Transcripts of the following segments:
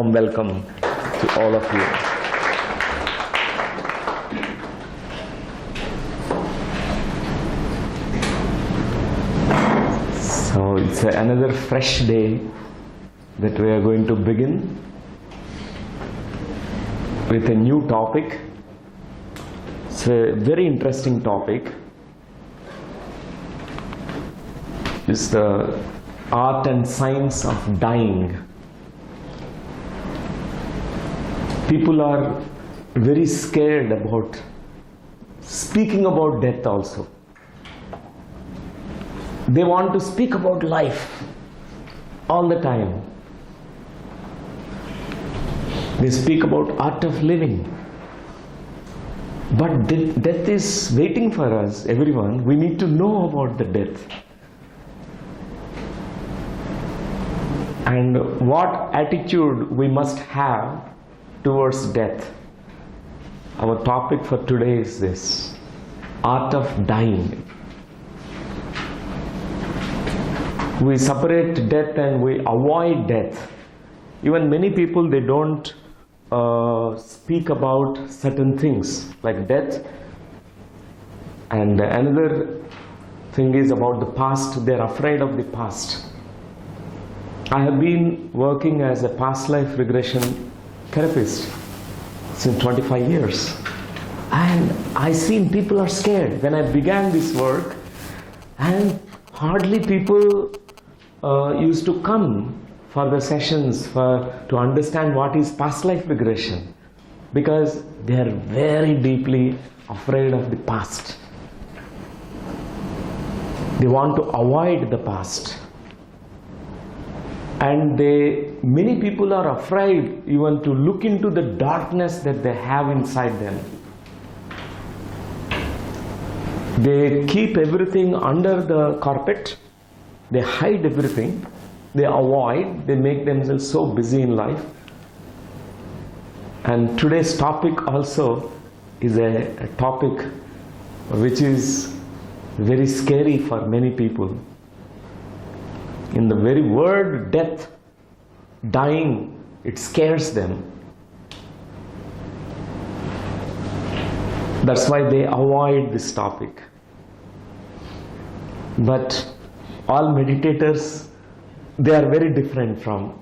warm welcome to all of you. So it's another fresh day that we are going to begin with a new topic. It's a very interesting topic. It's the art and science of dying. People are very scared about speaking about death also. They want to speak about life all the time. They speak about art of living. But death is waiting for us, everyone. We need to know about the death. And what attitude we must have towards death. Our topic for today is this: art of dying. We separate death and we avoid death. Even many people, they don't speak about certain things like death. And another thing is about the past. They're afraid of the past. I have been working as a past life regression therapist since 25 years. And I seen people are scared. When I began this work, and hardly people used to come for the sessions to understand what is past life regression, because they are very deeply afraid of the past. They want to avoid the past. And many people are afraid even to look into the darkness that they have inside them. They keep everything under the carpet. They hide everything. They avoid. They make themselves so busy in life. And today's topic also is a topic which is very scary for many people. In the very word death, dying, it scares them. That's why they avoid this topic. But all meditators, they are very different from.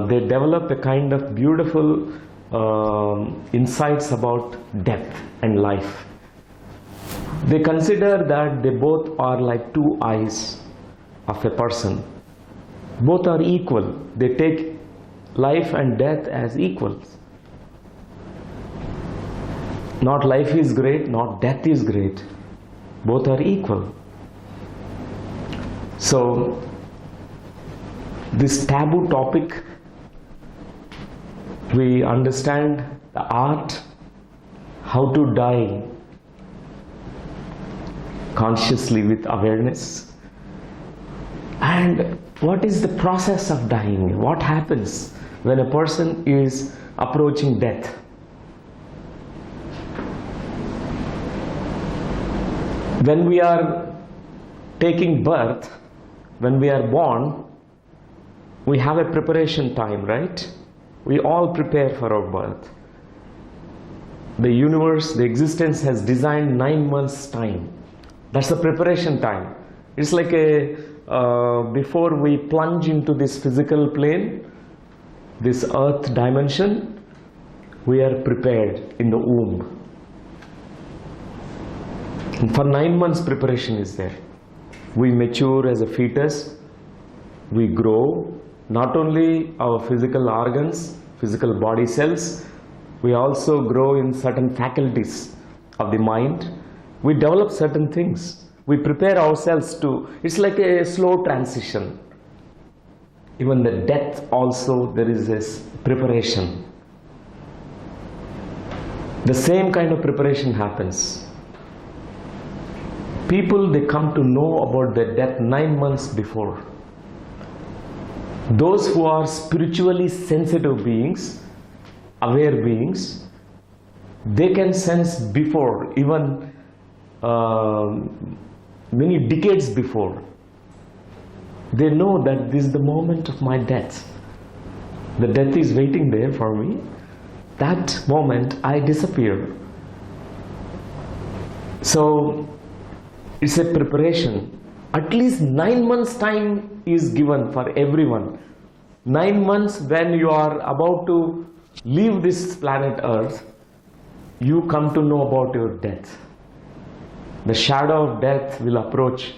They develop a kind of beautiful insights about death and life. They consider that they both are like two eyes of a person. Both are equal. They take life and death as equals. Not life is great, not death is great. Both are equal. So, this taboo topic, we understand the art, how to die consciously with awareness. And what is the process of dying? What happens when a person is approaching death? When we are taking birth, when we are born, we have a preparation time, right? We all prepare for our birth. The universe, the existence has designed 9 months' time. That's the preparation time. It's like before we plunge into this physical plane, this earth dimension, we are prepared in the womb. And for 9 months preparation is there. We mature as a fetus, we grow, not only our physical organs, physical body cells, we also grow in certain faculties of the mind. We develop certain things. We prepare ourselves to, it's like a slow transition. Even the death also, there is this preparation. The same kind of preparation happens. People, they come to know about their death 9 months before. Those who are spiritually sensitive beings, aware beings, they can sense before, even many decades before. They know that this is the moment of my death. The death is waiting there for me. That moment I disappear. So it's a preparation. At least 9 months time is given for everyone. 9 months when you are about to leave this planet Earth, you come to know about your death. The shadow of death will approach.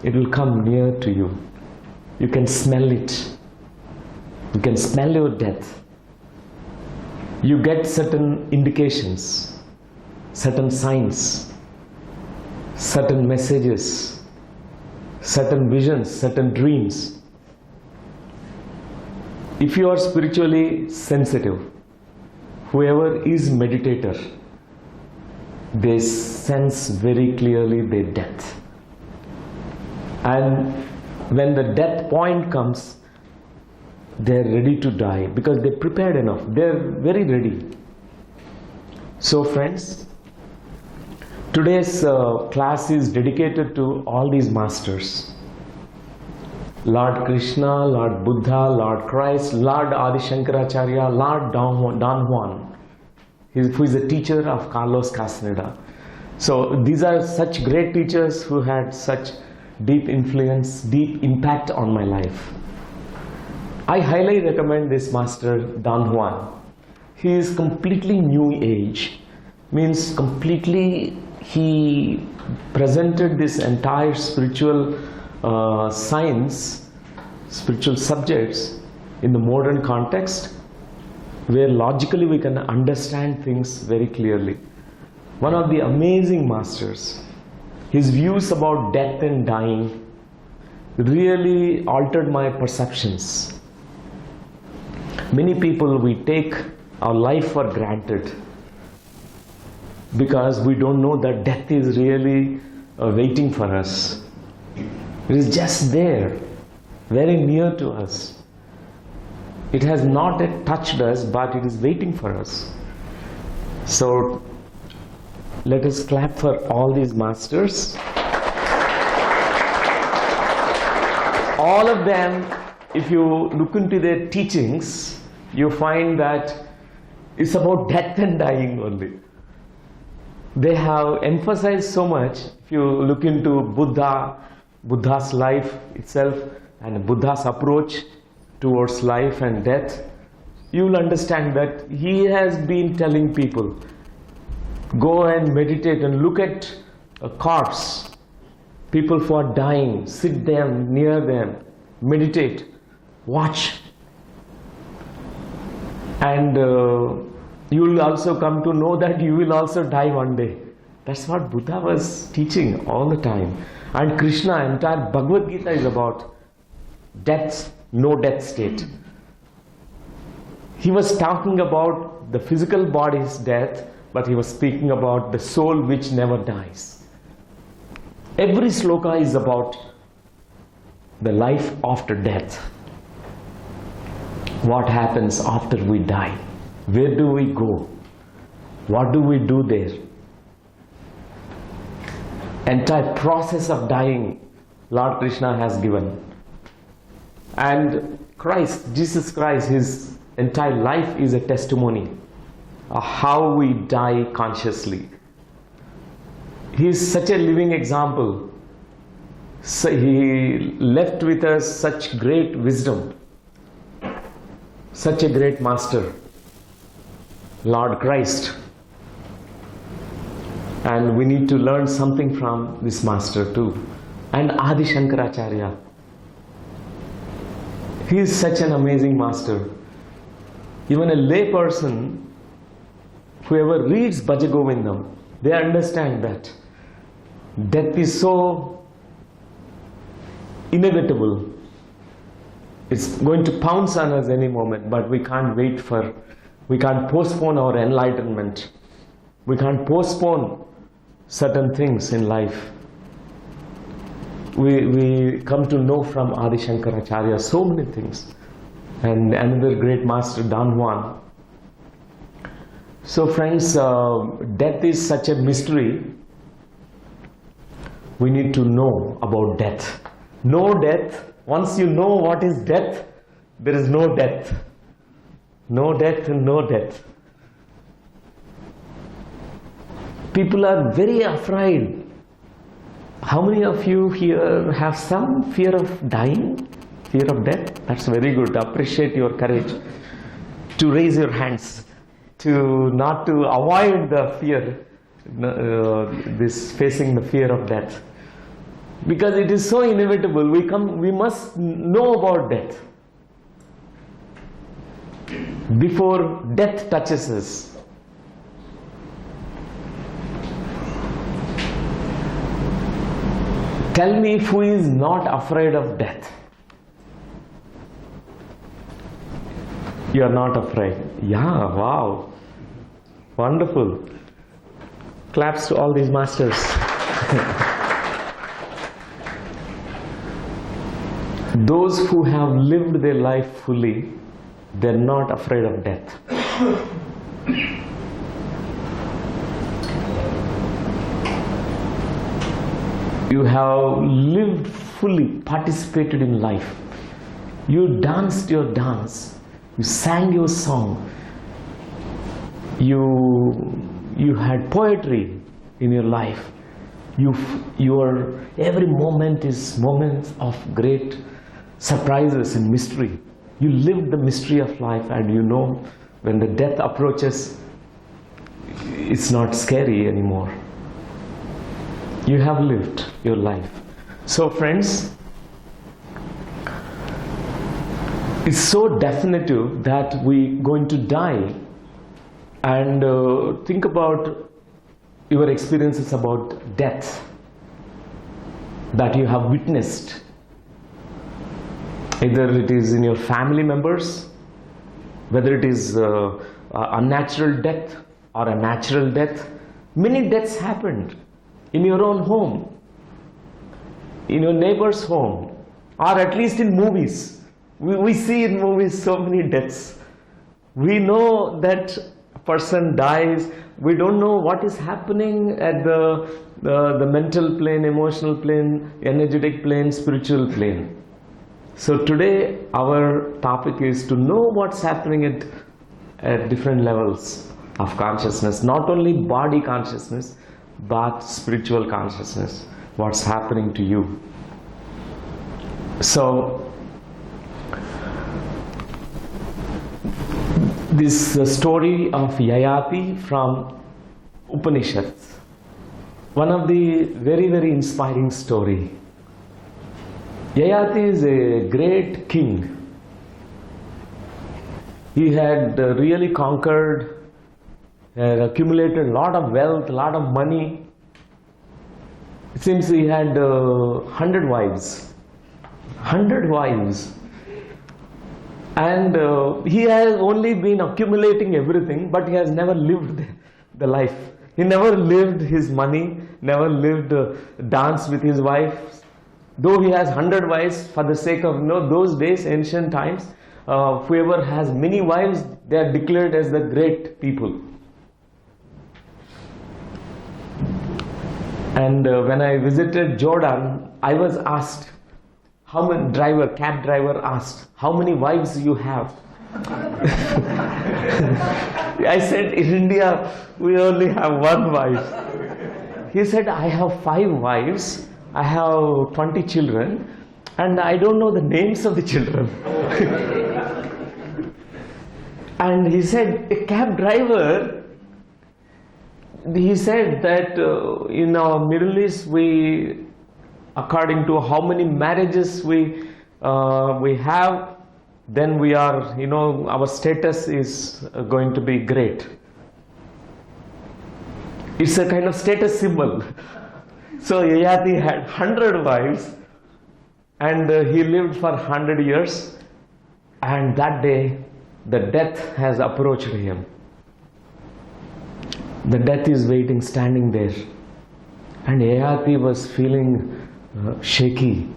It will come near to you. You can smell it. You can smell your death. You get certain indications, certain signs, certain messages, certain visions, certain dreams. If you are spiritually sensitive, whoever is meditator, they sense very clearly their death. And when the death point comes, they're ready to die because they're prepared enough. They're very ready. So friends, today's class is dedicated to all these masters. Lord Krishna, Lord Buddha, Lord Christ, Lord Adi Shankaracharya, Lord Don Juan, who is a teacher of Carlos Castaneda. So these are such great teachers who had such deep influence, deep impact on my life. I highly recommend this master Don Juan. He is completely new age, means completely he presented this entire spiritual science, spiritual subjects in the modern context where logically we can understand things very clearly. One of the amazing masters. His views about death and dying really altered my perceptions. Many people, we take our life for granted because we don't know that death is really waiting for us. It is just there, very near to us. It has not yet touched us, but it is waiting for us. So let us clap for all these masters. All of them, if you look into their teachings, you find that it's about death and dying only. They have emphasized so much. If you look into Buddha's life itself and Buddha's approach towards life and death, you will understand that he has been telling people, go and meditate and look at a corpse, people who are dying, sit them, near them, meditate, watch. And you will also come to know that you will also die one day. That's what Buddha was teaching all the time. And Krishna, entire Bhagavad Gita is about death, no death state. He was talking about the physical body's death, but he was speaking about the soul which never dies. Every sloka is about the life after death. What happens after we die? Where do we go? What do we do there? Entire process of dying, Lord Krishna has given. And Christ, Jesus Christ, his entire life is a testimony of how we die consciously. He is such a living example. So he left with us such great wisdom, such a great master, Lord Christ. And we need to learn something from this master too. And Adi Shankaracharya. He is such an amazing master. Even a lay person, whoever reads Bhajagovindam, they understand that death is so inevitable. It's going to pounce on us any moment, but we can't we can't postpone our enlightenment. We can't postpone certain things in life. We come to know from Adi Shankaracharya so many things. And another great master, Don Juan. So friends, death is such a mystery. We need to know about death. Know death. Once you know what is death, there is no death. No death and no death. People are very afraid. How many of you here have some fear of dying? Fear of death? That's very good. Appreciate your courage to raise your hands, to not to avoid the fear, this facing the fear of death. Because it is so inevitable. We must know about death before death touches us. Tell me who is not afraid of death. You are not afraid. Yeah, wow. Wonderful. Claps to all these masters. Those who have lived their life fully, they're not afraid of death. You have lived fully, participated in life. You danced your dance. You sang your song. You had poetry in your life. Your every moment is moments of great surprises and mystery. You lived the mystery of life, and you know when the death approaches, it's not scary anymore. You have lived your life. So friends, it's so definitive that we're going to die. And think about your experiences about death that you have witnessed. Either it is in your family members, whether it is a unnatural death or a natural death. Many deaths happened in your own home, in your neighbor's home, or at least in movies. We see in movies so many deaths. We know that a person dies. We don't know what is happening at the mental plane, emotional plane, energetic plane, spiritual plane. So today our topic is to know what's happening at different levels of consciousness, not only body consciousness, but spiritual consciousness, what's happening to you. So this story of Yayati from Upanishads, one of the very, very inspiring story. Yayati is a great king. He had really conquered, had accumulated a lot of wealth, a lot of money. It seems he had 100 wives. 100 wives. And he has only been accumulating everything, but he has never lived the life. He never lived his money, never lived dance with his wife. Though he has 100 wives, for the sake of those days, ancient times, whoever has many wives, they are declared as the great people. And when I visited Jordan, I was asked, cab driver asked, how many wives you have? I said, in India, we only have one wife. He said, I have 5 wives. I have 20 children, and I don't know the names of the children. And he said, a cab driver, he said that in our Middle East, we, according to how many marriages we have, then we are, our status is going to be great. It's a kind of status symbol. So Yayati had 100 wives, and he lived for 100 years, and that day the death has approached him. The death is waiting, standing there, and Yayati was feeling shaky.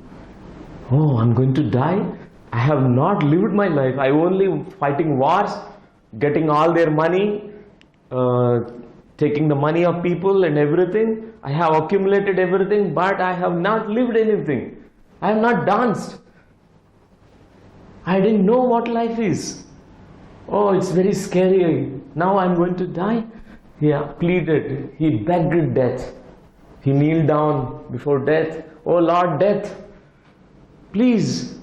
Oh, I'm going to die? I have not lived my life. I only fighting wars, getting all their money, taking the money of people and everything. I have accumulated everything, but I have not lived anything. I have not danced. I didn't know what life is. Oh, it's very scary. Now I'm going to die. He pleaded. He begged death. He kneeled down before death. Oh Lord, death, please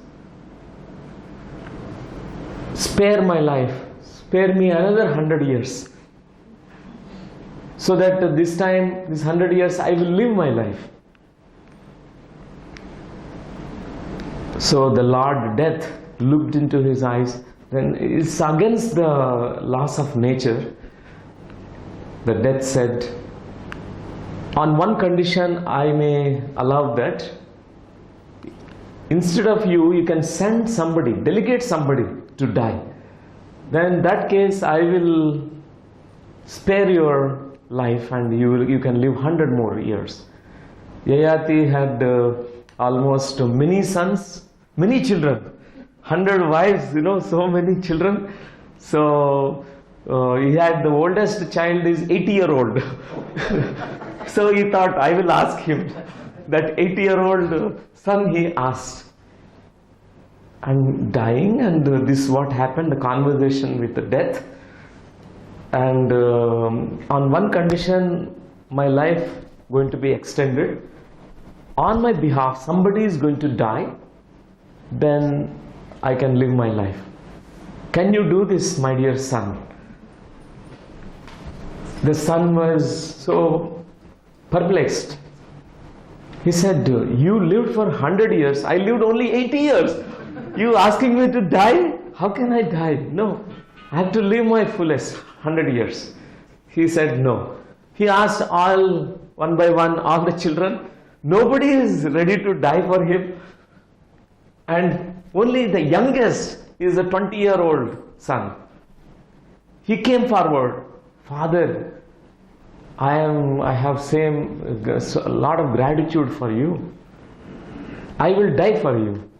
spare my life. Spare me another 100 years. So that this time, this 100 years, I will live my life. So the Lord Death looked into his eyes. Then it's against the laws of nature. The Death said, on one condition I may allow that. Instead of you, you can send somebody, delegate somebody to die. Then in that case I will spare your life and you can live 100 more years. Yayati had almost many sons, many children, 100 wives, so many children. So he had, the oldest child is 80-year-old. So he thought, I will ask him. That 80-year-old son, he asked. I'm dying, and this is what happened, the conversation with the death. And on one condition, my life going to be extended. On my behalf, somebody is going to die, then I can live my life. Can you do this, my dear son? The son was so perplexed. He said, you lived for 100 years. I lived only 80 years. You asking me to die? How can I die? No, I have to live my fullest 100 years. He said no. He asked all, one by one, all the children. Nobody is ready to die for him. And only the youngest is a 20-year-old son. He came forward. Father, I have a lot of gratitude for you. I will die for you.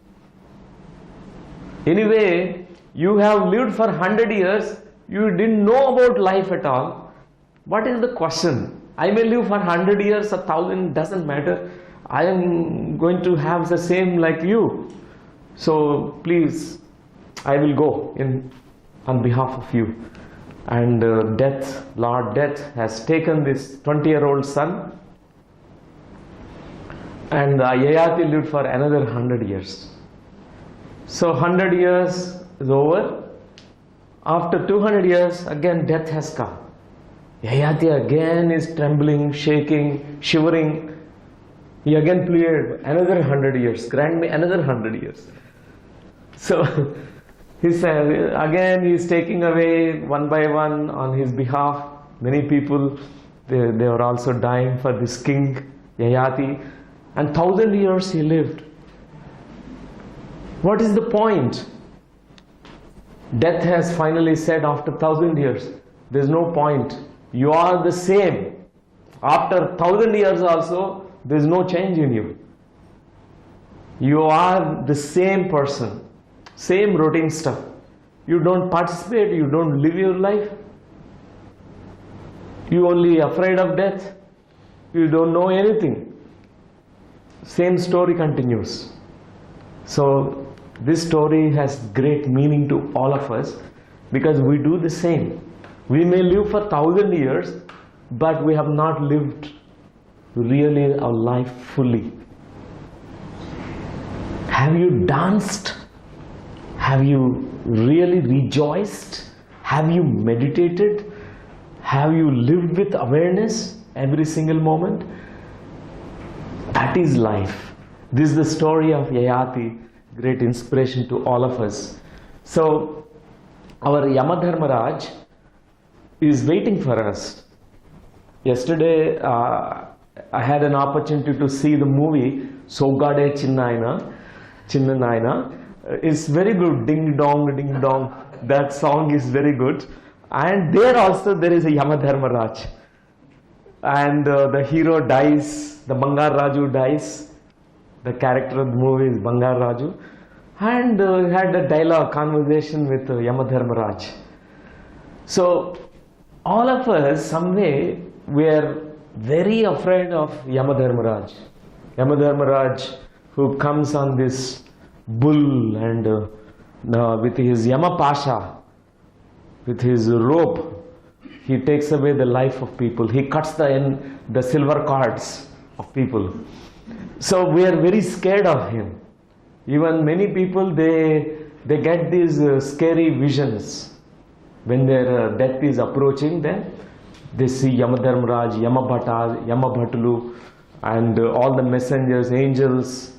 Anyway, you have lived for 100 years. You didn't know about life at all. What is the question? I may live for 100 years, 1,000, doesn't matter. I am going to have the same like you. So please, I will go on behalf of you. And Death, Lord Death, has taken this 20-year-old son, and Yayati lived for another 100 years. So 100 years is over. After 200 years, again death has come. Yayati again is trembling, shaking, shivering. He again pleaded, another 100 years, grant me another 100 years. So he said, again he is taking away one by one on his behalf. Many people, they are also dying for this king, Yayati. And 1,000 years he lived. What is the point? Death has finally said after 1,000 years, there is no point. You are the same. After 1,000 years also, there is no change in you. You are the same person. Same routine stuff. You don't participate, you don't live your life. You only afraid of death. You don't know anything. Same story continues. So this story has great meaning to all of us because we do the same. We may live for 1,000 years, but we have not lived really our life fully. Have you danced? Have you really rejoiced? Have you meditated? Have you lived with awareness every single moment? That is life. This is the story of Yayati, great inspiration to all of us. So our Yamadharmaraj is waiting for us. Yesterday I had an opportunity to see the movie Sogade Chinna Naina. It's very good, ding dong, ding dong. That song is very good. And there also there is a Yamadharmaraj. And the hero dies, the Bangar Raju dies. The character of the movie is Bangar Raju. And had a dialogue, conversation with Yamadharmaraj. So all of us, some way, we are very afraid of Yamadharmaraj. Yamadharmaraj who comes on this bull and with his Yama Pasha with his rope, he takes away the life of people. He cuts the silver cords of people. So we are very scared of him. Even many people, they get these scary visions when their death is approaching them. They see Yamadharmaraj, Yamabhatulu, and all the messengers, angels,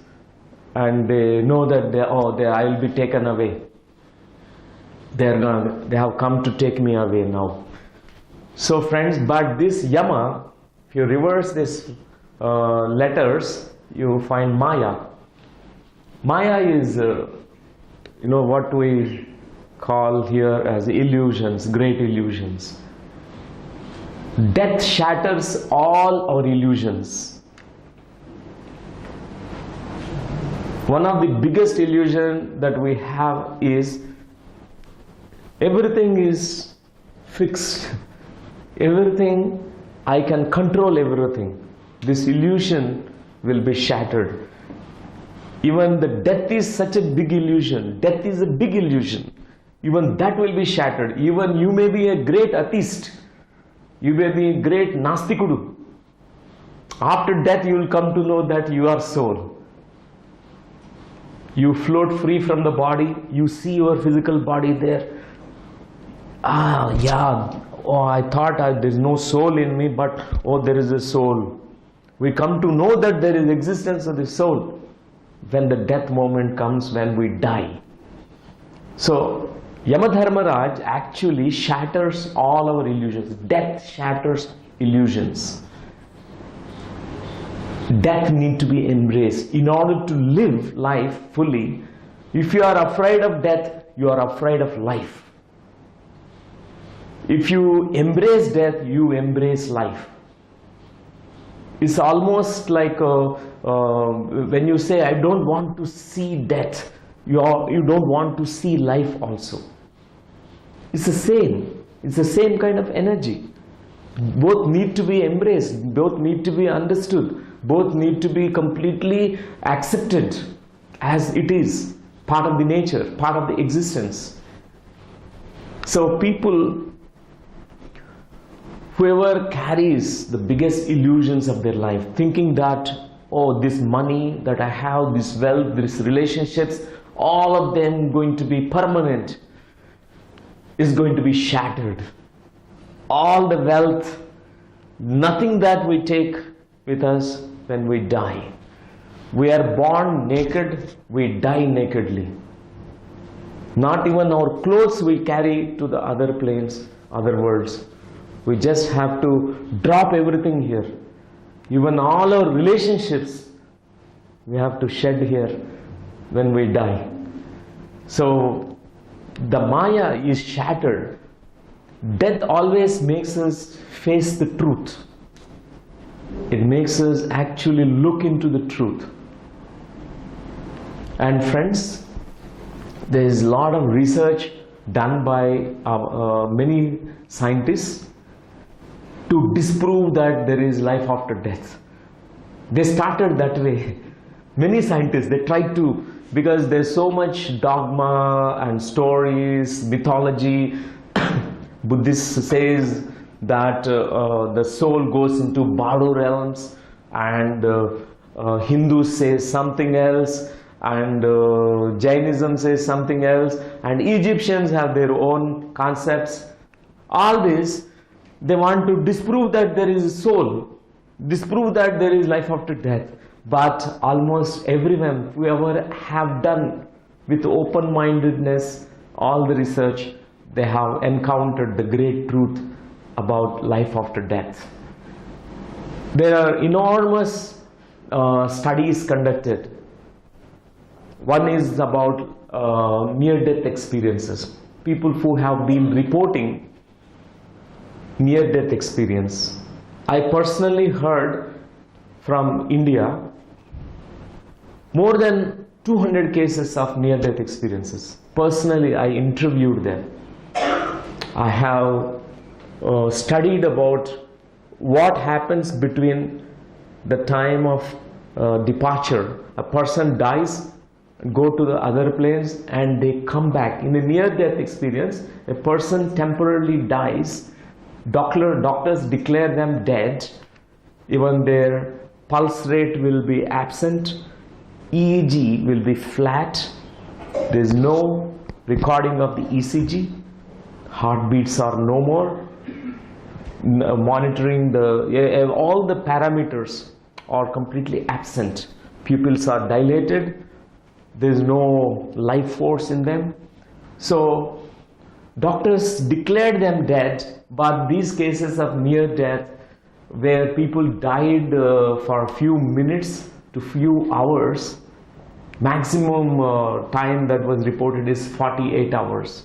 and they know that I will be taken away. They have come to take me away now. So friends, but this Yama, if you reverse this letters, you find Maya. Maya is, what we call here as illusions, great illusions. Death shatters all our illusions. One of the biggest illusion that we have is everything is fixed. Everything, I can control everything. This illusion will be shattered. Even the death is such a big illusion. Death is a big illusion. Even that will be shattered. Even you may be a great atheist. You may be a great Nastikudu. After death you will come to know that you are soul. You float free from the body. You see your physical body there. I thought there is no soul in me, but there is a soul. We come to know that there is existence of the soul when the death moment comes, when we die. So Yamadharmaraj actually shatters all our illusions. Death shatters illusions. Death needs to be embraced. In order to live life fully, if you are afraid of death, you are afraid of life. If you embrace death, you embrace life. It's almost like when you say, I don't want to see death, you don't want to see life also. It's the same. It's the same kind of energy. Both need to be embraced. Both need to be understood. Both need to be completely accepted as it is. Part of the nature, part of the existence. So people, whoever carries the biggest illusions of their life, thinking that, this money that I have, this wealth, these relationships, all of them going to be permanent, is going to be shattered. All the wealth, nothing that we take with us when we die. We are born naked, we die nakedly. Not even our clothes we carry to the other planes, other worlds. We just have to drop everything here. Even all our relationships, we have to shed here when we die. So the Maya is shattered. Death always makes us face the truth. It makes us actually look into the truth. And friends, there is a lot of research done by many scientists to disprove that there is life after death. They started that way. Many scientists, they tried to, because there's so much dogma and stories, mythology. Buddhist says that the soul goes into Bado realms, and Hindus say something else, and Jainism says something else, and Egyptians have their own concepts. All this, they want to disprove that there is a soul, disprove that there is life after death. But almost everyone, whoever have done with open-mindedness all the research, they have encountered the great truth about life after death. There are enormous studies conducted. One is about near-death experiences. People who have been reporting near-death experience. I personally heard from India more than 200 cases of near-death experiences. Personally, I interviewed them. I have studied about what happens between the time of departure. A person dies go to the other planes, and they come back. In a near-death experience, a person temporarily dies. Doctors declare them dead. Even their pulse rate will be absent. EEG will be flat. There is no recording of the ECG. Heartbeats are no more. Monitoring all the parameters are completely absent. Pupils are dilated. There is no life force in them. So doctors declared them dead, but these cases of near death where people died for a few minutes to few hours, maximum time that was reported is 48 hours.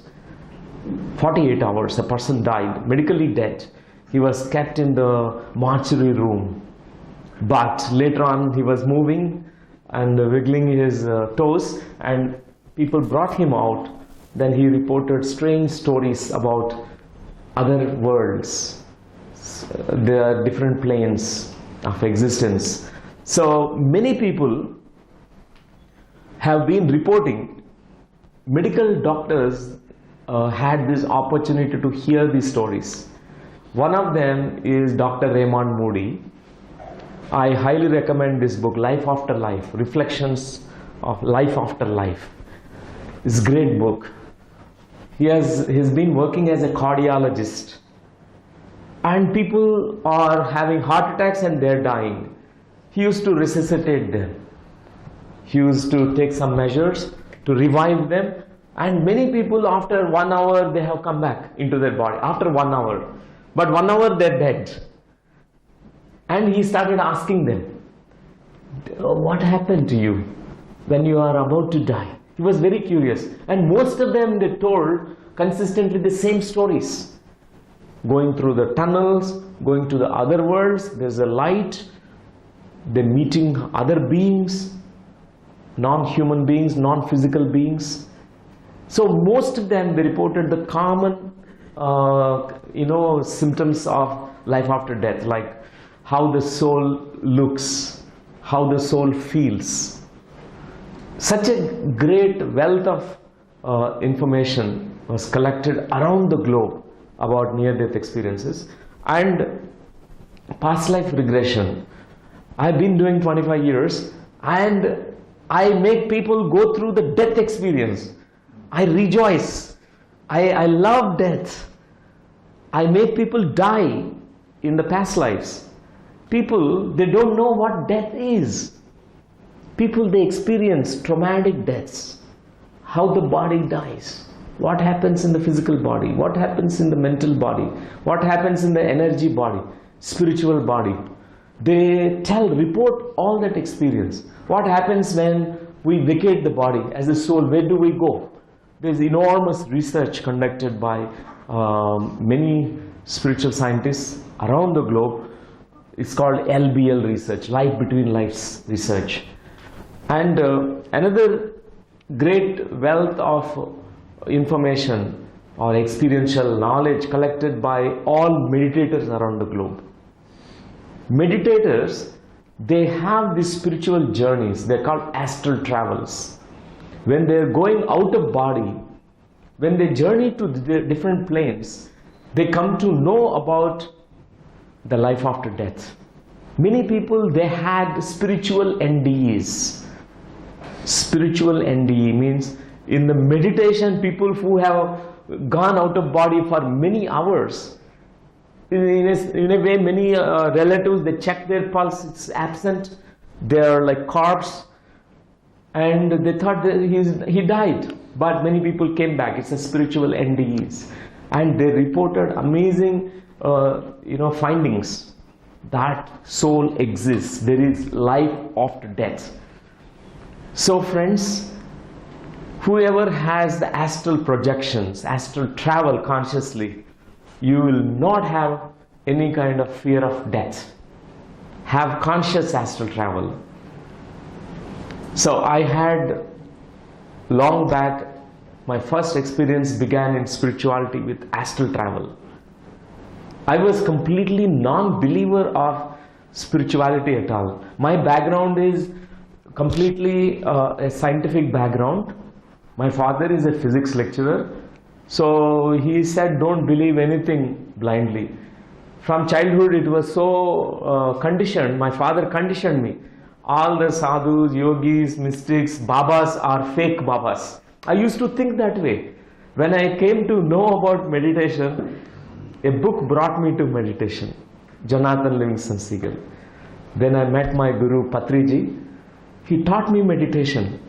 48 hours a person died, medically dead. He was kept in the mortuary room, but later on he was moving and wiggling his toes, and people brought him out. Then he reported strange stories about other worlds. There are different planes of existence. So many people have been reporting. Medical doctors had this opportunity to hear these stories. One of them is Dr. Raymond Moody. I highly recommend this book, Life After Life, Reflections of Life After Life. It's a great book. He's been working as a cardiologist, and people are having heart attacks and they're dying. He used to resuscitate them. He used to take some measures to revive them, and many people after 1 hour they have come back into their body, after 1 hour. But 1 hour they're dead. And he started asking them, what happened to you when you are about to die? He was very curious, and most of them they told consistently the same stories. Going through the tunnels, going to the other worlds, there's a light, they're meeting other beings, non-human beings, non-physical beings. So most of them, they reported the common symptoms of life after death, like how the soul looks, how the soul feels. Such a great wealth of information was collected around the globe about near-death experiences and past life regression. I've been doing 25 years, and I make people go through the death experience. I rejoice. I love death. I make people die in the past lives. People, they don't know what death is. People, they experience traumatic deaths. How the body dies. What happens in the physical body? What happens in the mental body? What happens in the energy body? Spiritual body? They report all that experience. What happens when we vacate the body as a soul? Where do we go? There's enormous research conducted by many spiritual scientists around the globe. It's called LBL research, Life Between Lives research. And another great wealth of information or experiential knowledge collected by all meditators around the globe. Meditators, they have these spiritual journeys. They're called astral travels. When they're going out of body, when they journey to the different planes, they come to know about the life after death. Many people, they had spiritual NDEs. Spiritual NDE means in the meditation, people who have gone out of body for many hours. In a way, many relatives, they check their pulse, it's absent. They're like corpse, and they thought that he died. But many people came back. It's a spiritual NDEs, and they reported amazing, findings that soul exists. There is life after death. So, friends, whoever has the astral projections, astral travel consciously, you will not have any kind of fear of death. Have conscious astral travel. So I had long back, my first experience began in spirituality with astral travel. I was completely non-believer of spirituality at all. My background is completely a scientific background. My father is a physics lecturer, so he said, don't believe anything blindly. From childhood, it was so conditioned. My father conditioned me. All the sadhus, yogis, mystics, babas are fake babas. I used to think that way. When I came to know about meditation, a book brought me to meditation, Jonathan Livingston Seagull. Then I met my guru Patriji. He taught me meditation.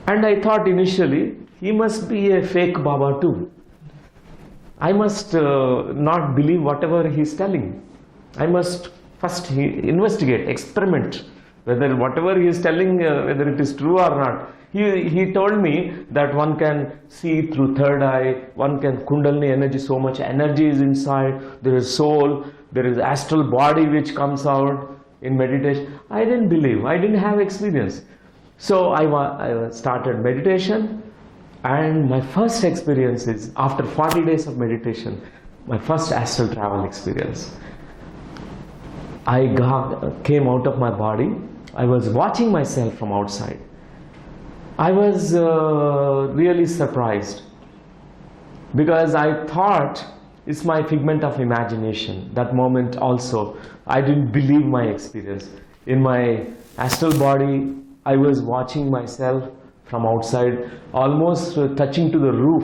And I thought initially, he must be a fake Baba too. I must not believe whatever he is telling. I must first investigate, experiment, whether whatever he is telling, whether it is true or not. He told me that one can see through third eye, one can Kundalini energy, so much energy is inside, there is soul, there is astral body which comes out in meditation. I didn't believe, I didn't have experience. So I started meditation, and my first experience is after 40 days of meditation, my first astral travel experience. I came out of my body. I was watching myself from outside. I was really surprised because I thought it's my figment of imagination. That moment also, I didn't believe my experience. In my astral body, I was watching myself from outside, almost touching to the roof.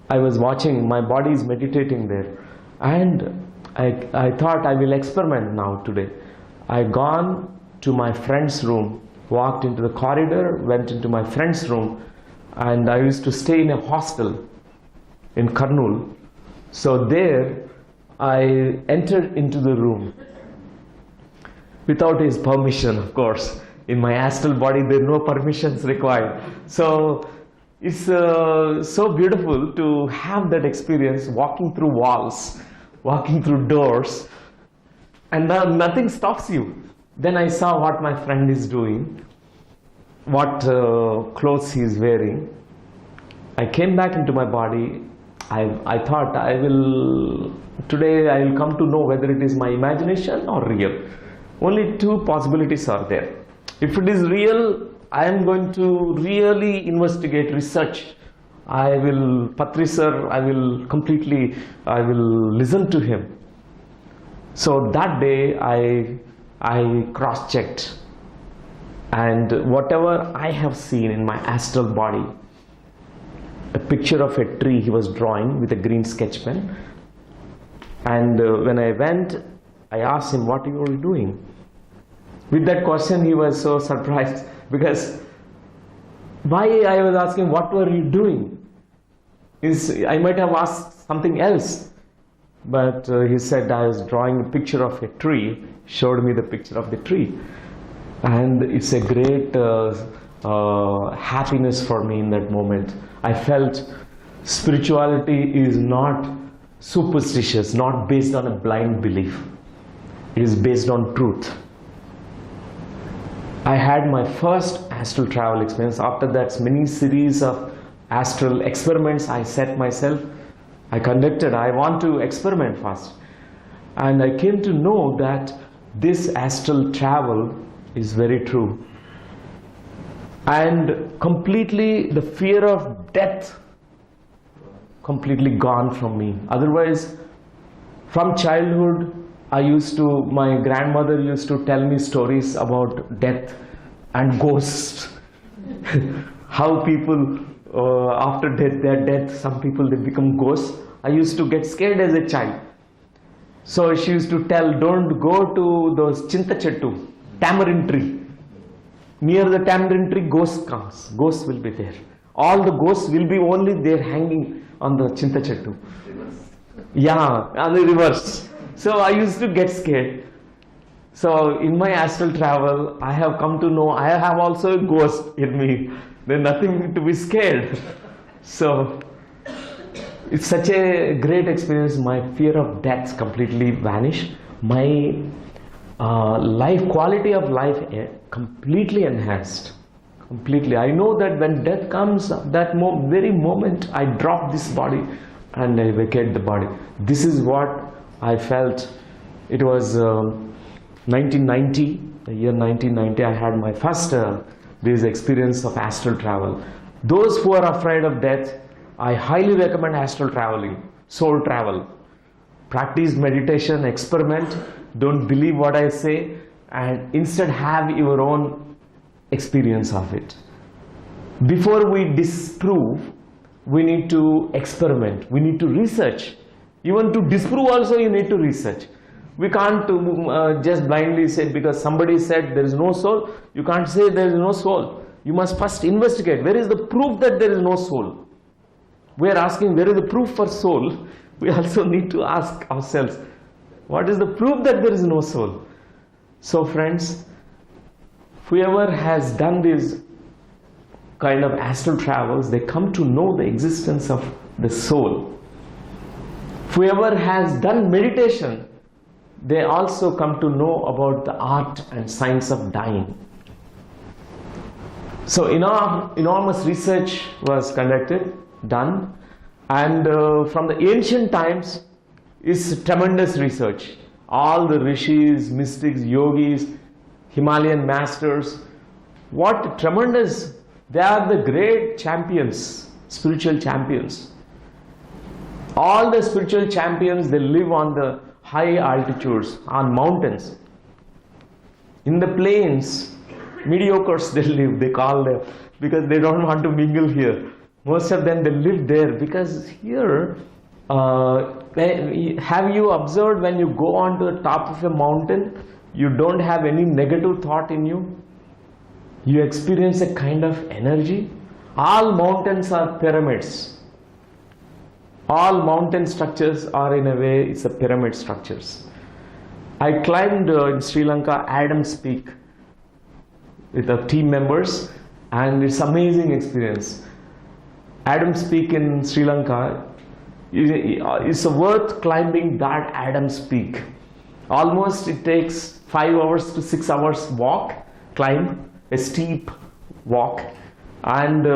I was watching, my body is meditating there. And I thought I will experiment now today. I gone to my friend's room, walked into the corridor, went into my friend's room, and I used to stay in a hostel in Kurnool. So there, I entered into the room without his permission, of course. In my astral body, there are no permissions required. So it's so beautiful to have that experience, walking through walls, walking through doors, and nothing stops you. Then I saw what my friend is doing, what clothes he is wearing. I came back into my body. I thought today I will come to know whether it is my imagination or real. Only two possibilities are there. If it is real, I am going to really investigate, research. Patri sir, I will listen to him. So that day I cross-checked, and whatever I have seen in my astral body, a picture of a tree he was drawing with a green sketch pen. And when I went, I asked him, what you were doing? With that question, he was so surprised, because why I was asking, what were you doing? I might have asked something else. But he said, I was drawing a picture of a tree, showed me the picture of the tree. And it's a great happiness for me in that moment. I felt spirituality is not superstitious, not based on a blind belief. It is based on truth. I had my first astral travel experience. After that, many series of astral experiments I set myself. I conducted. I want to experiment first. And I came to know that this astral travel is very true. And completely the fear of death completely gone from me. Otherwise, from childhood, my grandmother used to tell me stories about death and ghosts. How people, after their death, some people, they become ghosts. I used to get scared as a child. So she used to tell, don't go to those Chinta Chettu, tamarind tree. Near the tamarind tree, ghost comes. Ghosts will be there. All the ghosts will be only there hanging on the Chinta Chettu. Yeah, on the reverse. So I used to get scared. So in my astral travel, I have come to know I have also a ghost in me. There's nothing to be scared. So it's such a great experience. My fear of death completely vanished. My quality of life completely enhanced. Completely. I know that when death comes, that very moment I drop this body and I vacate the body. This is what I felt. It was 1990, the year 1990, I had my first this experience of astral travel. Those who are afraid of death, I highly recommend astral traveling, soul travel. Practice meditation, experiment, don't believe what I say, and instead have your own experience of it. Before we disprove, we need to experiment, we need to research. Even to disprove also you need to research. We can't just blindly say because somebody said there is no soul, you can't say there is no soul. You must first investigate. Where is the proof that there is no soul? We are asking where is the proof for soul? We also need to ask ourselves, what is the proof that there is no soul? So friends, whoever has done this kind of astral travels, they come to know the existence of the soul. Whoever has done meditation, they also come to know about the art and science of dying. So enormous research was conducted, done, and from the ancient times is tremendous research. All the rishis, mystics, yogis, Himalayan masters, what tremendous, they are the great champions, spiritual champions. All the spiritual champions, they live on the high altitudes, on mountains. In the plains, mediocres they live, they call them, because they don't want to mingle here. Most of them, they live there because here, have you observed when you go on to the top of a mountain, you don't have any negative thought in you? You experience a kind of energy. All mountains are pyramids. All mountain structures are in a way, it's a pyramid structures. I climbed in Sri Lanka, Adam's Peak with the team members, and it's amazing experience. Adam's Peak in Sri Lanka, it's worth climbing that Adam's Peak. Almost it takes 5 hours to 6 hours climb, a steep walk, and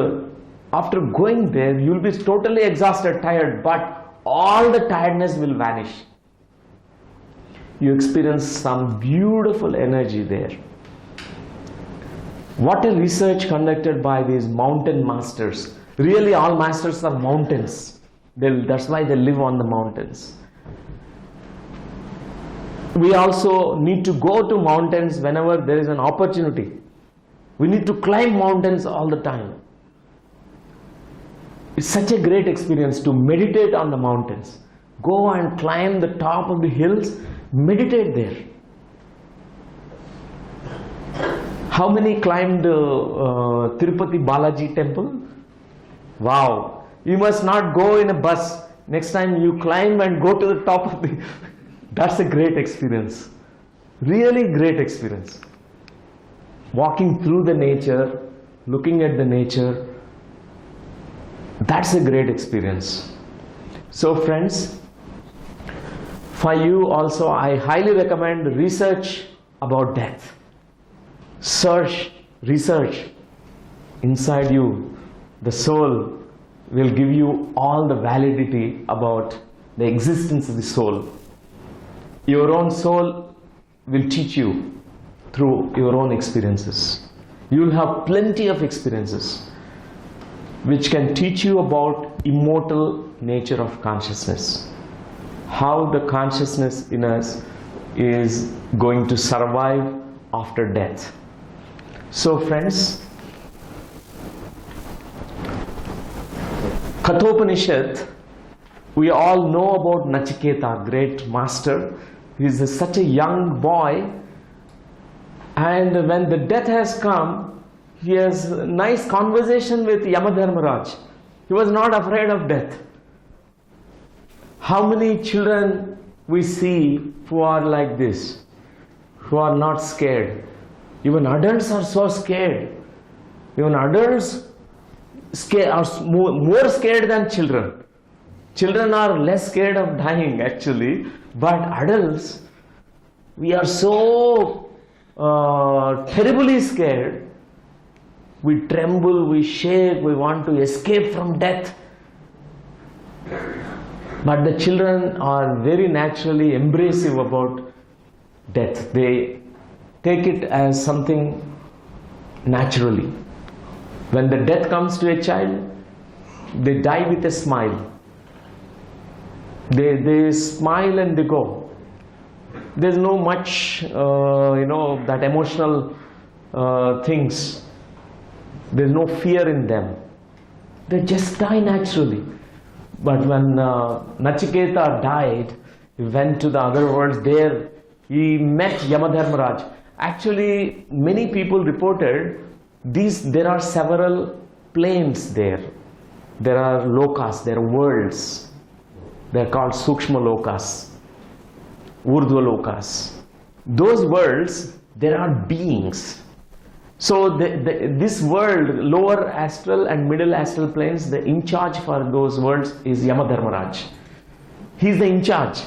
after going there, you will be totally exhausted, tired, but all the tiredness will vanish. You experience some beautiful energy there. What a research conducted by these mountain masters. Really, all masters are mountains. That's why they live on the mountains. We also need to go to mountains whenever there is an opportunity. We need to climb mountains all the time. It's such a great experience to meditate on the mountains. Go and climb the top of the hills, meditate there. How many climbed Tirupati Balaji temple? Wow! You must not go in a bus. Next time you climb and go to the top of the... That's a great experience. Really great experience. Walking through the nature, looking at the nature, that's a great experience. So friends, for you also I highly recommend research about death. Search, research inside you. The soul will give you all the validity about the existence of the soul. Your own soul will teach you through your own experiences. You will have plenty of experiences which can teach you about immortal nature of consciousness. How the consciousness in us is going to survive after death. So friends, Kathopanishad, we all know about Nachiketa, great master. He is such a young boy, and when the death has come, he has a nice conversation with Yamadharmaraj. He was not afraid of death. How many children we see who are like this, who are not scared? Even adults are so scared. Even adults are more scared than children. Children are less scared of dying actually, but adults, we are so terribly scared. We tremble, we shake, we want to escape from death. But the children are very naturally embracive about death. They take it as something naturally. When the death comes to a child, they die with a smile. They smile and they go. There's no much, that emotional things. There's no fear in them. They just die naturally. But when Nachiketa died, he went to the other worlds. There he met Yamadharmaraj. Actually, many people reported there are several planes there. There are lokas, there are worlds. They're called Sukshma Lokas, Urdhva Lokas. Those worlds, there are beings. So this world, lower astral and middle astral planes, the in charge for those worlds is Yamadharmaraj. He's the in charge.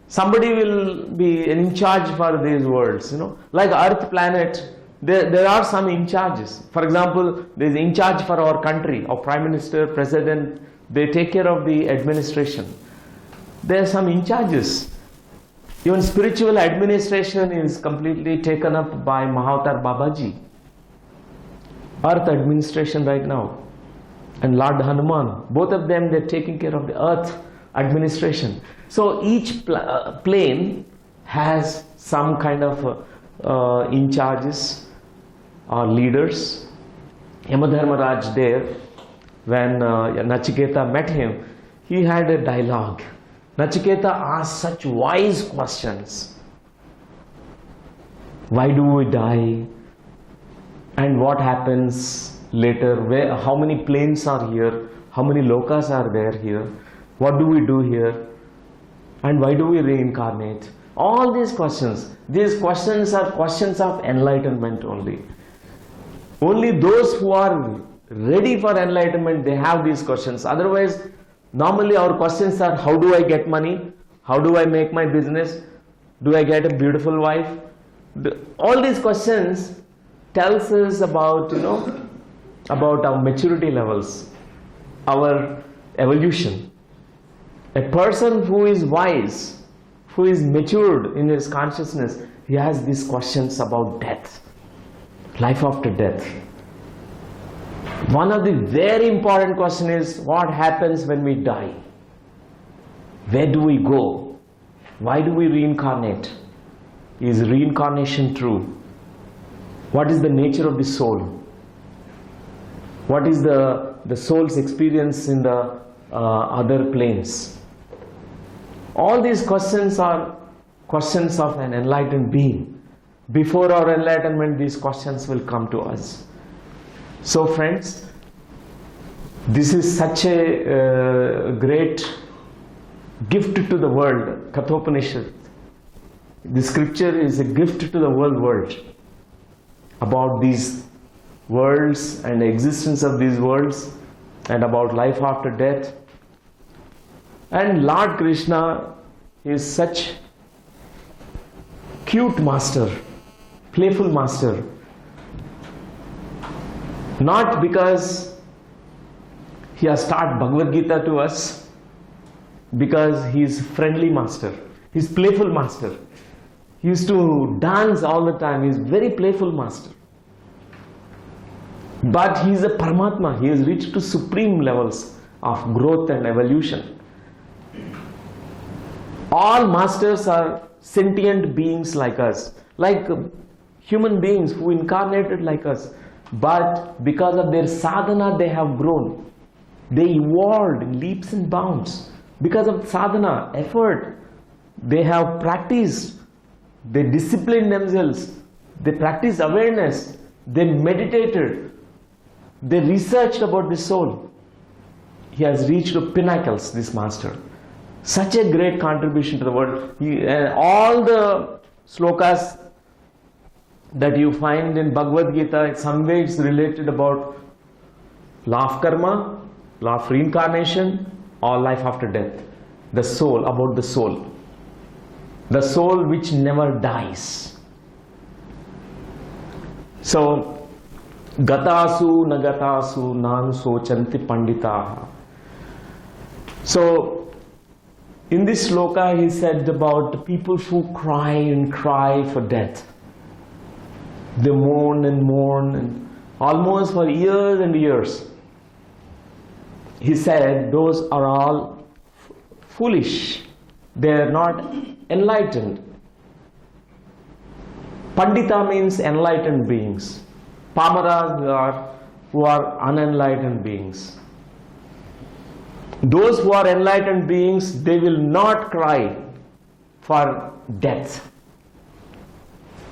Somebody will be in charge for these worlds, like Earth planet. There are some in charges. For example, there is in charge for our country, our Prime Minister, President. They take care of the administration. There are some in charges. Even spiritual administration is completely taken up by Mahavatar Babaji. Earth administration right now. And Lord Hanuman. Both of them, they're taking care of the earth administration. So each plane has some kind of in charges or leaders. Yamadharmaraj there, when Nachiketa met him, he had a dialogue. Nachiketa asked such wise questions. Why do we die? And what happens later? How many planes are here? How many lokas are there here? What do we do here? And why do we reincarnate? All these questions are questions of enlightenment only. Only those who are ready for enlightenment, they have these questions. Otherwise, normally our questions are, how do I get money? How do I make my business? Do I get a beautiful wife? All these questions tells us about, about our maturity levels, our evolution. A person who is wise, who is matured in his consciousness, he has these questions about death, life after death. One of the very important questions is, what happens when we die? Where do we go? Why do we reincarnate? Is reincarnation true? What is the nature of the soul? What is the soul's experience in the other planes? All these questions are questions of an enlightened being. Before our enlightenment, these questions will come to us. So friends, this is such a great gift to the world, Kathopanishad. The scripture is a gift to the world about these worlds and the existence of these worlds and about life after death. And Lord Krishna is such cute master, playful master. Not because he has taught Bhagavad Gita to us, because he is friendly master, he is playful master. He used to dance all the time, he is very playful master. But he is a Paramatma, he has reached to supreme levels of growth and evolution. All masters are sentient beings like us, like human beings who incarnated like us. But because of their sadhana, they have grown. They evolved in leaps and bounds. Because of sadhana, effort, they have practiced. They disciplined themselves. They practiced awareness. They meditated. They researched about the soul. He has reached to pinnacles, this master. Such a great contribution to the world. All the slokas that you find in Bhagavad Gita, in some way it's related about law of karma, law of reincarnation, or life after death. The soul, about the soul. The soul which never dies. So, gatasu nagatasu nan sochanti panditaha. So, In this sloka, he said about the people who cry and cry for death. They mourn and mourn, and almost for years and years. He said those are all foolish. They are not enlightened. Pandita means enlightened beings. Pamaras are who are unenlightened beings. Those who are enlightened beings, they will not cry for death.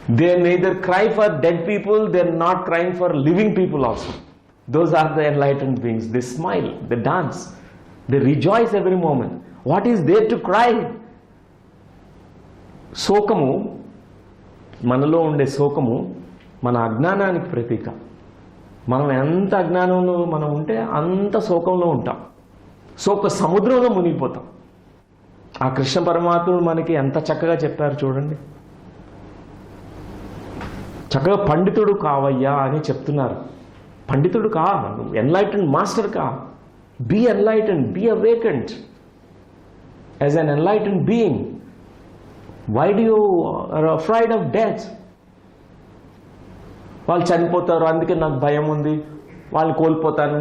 They neither cry for dead people, they are not crying for living people also. Those are the enlightened beings. They smile, they dance, they rejoice every moment. What is there to cry? శోకము, మనలో ఉండే శోకము మన అజ్ఞానానికి ప్రతీక. మనం ఎంత అజ్ఞానంలో మనం ఉంటే అంత శోకంలో ఉంటాం. శోక సముద్రంలో మునిగిపోతాం. ఆ కృష్ణ పరమాత్ముడు మనకి ఎంత చక్కగా చెప్పారు చూడండి. చక్కగా పండితుడు కావయ్యా అని చెప్తున్నారు. పండితుడు కా, ఎన్లైటెండ్ మాస్టర్ కా. Be enlightened, be awakened as an enlightened being. Why do you are afraid of death? వాళ్ళు చనిపోతారు, అందుకే నాకు భయం ఉంది, వాళ్ళు కోల్పోతాను,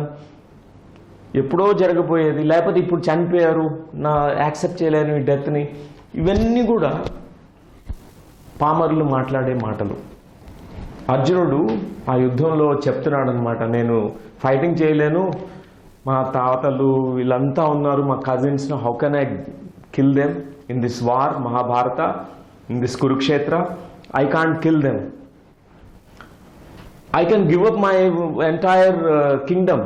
ఎప్పుడో జరగబోయేది, లేకపోతే ఇప్పుడు చనిపోయారు, నా యాక్సెప్ట్ చేయలేను ఈ డెత్ని. ఇవన్నీ కూడా పామరులు మాట్లాడే మాటలు. అర్జునుడు ఆ యుద్ధంలో చెప్తున్నాడు అనమాట, నేను ఫైటింగ్ చేయలేను, మా తాతలు వీళ్ళంతా ఉన్నారు, మా cousins, how can I kill them in this war, Mahabharata, in this Kurukshetra, I can't kill them. I can give up my entire kingdom.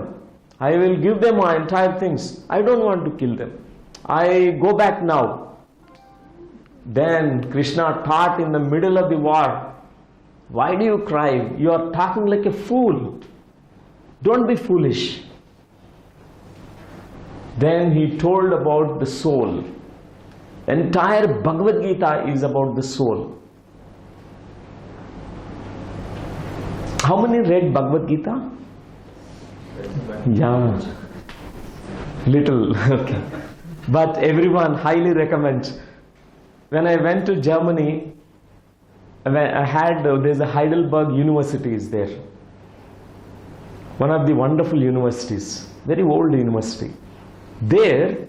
I will give them my entire things. I don't want to kill them. I go back now. Then Krishna taught in the middle of the war, why do you cry? You are talking like a fool. Don't be foolish. Then he told about the soul. Entire Bhagavad Gita is about the soul. How many read Bhagavad Gita? Yeah, little. Okay, but everyone highly recommends. When I went to Germany, there's a Heidelberg University is there. One of the wonderful universities, very old university. There,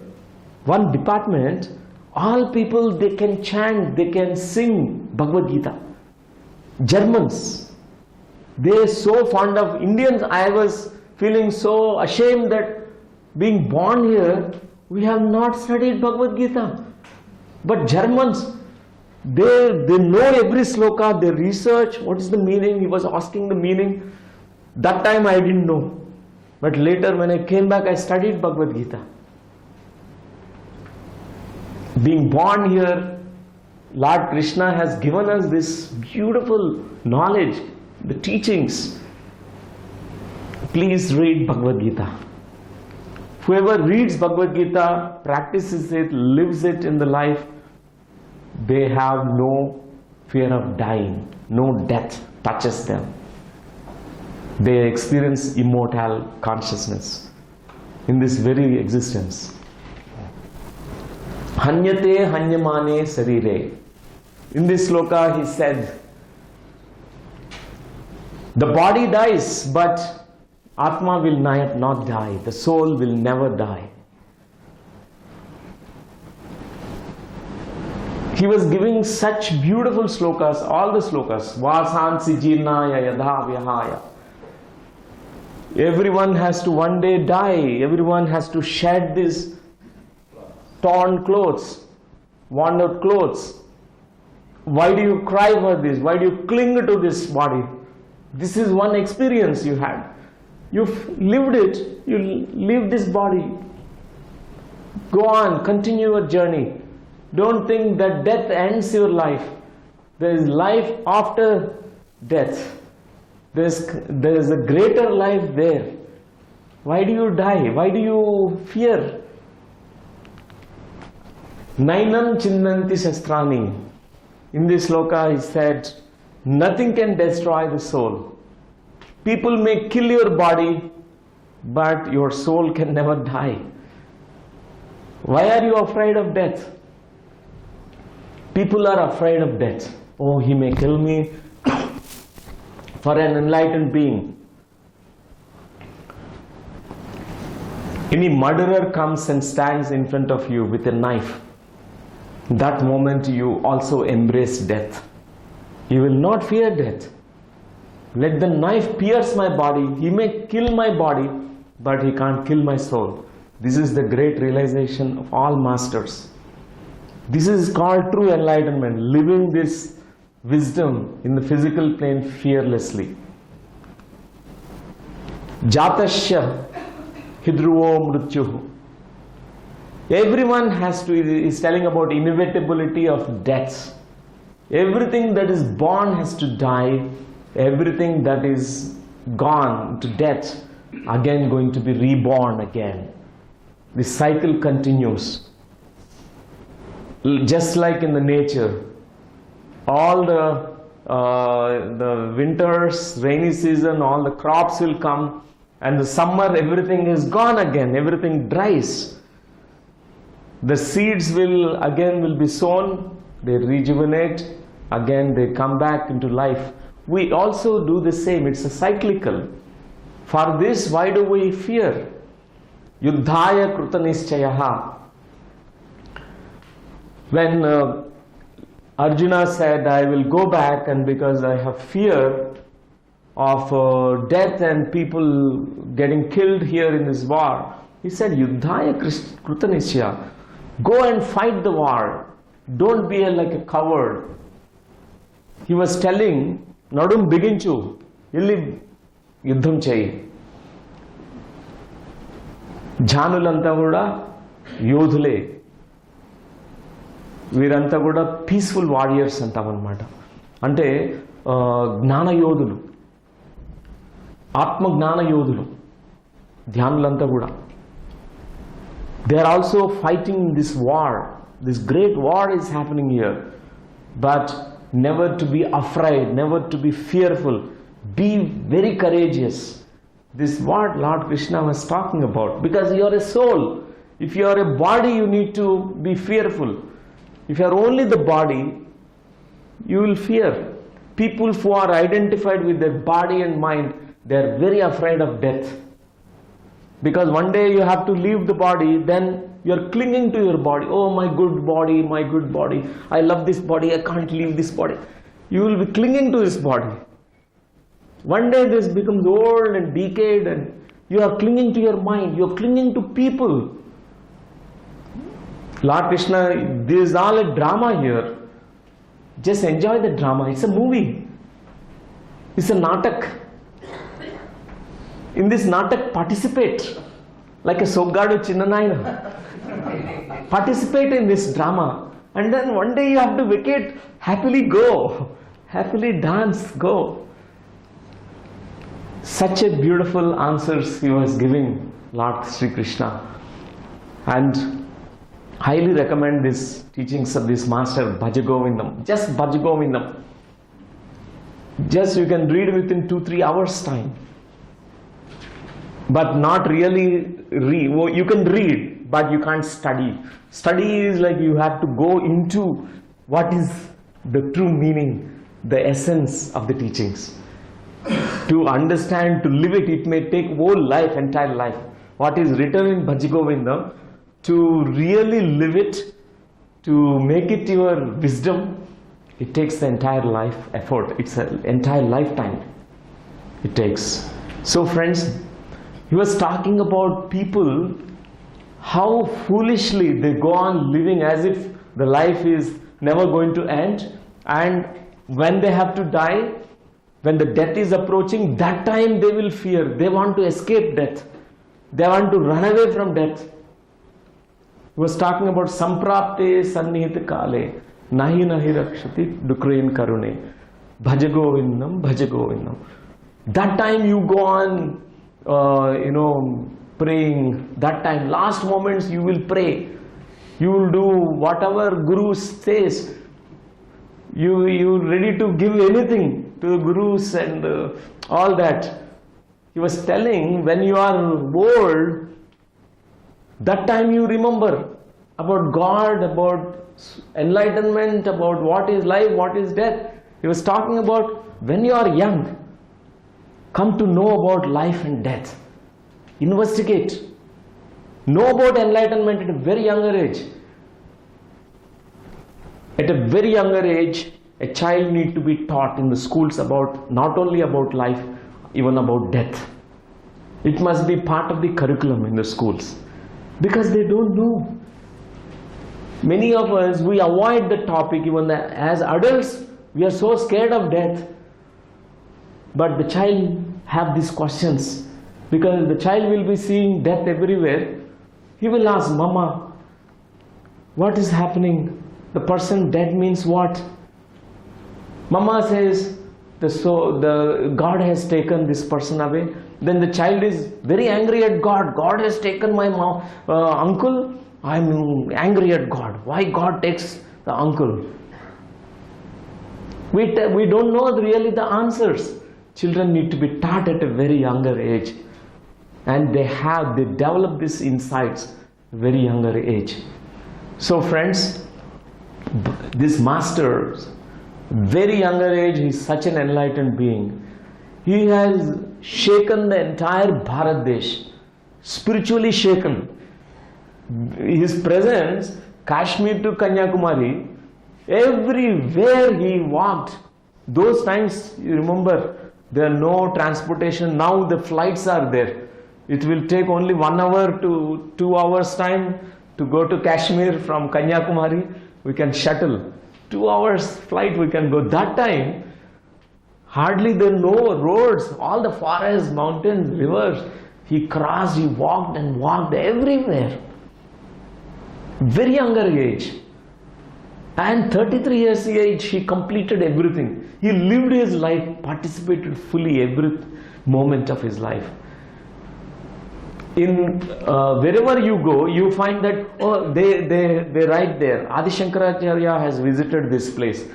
one department, all people, they can chant, they can sing Bhagavad Gita. Germans, they are so fond of Indians. I was feeling so ashamed that being born here, we have not studied Bhagavad Gita. But Germans, they know every sloka, they research what is the meaning. He was asking the meaning. That time I didn't know. But later when I came back, I studied Bhagavad Gita. Being born here, Lord Krishna has given us this beautiful knowledge, the teachings. Please read Bhagavad Gita. Whoever reads Bhagavad Gita, practices it, lives it in the life, they have no fear of dying. No death touches them. They experience immortal consciousness in this very existence. Hanyate hanyamane sarire. In this sloka he said, the body dies, but Atma will not die. The soul will never die. He was giving such beautiful slokas, all the slokas. Vasansi jirnaya yadha vyahaya. Everyone has to one day die. Everyone has to shed these torn clothes, worn out clothes. Why do you cry for this? Why do you cling to this body? This is one experience you had. You've lived it. You leave this body. Go on, continue your journey. Don't think that death ends your life. There is life after death. There is a greater life there. Why do you die? Why do you fear? Nainam chinnanti shastrani. In this sloka he said, nothing can destroy the soul. People may kill your body, but your soul can never die. Why are you afraid of death? People are afraid of death. Oh, he may kill me. For an enlightened being, any murderer comes and stands in front of you with a knife. That moment you also embrace death. You will not fear death. Let the knife pierce my body. He may kill my body, but he can't kill my soul. This is the great realization of all masters. This is called true enlightenment, living this wisdom in the physical plane fearlessly. Jatasya hidruvo mrityuh. Everyone is telling about inevitability of death. Everything that is born has to die. Everything that is gone to death, again going to be reborn again. The cycle continues. Just like in the nature, all the winters, rainy season, all the crops will come, and the summer everything is gone again, everything dries. The seeds will be sown, they rejuvenate, again they come back into life. We also do the same, it's a cyclical. For this, why do we fear? Yuddhaya krutanischayaha. When Arjuna said, I will go back, and because I have fear of death and people getting killed here in this war, he said, Yuddhaya krutanisya. Go and fight the war. Don't be like a coward. He was telling, Nadum biginchu, illi yuddham chayi. Janulanta kuda yodhule. వీరంతా కూడా peaceful warriors అంటామన్నమాట. అంటే జ్ఞాన యోధులు, ఆత్మ జ్ఞాన యోధులు ధ్యానులంతా కూడా. They are also fighting this war. This great war is happening here. But never to be afraid, never to be fearful. Be very courageous. This what Lord Krishna was talking about. Because you are a soul. If you are a body, you need to be fearful. If you are only the body, you will fear. People who are identified with their body and mind, they are very afraid of death. Because one day you have to leave the body, then you are clinging to your body. Oh, my good body, my good body. I love this body, I can't leave this body. You will be clinging to this body. One day this becomes old and decayed, and you are clinging to your mind, you are clinging to people. Lord Krishna, this is all a drama here. Just enjoy the drama. It's a movie. It's a natak. In this natak, participate. Like a Sogadu Chinnanaina. Participate in this drama. And then one day you have to vacate. Happily go. Happily dance. Go. Such a beautiful answers he was giving, Lord Sri Krishna. And highly recommend this teachings of this master Bhajagovindam. Just Bhajagovindam. Just you can read within 2-3 hours time. But not really read. You can read, but you can't study. Study is like you have to go into what is the true meaning, the essence of the teachings. To understand, to live it, it may take whole life, entire life. What is written in Bhajagovindam, to really live it, to make it your wisdom, it takes the entire life effort. It's an entire lifetime it takes. So friends, he was talking about people, how foolishly they go on living as if the life is never going to end, and when they have to die, when the death is approaching, that time they will fear. They want to escape death. They want to run away from death. He was talking about samprapte sannihita kale nahi nahi rakshati dukrein karune bhajagovindam bhajagovindam. That time you go on praying. That time, last moments you will pray. You will do whatever Guru says. You ready to give anything to the Gurus and all that. He was telling, when you are old, that time you remember about God, about enlightenment, about what is life, what is death. He was talking about when you are young, come to know about life and death. Investigate. Know about enlightenment at a very younger age. At a very younger age, a child needs to be taught in the schools about not only about life, even about death. It must be part of the curriculum in the schools because they don't know. Many of us, we avoid the topic. Even as adults, we are so scared of death. But the child have these questions because the child will be seeing death everywhere. He will ask, Mama, what is happening? The person dead means what? Mama says, the God has taken this person away. Then the child is very angry at God. God has taken my uncle. I'm angry at God. Why God takes the uncle? We don't know really the answers. Children need to be taught at a very younger age. And they develop these insights at a very younger age. So friends, this master, very younger age, he is such an enlightened being. He has shaken the entire Bharat Desh, spiritually shaken. His presence, Kashmir to Kanyakumari, everywhere he walked. Those times, you remember, there are no transportation. Now the flights are there. It will take only 1 hour to 2 hours time to go to Kashmir from Kanyakumari. We can shuttle. 2 hours flight we can go. That time, hardly there are no roads. All the forests, mountains, rivers. He crossed, he walked and walked everywhere. Very younger age. And 33 years age, he completed everything. He lived his life, participated fully every moment of his life. In wherever you go, you find that they write there, Adi Shankaracharya has visited this place.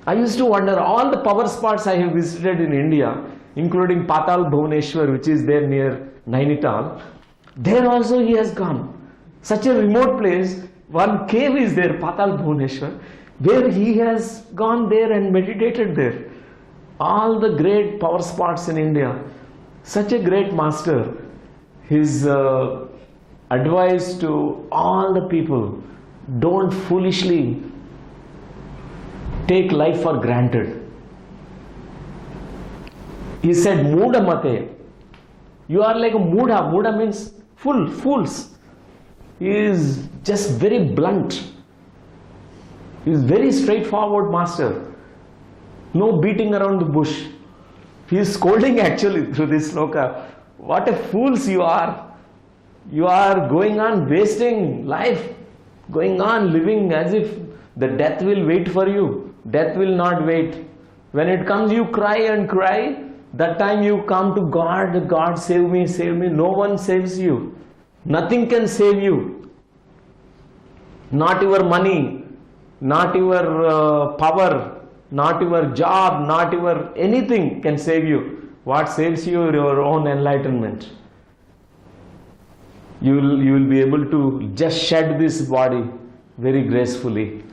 I used to wonder, all the power spots I have visited in India, including Patal Bhuvaneshwar, which is there near Nainital, there also he has gone. Such a remote place, one cave is there, Patal Bhuvaneshwar, where he has gone there and meditated there. All the great power spots in India, such a great master. His advice to all the people, don't foolishly take life for granted. He said, Muda mate. You are like a Muda. Muda means fools. He is just very blunt. He is very straightforward master. No beating around the bush. He is scolding actually through this sloka. What a fools you are. You are going on wasting life, going on living as if the death will wait for you. Death will not wait. When it comes, you cry and cry. That time you come to God, God save me, save me. No one saves you. Nothing can save you. Not your money, not your power, not your job, not your anything can save you. What saves you? Your own enlightenment. You will be able to just shed this body very gracefully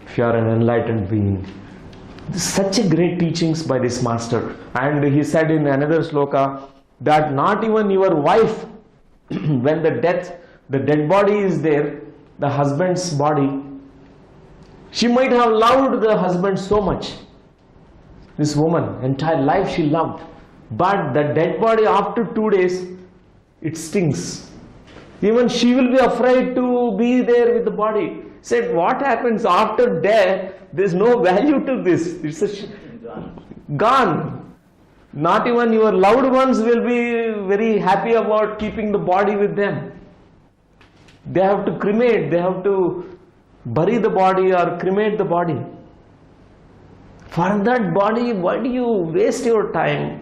if you are an enlightened being. Such a great teachings by this master. And he said in another sloka that not even your wife, when the dead body is there, the husband's body, she might have loved the husband so much. This woman, entire life she loved. But the dead body after 2 days, it stings. Even she will be afraid to be there with the body. Said, what happens after death? There is no value to this. It's gone. Not even your loved ones will be very happy about keeping the body with them. They have to cremate, they have to bury the body or cremate the body. For that body, why do you waste your time?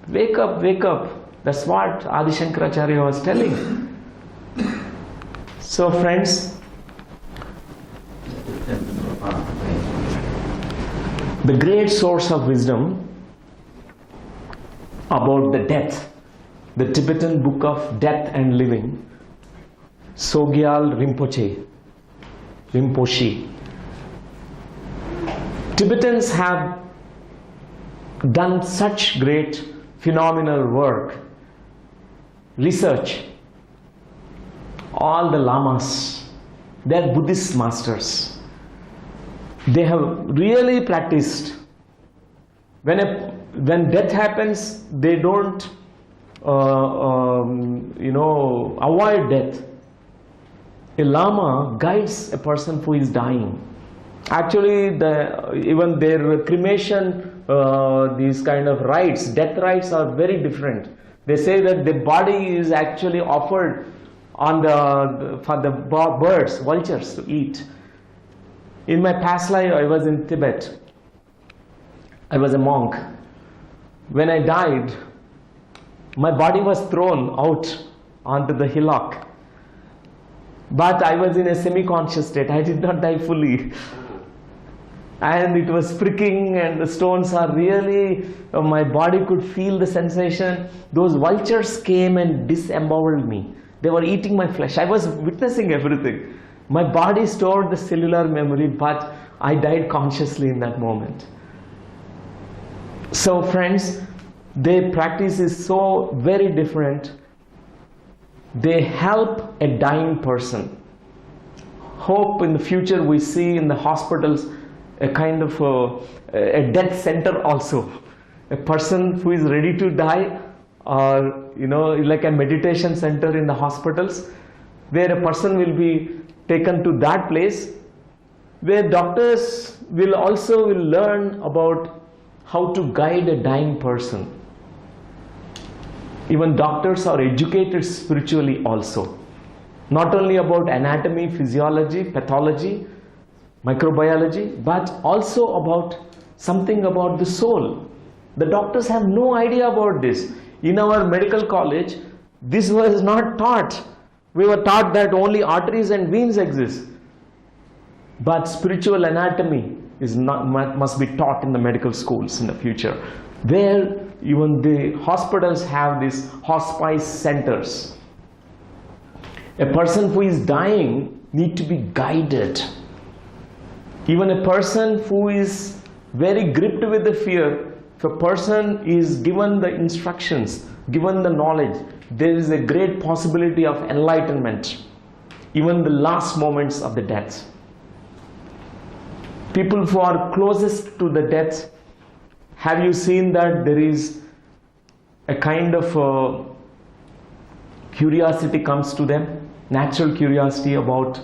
Wake up, wake up. That's what Adi Shankaracharya was telling. So friends, the great source of wisdom about the death, the Tibetan book of death and living, Sogyal Rinpoche. Tibetans have done such great phenomenal work, research. All the lamas, they are Buddhist masters. They have really practiced. When death happens, they don't avoid death. A lama guides a person who is dying. Actually, even their cremation, these kind of rites, death rites are very different. They say that the body is actually offered for the birds, vultures to eat. In my past life, I was in Tibet. I was a monk. When I died, my body was thrown out onto the hillock. But I was in a semi-conscious state. I did not die fully. And it was pricking, and the stones are really, my body could feel the sensation. Those vultures came and disemboweled me. They were eating my flesh. I was witnessing everything. My body stored the cellular memory, but I died consciously in that moment. So friends, their practice is so very different. They help a dying person. Hope in the future we see in the hospitals a kind of a death center also. A person who is ready to die, or like a meditation center in the hospitals, where a person will be taken to that place, where doctors will learn about how to guide a dying person. Even doctors are educated spiritually also. Not only about anatomy, physiology, pathology, microbiology, but also about something about the soul. The doctors have no idea about this. In our medical college, this was not taught. We were taught that only arteries and veins exist. But spiritual anatomy must be taught in the medical schools in the future, where even the hospitals have these hospice centers. A person who is dying needs to be guided. Even a person who is very gripped with the fear, if a person is given the instructions, given the knowledge, there is a great possibility of enlightenment, even the last moments of the death. People who are closest to the death, have you seen that there is a kind of curiosity comes to them, natural curiosity about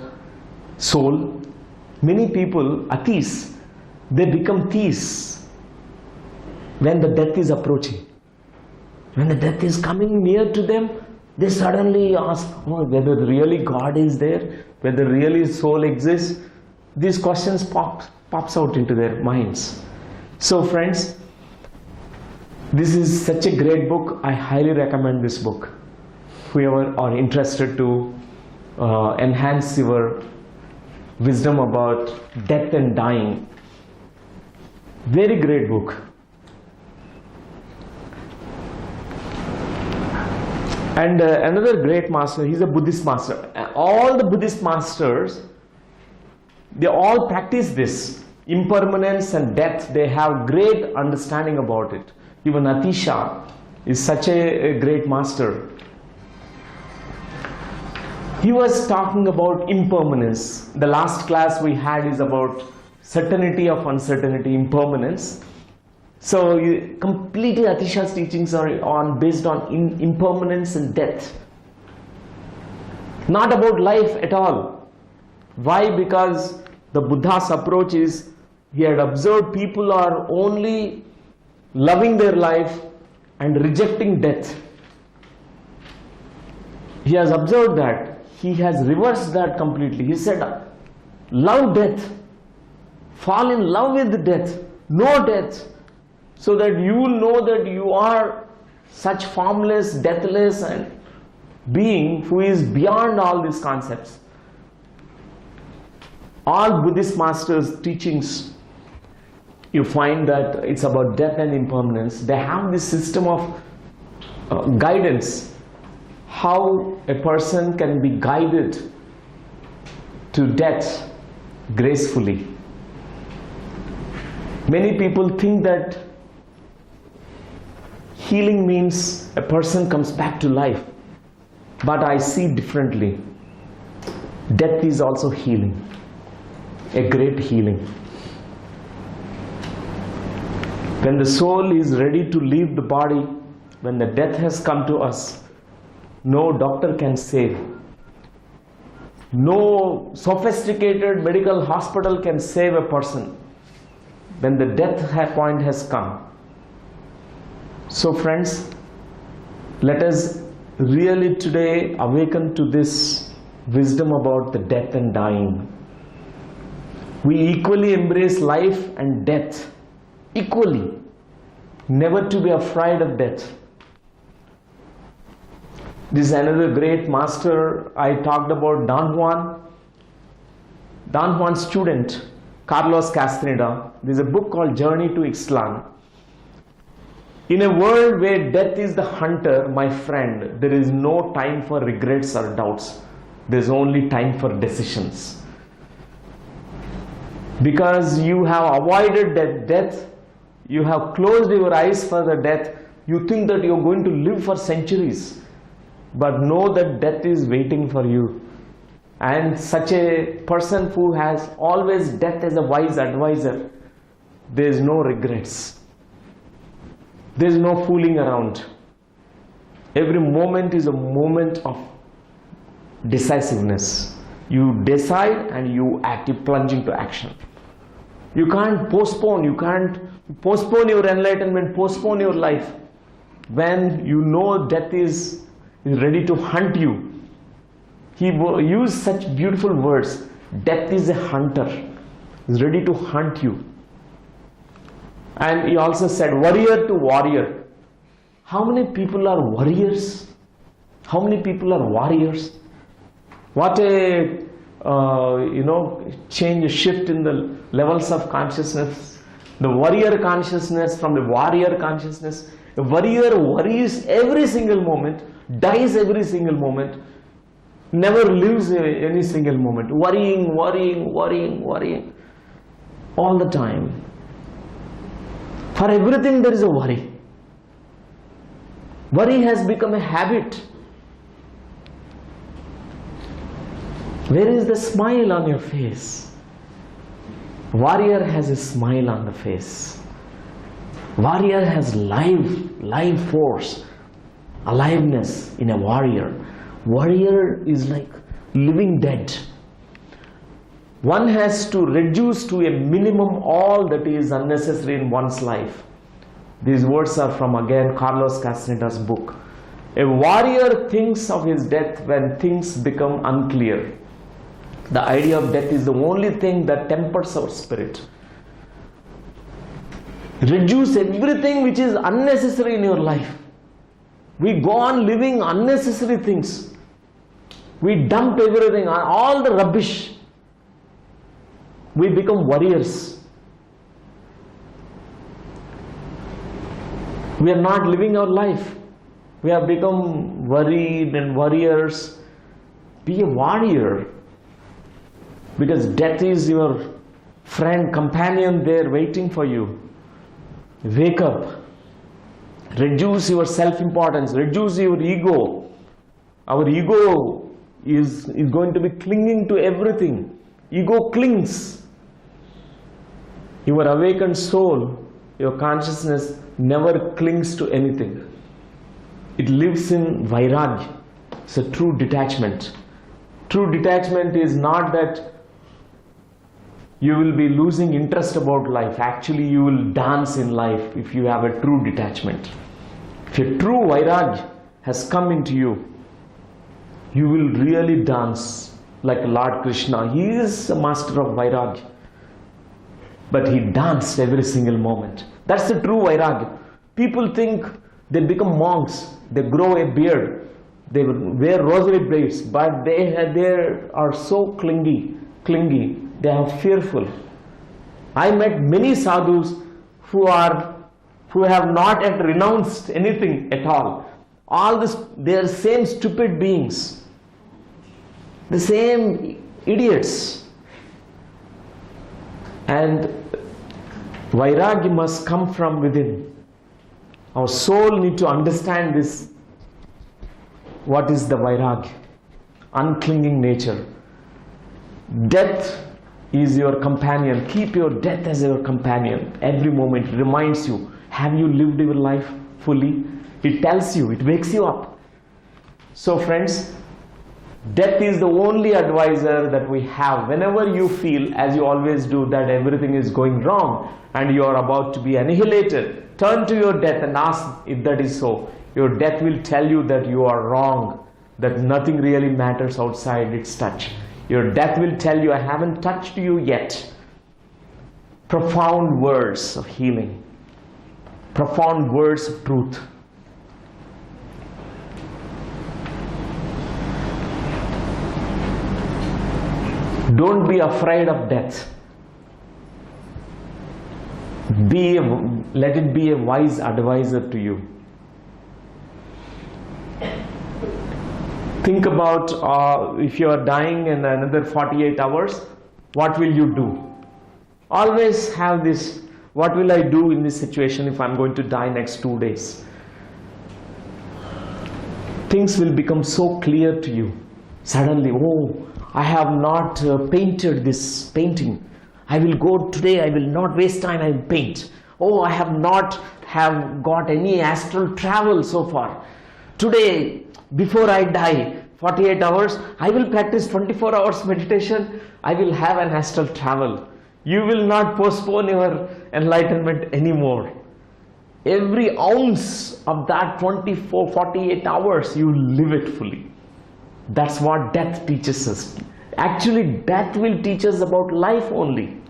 soul? Many people, atheists, they become theists when the death is approaching. When the death is coming near to them, they suddenly ask whether really God is there, whether really soul exists. These questions pops out into their minds. So friends, this is such a great book. I highly recommend this book. Whoever are interested to enhance your wisdom about death and dying. Very great book. And another great master, he's a Buddhist master. All the Buddhist masters, they all practice this. Impermanence and death, they have great understanding about it. Even Atisha is such a great master. He was talking about impermanence. The last class we had is about certainty of uncertainty, impermanence. So completely Atisha's teachings are based on impermanence and death. Not about life at all. Why? Because the Buddha's approach is, he had observed people are only loving their life and rejecting death. He has observed that. He has reversed that completely. He said, love death. Fall in love with death. Know death. So that you will know that you are such formless, deathless and being who is beyond all these concepts. All Buddhist masters' teachings, you find that it's about death and impermanence. They have this system of guidance, how a person can be guided to death gracefully. Many people think that healing means a person comes back to life, but I see differently. Death is also healing, a great healing. When the soul is ready to leave the body, when the death has come to us, no doctor can save. No sophisticated medical hospital can save a person when the death point has come. So friends, let us really today awaken to this wisdom about the death and dying. We equally embrace life and death, equally, never to be afraid of death. This is another great master. I talked about Don Juan. Don Juan's student, Carlos Castaneda. There is a book called Journey to Ixtlan. In a world where death is the hunter, my friend, there is no time for regrets or doubts. There is only time for decisions. Because you have avoided death, you have closed your eyes for the death, you think that you are going to live for centuries. But know that death is waiting for you. And such a person who has always death as a wise advisor, there is no regrets. There is no fooling around. Every moment is a moment of decisiveness. You decide and you act, you plunge into action. You can't postpone your enlightenment, postpone your life. When you know death is ready to hunt you. He used such beautiful words. Death is a hunter. He is ready to hunt you. And he also said, warrior to warrior. How many people are warriors? How many people are warriors? What a change, a shift in the levels of consciousness. The warrior consciousness from the warrior consciousness. A warrior worries every single moment, dies every single moment, never lives any single moment. Worrying all the time. For everything there is a worry. Worry has become a habit. Where is the smile on your face? Warrior has a smile on the face. Warrior has live force, aliveness in a warrior. Warrior is like living dead. One has to reduce to a minimum all that is unnecessary in one's life. These words are from again Carlos Castaneda's book. A warrior thinks of his death when things become unclear. The idea of death is the only thing that tempers our spirit. Reduce everything which is unnecessary in your life. We go on living unnecessary things. We dump everything, all the rubbish. We become warriors. We are not living our life. We have become worried and warriors. Be a warrior. Because death is your friend, companion there waiting for you. Wake up. Reduce your self-importance. Reduce your ego. Our ego is going to be clinging to everything. Ego clings. Your awakened soul, your consciousness never clings to anything. It lives in vairagya. It's a true detachment. True detachment is not that you will be losing interest about life. Actually, you will dance in life if you have a true detachment. If a true vairagya has come into you, you will really dance like Lord Krishna. He is a master of vairagya. But he danced every single moment. That's the true vairagya. People think they become monks. They grow a beard. They wear rosary braids. But they are so clingy. They are fearful. I met many sadhus who have not yet renounced anything at all. All this, they are same stupid beings, the same idiots. And vairagya must come from within. Our soul need to understand this. What is the vairagya? Unclinging nature. Death is your companion. Keep your death as your companion. Every moment it reminds you, have you lived your life fully? It tells you, it wakes you up. So friends, death is the only advisor that we have. Whenever you feel, as you always do, that everything is going wrong and you are about to be annihilated, turn to your death and ask if that is so. Your death will tell you that you are wrong, that nothing really matters outside its touch. Your death will tell you, I haven't touched you yet. Profound words of healing. Profound words of truth. Don't be afraid of death. Let it be a wise advisor to you. Think about if you are dying in another 48 hours, what will you do? Always have this, what will I do in this situation if I'm going to die next 2 days? Things will become so clear to you. Suddenly, oh, I have not painted this painting. I will go today, I will not waste time, I will paint. Oh, I have not got any astral travel so far. Today, before I die, 48 hours, I will practice 24 hours meditation. I will have an astral travel. You will not postpone your enlightenment anymore. Every ounce of that 48 hours, you live it fully. That's what death teaches us. Actually, death will teach us about life only.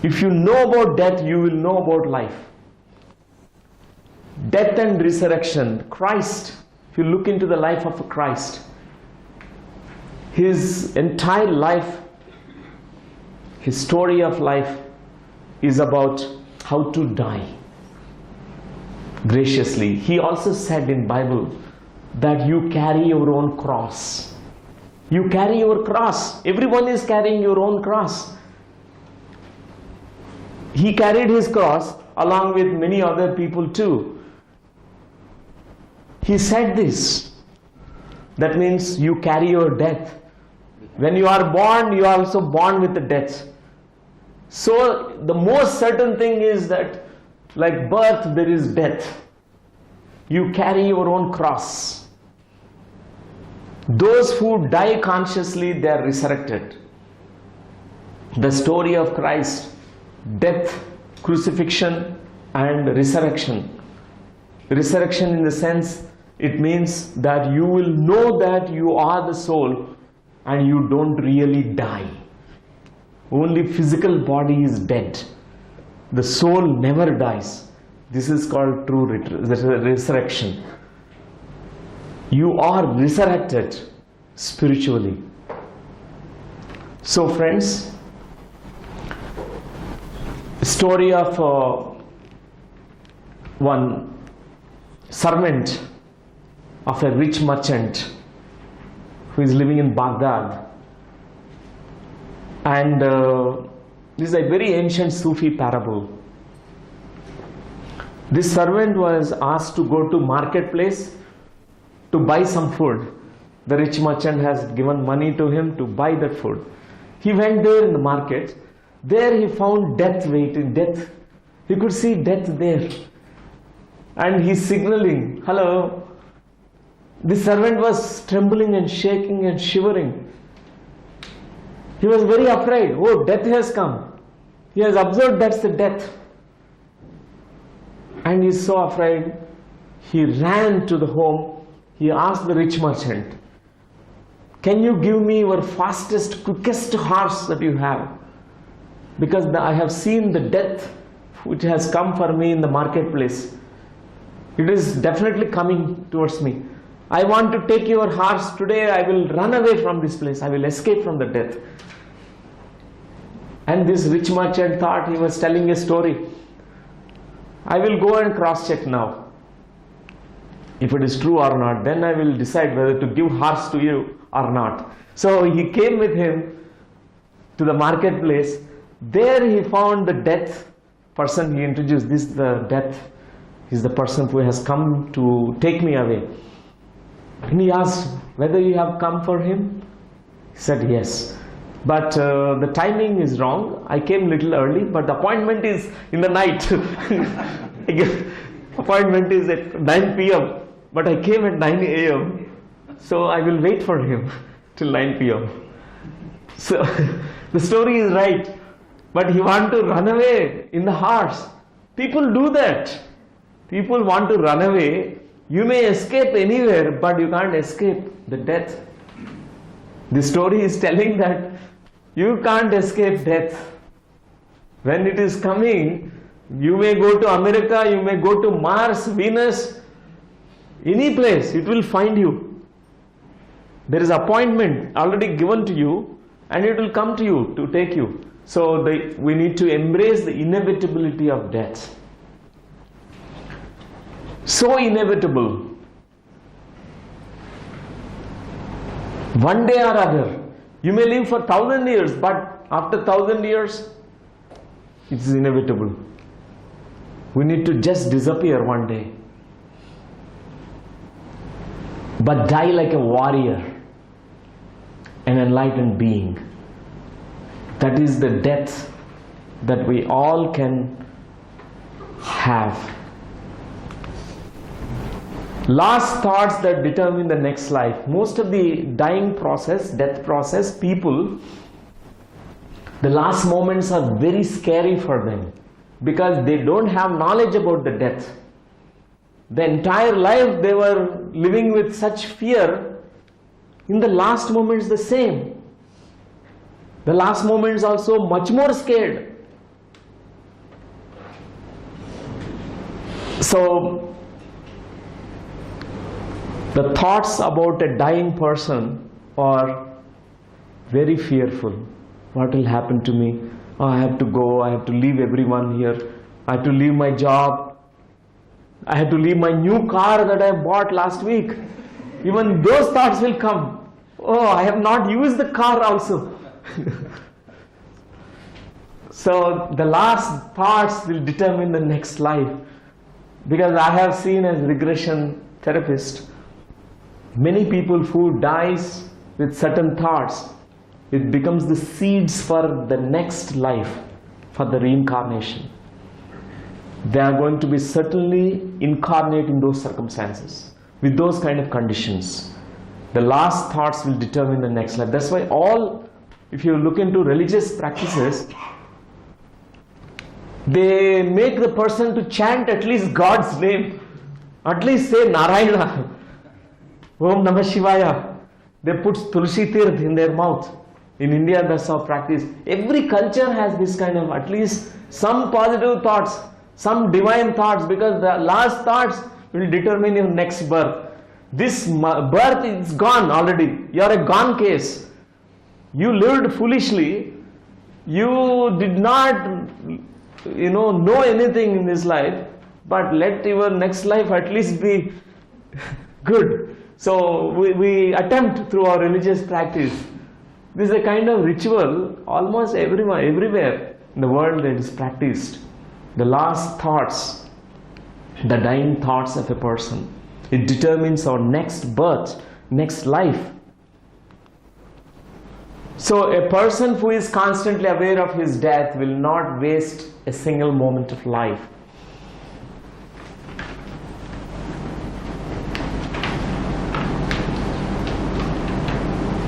If you know about death, you will know about life. Death and resurrection. Christ, if you look into the life of Christ, his entire life, his story of life is about how to die graciously. He also said in Bible that you carry your own cross. You carry your cross. Everyone is carrying your own cross. He carried his cross along with many other people too. He said this. That means you carry your death. When you are born, you are also born with the death. So the most certain thing is that like birth, there is death. You carry your own cross. Those who die consciously, they are resurrected. The story of Christ, death, crucifixion and resurrection. Resurrection in the sense, it means that you will know that you are the soul and you don't really die. Only physical body is dead. The soul never dies. This is called true resurrection. You are resurrected spiritually. So friends, story of one servant of a rich merchant who is living in Baghdad. And this is a very ancient Sufi parable. This servant was asked to go to marketplace to buy some food. The rich merchant has given money to him to buy that food. He went there in the market. There he found death waiting, death. He could see death there. And he's signaling, hello. The servant was trembling and shaking and shivering. He was very afraid. Oh, death has come. He has observed that's the death. And he's so afraid. He ran to the home. He asked the rich merchant, can you give me your fastest, quickest horse that you have? Because I have seen the death which has come for me in the marketplace. It is definitely coming towards me. I want to take your horse today. I will run away from this place. I will escape from the death. And this rich merchant thought he was telling a story. I will go and cross check now. if it is true or not, then I will decide whether to give horse to you or not. So he came with him to the marketplace. There he found the death person. He introduced, this the death. He's the person who has come to take me away. And he asked whether you have come for him. He said yes. But the timing is wrong. I came little early, but the appointment is in the night. Appointment is at 9 p.m. But I came at 9 a.m. So I will wait for him till 9 p.m. So the story is right. But he want to run away in the horse. People do that. People want to run away. You may escape anywhere, but you can't escape the death. The story is telling that you can't escape death. When it is coming, you may go to America, you may go to Mars, Venus, any place, it will find you. There is appointment already given to you, and it will come to you to take you. So we need to embrace the inevitability of death. So inevitable. One day or other, you may live for 1,000 years, but after 1,000 years, it is inevitable. We need to just disappear one day. But die like a warrior, an enlightened being. That is the death that we all can have. Last thoughts that determine the next life. Most of the dying process, death process, people, the last moments are very scary for them because they don't have knowledge about the death. The entire life they were living with such fear. In the last moments the same. The last moments also much more scared. So the thoughts about a dying person are very fearful. What will happen to me? Oh, I have to go, I have to leave everyone here. I have to leave my job. I have to leave my new car that I bought last week. Even those thoughts will come. Oh, I have not used the car also. So the last thoughts will determine the next life. Because I have seen as regression therapist, many people who dies with certain thoughts, it becomes the seeds for the next life, for the reincarnation. They are going to be certainly incarnate in those circumstances, with those kind of conditions. The last thoughts will determine the next life. That's why if you look into religious practices, they make the person to chant at least God's name, at least say Narayana, Om Namah Shivaya. They put Tulsi Tirth in their mouth. In India, that's our practice. Every culture has this kind of at least some positive thoughts, some divine thoughts, because the last thoughts will determine your next birth. This birth is gone already. You are a gone case. You lived foolishly. You did not, know anything in this life. But let your next life at least be good. So we attempt through our religious practice. This is a kind of ritual almost everywhere in the world that is practiced. The last thoughts, the dying thoughts of a person, it determines our next birth, next life. So a person who is constantly aware of his death will not waste a single moment of life.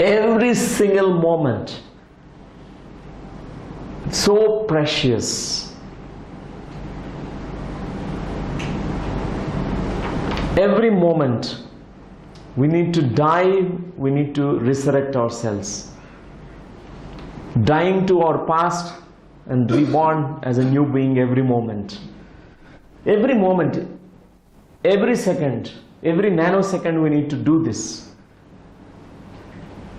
Every single moment, so precious. Every moment, we need to die, we need to resurrect ourselves. Dying to our past and reborn as a new being every moment. Every moment, every second, every nanosecond we need to do this.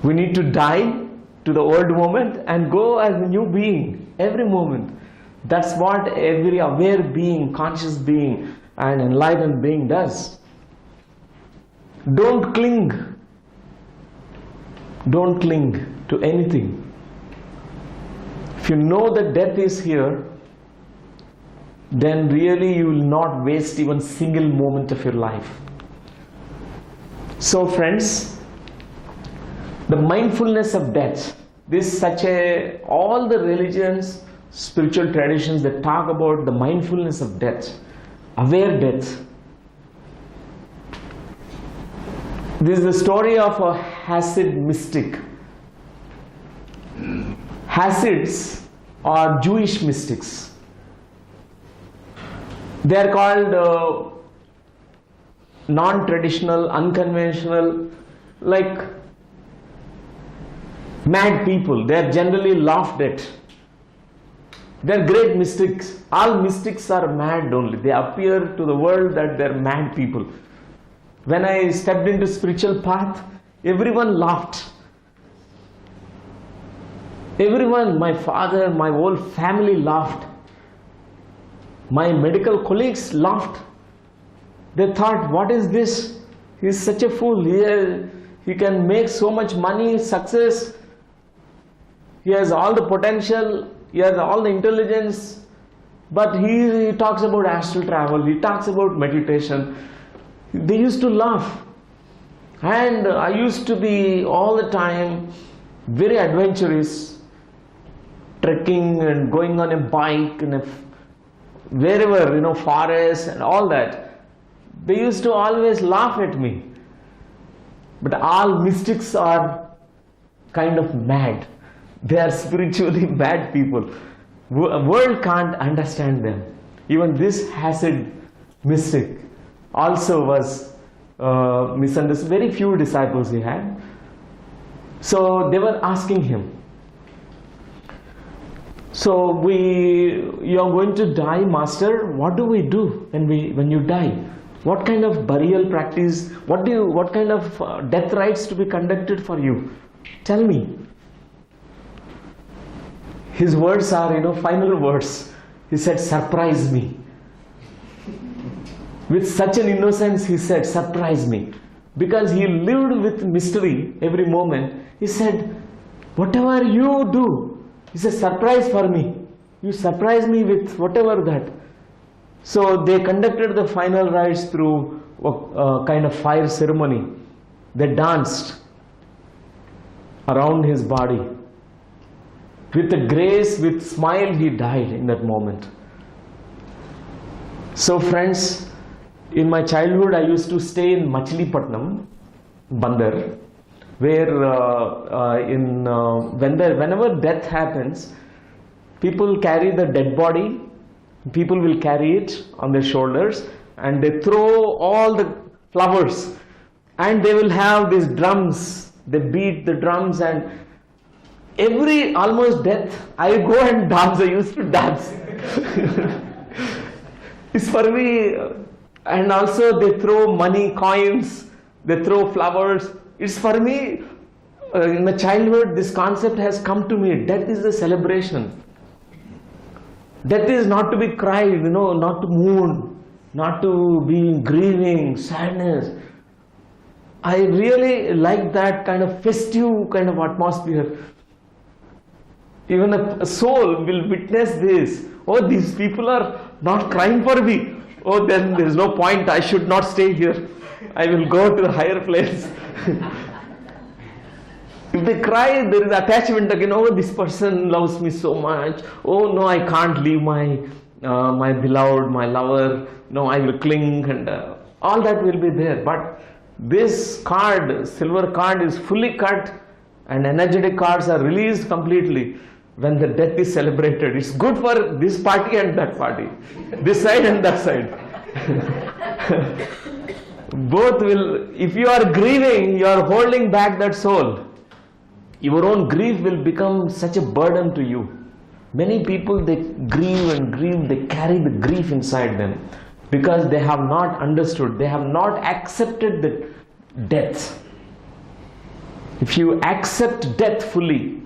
We need to die to the old moment and go as a new being every moment. That's what every aware being, conscious being and enlightened being does. Don't cling. Don't cling to anything. If you know that death is here, then really you will not waste even single moment of your life. So friends, the mindfulness of death, all the religions, spiritual traditions that talk about the mindfulness of death, aware death. This is the story of a Hasid mystic. Hasids are Jewish mystics. They are called non-traditional, unconventional, like mad people. They are generally laughed at. They are great mystics. All mystics are mad only. They appear to the world that they are mad people. When I stepped into spiritual path, everyone laughed. Everyone, my father, my whole family laughed. My medical colleagues laughed. They thought, what is this? He is such a fool. He can make so much money, success. He has all the potential. He has all the intelligence. But he talks about astral travel. He talks about meditation. They used to laugh. And I used to be all the time very adventurous, trekking and going on a bike and wherever, forest and all that. They used to always laugh at me. But all mystics are kind of mad. They are spiritually mad people. World can't understand them. Even this Hasid mystic also was misunderstood. Very few disciples he had. So they were asking him, so you are going to die, master. What do we do when you die? What kind of burial practice? What kind of death rites to be conducted for you? Tell me. His words are, final words. He said, surprise me. With such an innocence, he said, surprise me. Because he lived with mystery every moment. He said, whatever you do, it's a surprise for me. You surprise me with whatever that. So they conducted the final rites through a kind of fire ceremony. They danced around his body. With a grace, with smile, he died in that moment. So friends, in my childhood, I used to stay in Machilipatnam, Bandar, where whenever death happens, people carry the dead body. People will carry it on their shoulders and they throw all the flowers and they will have these drums. They beat the drums and every almost death I go and dance. I used to dance. It's for me. And also they throw money, coins, they throw flowers. It's for me, in my childhood, this concept has come to me. Death is a celebration. Death is not to be cried, not to mourn, not to be grieving, sadness. I really like that kind of festive kind of atmosphere. Even a soul will witness this. Oh, these people are not crying for me. Oh, then there is no point. I should not stay here. I will go to a higher place. If they cry, there is attachment again. Oh, this person loves me so much. Oh no, I can't leave my beloved, my lover. No, I will cling, and all that will be there. But this card, silver card, is fully cut, and energetic cards are released completely when the death is celebrated. It's good for this party and that party, this side and that side. Both will. If you are grieving, you are holding back that soul. Your own grief will become such a burden to you. Many people, they grieve and grieve, they carry the grief inside them because they have not understood, they have not accepted the death. If you accept death fully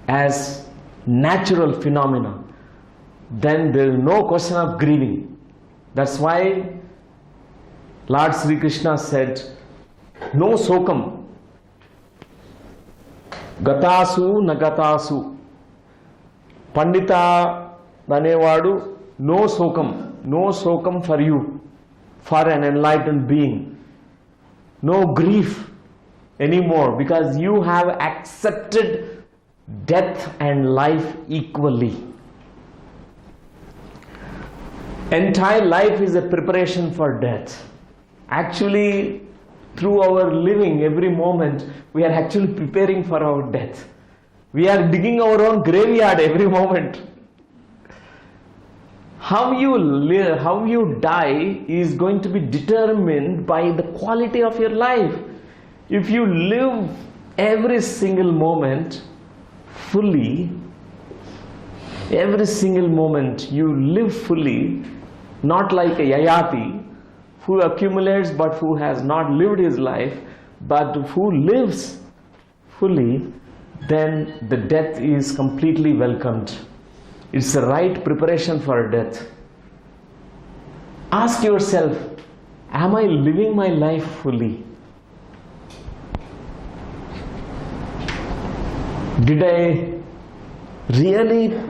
as natural phenomena, then there is no question of grieving. That's why Lord Sri Krishna said, No sokam. Gatasu nagatasu. Pandita danevadu, no sokam for you, for an enlightened being. No grief anymore, because you have accepted death and life equally. Entire life is a preparation for death. Actually, through our living, every moment, we are actually preparing for our death. We are digging our own graveyard every moment. How you live, how you die is going to be determined by the quality of your life. If you live every single moment fully, every single moment you live fully, not like a yayati who accumulates but who has not lived his life, but who lives fully, then the death is completely welcomed. It's the right preparation for death. Ask yourself, am I living my life fully? Did I really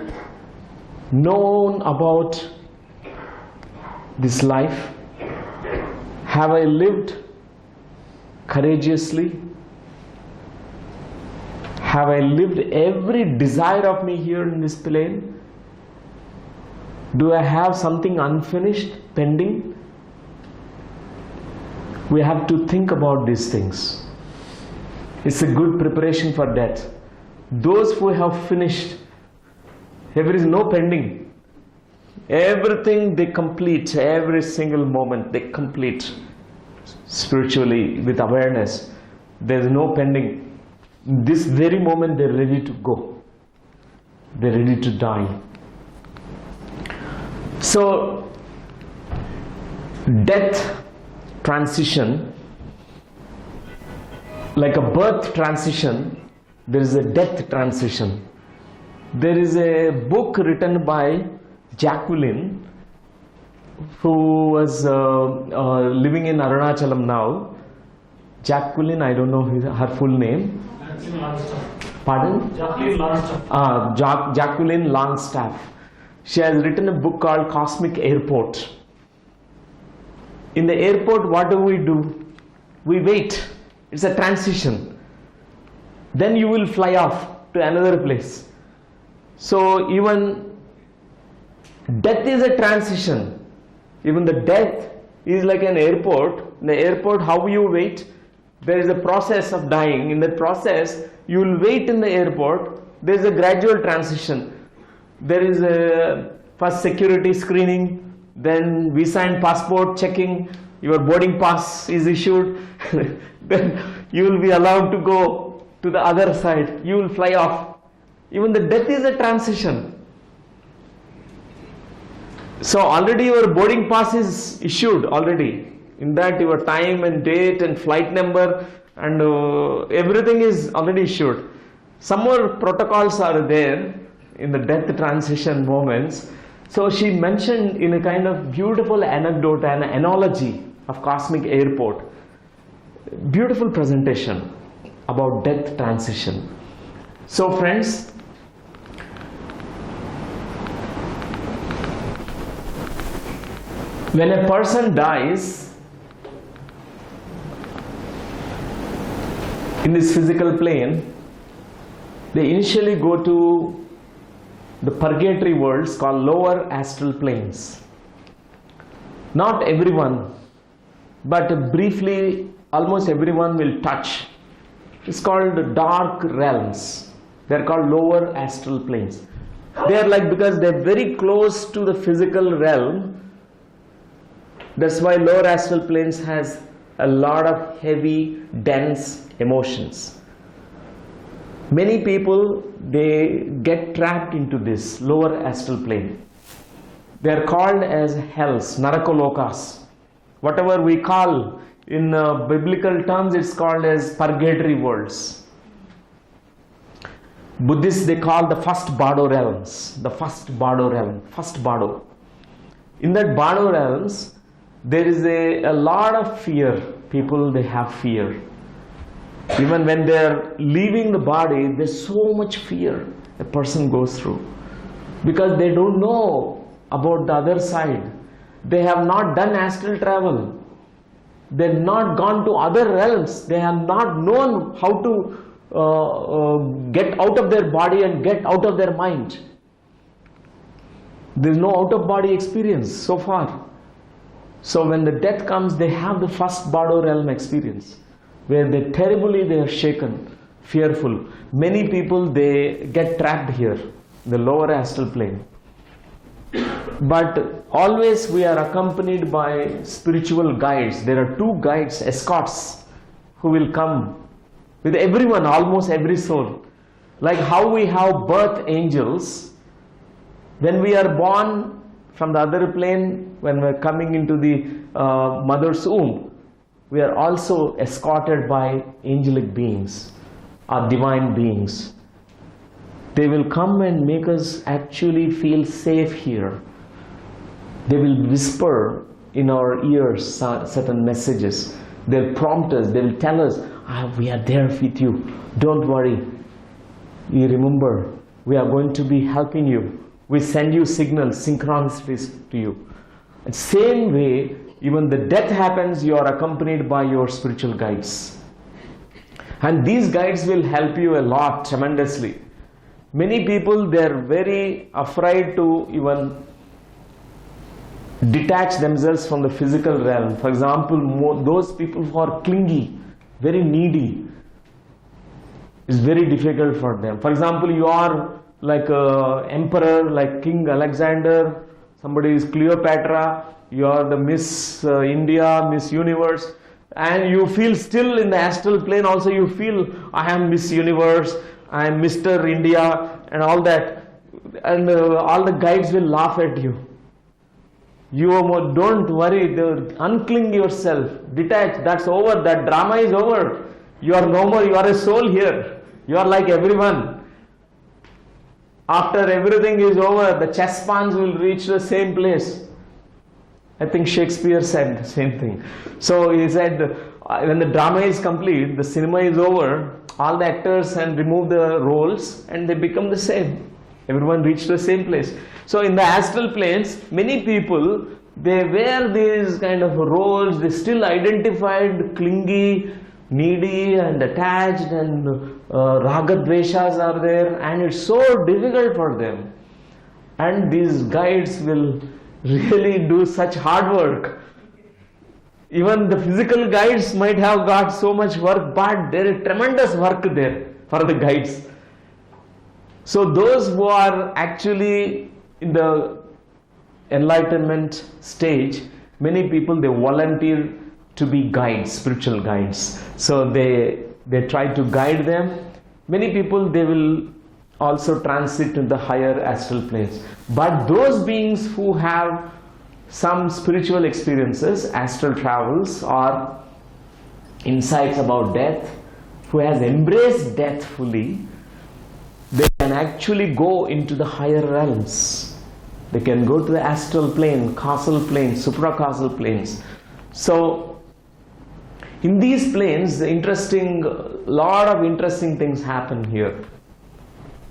know about this life? Have I lived courageously? Have I lived every desire of me here in this plane? Do I have something unfinished, pending? We have to think about these things. It's a good preparation for death. Those who have finished, there is no pending. Everything they complete, every single moment they complete spiritually with awareness. There is no pending. This very moment they're ready to go. They're ready to die. So, death transition, like a birth transition, there is a death transition. There is a book written by Jacqueline, who was living in Arunachalam now. Jacqueline, I don't know her full name. Pardon? Jacqueline Longstaff. She has written a book called Cosmic Airport. In the airport, what do? We wait. It's a transition. Then you will fly off to another place. So even death is a transition. Even the death is like an airport. In the airport, how you wait? There is a process of dying. In that process, you will wait in the airport. There is a gradual transition. There is a first security screening, then visa and passport checking, your boarding pass is issued, then you will be allowed to go to the other side, you will fly off. Even the death is a transition. So already your boarding pass is issued already. In that your time and date and flight number and everything is already issued. Some more protocols are there in the death transition moments. So she mentioned in a kind of beautiful anecdote and analogy of Cosmic Airport, beautiful presentation about death transition. So friends, when a person dies in this physical plane, they initially go to the purgatory worlds called lower astral planes. Not everyone, but briefly almost everyone will touch. It's called dark realms. They're called lower astral planes. They are like, because they're very close to the physical realm, that's why lower astral planes has a lot of heavy, dense emotions. Many people, they get trapped into this lower astral plane. They are called as hells, narakalokas. Whatever we call in biblical terms, it's called as purgatory worlds. Buddhists, they call the first Bardo realms, the first Bardo realm, first Bardo. In that Bardo realms, there is a lot of fear. people, they have fear. Even when they're leaving the body, there's so much fear a person goes through, because they don't know about the other side. They have not done astral travel. They've not gone to other realms. They have not known how to get out of their body and get out of their mind. There is no out-of-body experience so far. So when the death comes, they have the first Bardo realm experience, where they are shaken, fearful. Many people, they get trapped here, the lower astral plane. But always we are accompanied by spiritual guides. There are two guides, escorts, who will come with everyone, almost every soul. Like how we have birth angels. When we are born from the other plane, when we are coming into the mother's womb, we are also escorted by angelic beings or divine beings. They will come and make us actually feel safe here. They will whisper in our ears certain messages. They'll prompt us, they'll tell us, we are there with you, don't worry. You remember, we are going to be helping you. We send you signals, synchronicities to you. And same way, even the death happens, you are accompanied by your spiritual guides. And these guides will help you a lot, tremendously. Many people, they are very afraid to even detach themselves from the physical realm. For example, those people who are clingy, very needy, it's very difficult for them. For example, you are like an emperor, like King Alexander, somebody is Cleopatra, you are the Miss India, Miss Universe, and you feel still in the astral plane also, you feel, I am Miss Universe, I am Mr. India, and all that, and all the guides will laugh at you. You don't worry, uncling yourself, detach, that's over, that drama is over. You are no more, you are a soul here. You are like everyone. After everything is over, the chess pawns will reach the same place. I think Shakespeare said the same thing. So he said, when the drama is complete, the cinema is over, all the actors can remove the roles and they become the same. Everyone reached the same place. So in the astral planes, many people, they wear these kind of roles, they still identified clingy, needy and attached, and ragadveshas are there, and it's so difficult for them. And these guides will really do such hard work. Even the physical guides might have got so much work, but there is tremendous work there for the guides. So those who are actually in the enlightenment stage, many people, they volunteer to be guides, spiritual guides. So they try to guide them. Many people, they will also transit to the higher astral planes. But those beings who have some spiritual experiences, astral travels, or insights about death, who has embraced death fully, they can actually go into the higher realms. They can go to the astral plane, causal plane, supracausal planes. So in these planes, lot of interesting things happen here.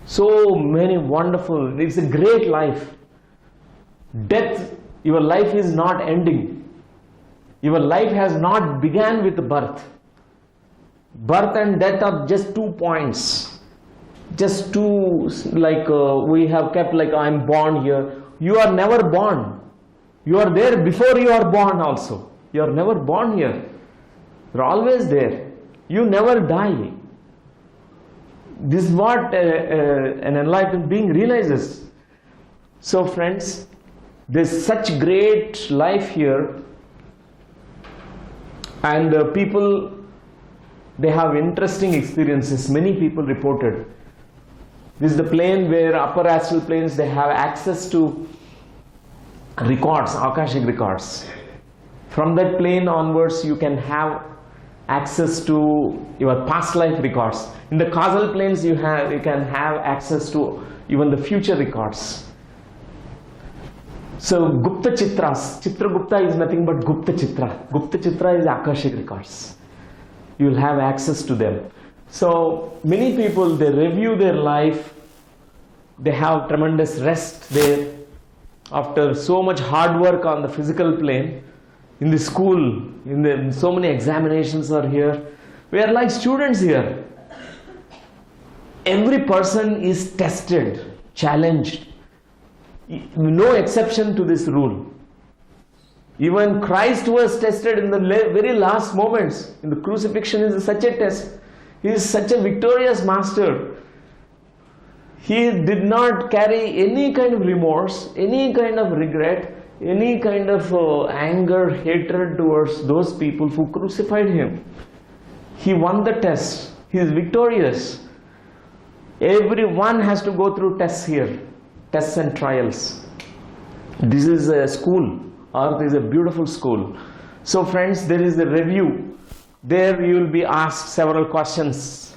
So many wonderful, it's a great life. Death, your life is not ending. Your life has not began with birth. Birth and death are just 2 points. Just two, like we have kept, like I'm born here. You are never born. You are there before you are born also. You are never born here. You are always there. You never die. This is what an enlightened being realizes. So friends, there's such great life here, and people, they have interesting experiences. Many people reported. This is the plane where upper astral planes, they have access to records, Akashic records. From that plane onwards, you can have access to your past life records. In the causal planes, you can have access to even the future records. So Gupta Chitras, Chitragupta is nothing but Gupta Chitra. Gupta Chitra is Akashic records. You will have access to them. So many people, they review their life, they have tremendous rest there after so much hard work on the physical plane. In the school, so many examinations are here. We are like students here. Every person is tested, challenged. No exception to this rule. Even Christ was tested in the very last moments. In the crucifixion is such a test. He is such a victorious master. He did not carry any kind of remorse, any kind of regret, any kind of anger, hatred towards those people who crucified him. He won the test. He is victorious. Everyone has to go through tests here, tests and trials. This is a school. Earth is a beautiful school. So friends, there is a review. There you will be asked several questions.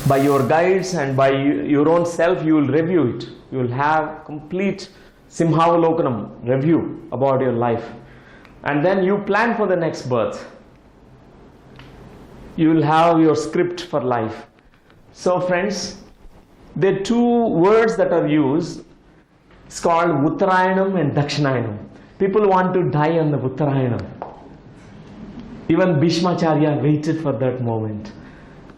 By your guides and by your own self, you will review it. You will have complete Simhavalokanam review about your life. And then you plan for the next birth. You will have your script for life. So friends, there are two words that are used. It's called Uttarayanam and Dakshinayanam. People want to die on the Uttarayanam. Even Bhishmacharya waited for that moment.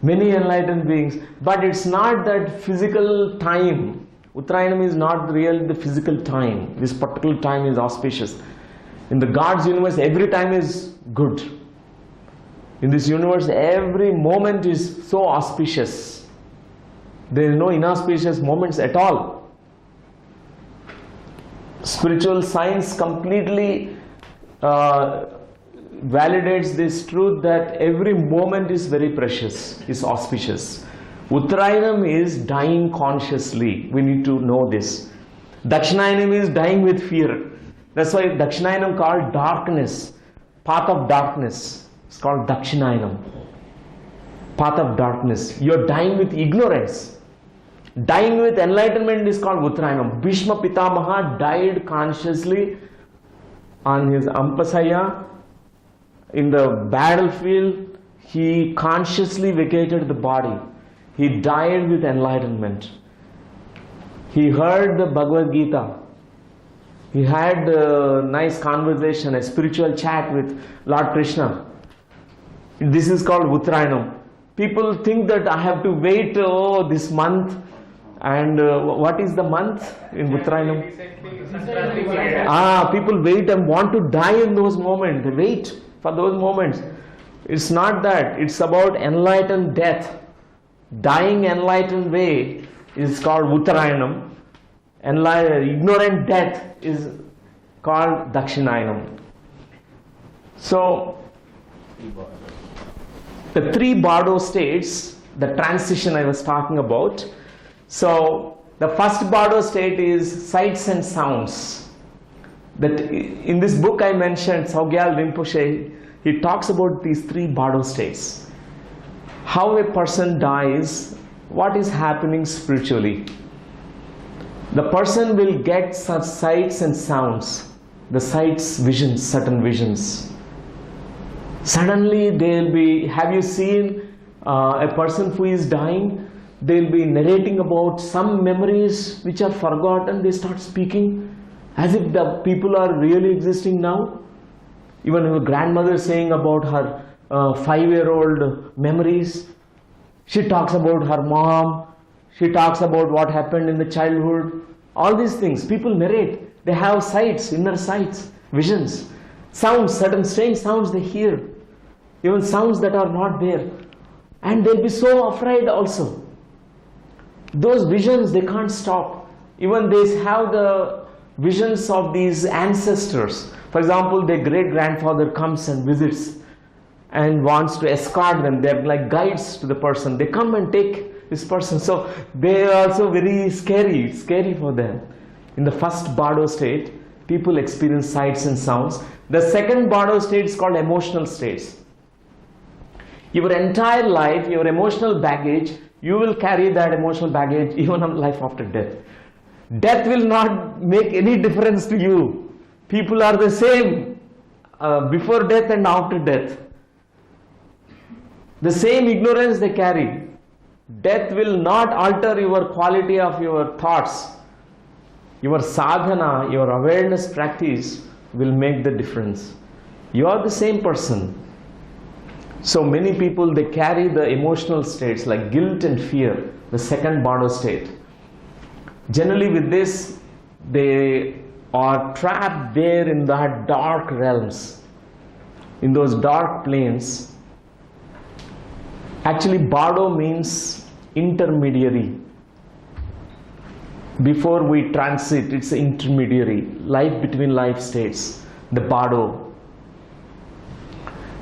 Many enlightened beings, but it's not that physical time. Uttarayanam is not really the physical time. This particular time is auspicious. In the God's universe, every time is good. In this universe, every moment is so auspicious. There is no inauspicious moments at all. Spiritual science completely validates this truth that every moment is very precious, is auspicious. Uttarayanam is dying consciously. We need to know this. Dakshinayanam is dying with fear. That's why Dakshinayanam called darkness, path of darkness. It's called Dakshinayanam, path of darkness. You're dying with ignorance. Dying with enlightenment is called Uttarayanam. Bhishma Pitamaha died consciously on his Ampasaya. In the battlefield, he consciously vacated the body. He died with enlightenment. He heard the Bhagavad Gita. He had a nice conversation, a spiritual chat with Lord Krishna. This is called Uttarayanam. People think that I have to wait this month. And what is the month in Uttarayanam? People wait and want to die in those moments. They wait for those moments. It's not that. It's about enlightened death. Dying enlightened way is called Uttarayanam. Ignorant death is called Dakshinayanam. So, the three bardo states, the transition I was talking about. So, the first bardo state is sights and sounds. That in this book I mentioned, Saugyal Rinpoche, he talks about these three bardo states. How a person dies, what is happening spiritually. The person will get such sights and sounds. The sights, visions, certain visions. Suddenly they'll be, have you seen a person who is dying? They'll be narrating about some memories which are forgotten. They start speaking as if the people are really existing now. Even her grandmother saying about her 5-year-old memories. She talks about her mom. She talks about what happened in the childhood. All these things people narrate. They have sights, inner sights, visions, sounds, certain strange sounds they hear. Even sounds that are not there. And they'll be so afraid also. Those visions, they can't stop. Even they have the visions of these ancestors. For example, their great-grandfather comes and visits and wants to escort them. They're like guides to the person. They come and take this person. So they are also very scary. It's scary for them. In the first bardo state, people experience sights and sounds. The second bardo state is called emotional states. Your entire life, your emotional baggage, you will carry that emotional baggage even on life after death. Death will not make any difference to you. People are the same before death and after death. The same ignorance they carry. Death will not alter your quality of your thoughts. Your sadhana, your awareness practice will make the difference. You are the same person. So many people, they carry the emotional states like guilt and fear, the second body state. Generally with this, they are trapped there in that dark realms, in those dark planes. Actually, Bardo means intermediary. Before we transit, it's intermediary, life between life states, the Bardo.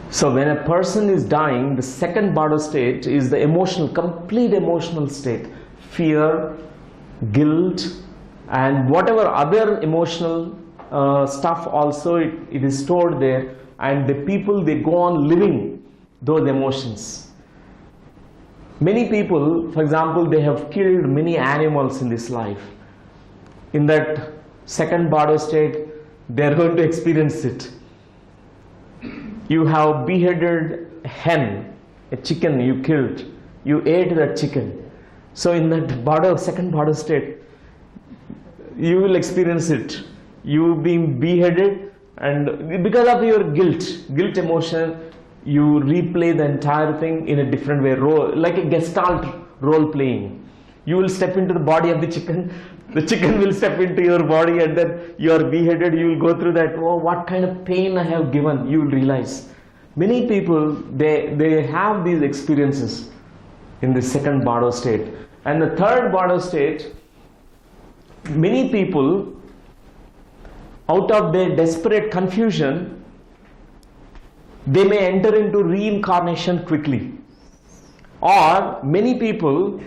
So when a person is dying, the second Bardo state is the emotional, complete emotional state. Fear, guilt, and whatever other emotional stuff also, it is stored there. And the people, they go on living those emotions. Many people, for example, they have killed many animals in this life. In that second Bardo state, they are going to experience it. You have beheaded a hen, a chicken you killed. You ate that chicken. So in that Bardo, second Bardo state, you will experience it. You being beheaded, and because of your guilt emotion, you replay the entire thing in a different way, like a gestalt role playing. You will step into the body of the chicken will step into your body, and then you are beheaded. You will go through that, oh, what kind of pain I have given, you will realize. Many people, they have these experiences in the second Bardo state. And the third Bardo state, many people, out of their desperate confusion, they may enter into reincarnation quickly. Or many people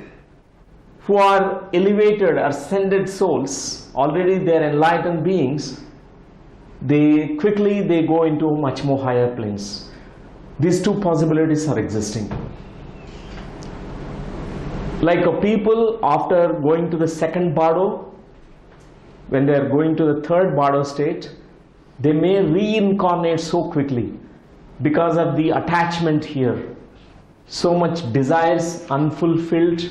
who are elevated, ascended souls, already they are enlightened beings, they go into much more higher planes. These two possibilities are existing. Like people after going to the second Bardo, when they are going to the third Bardo state, they may reincarnate so quickly because of the attachment here. So much desires, unfulfilled,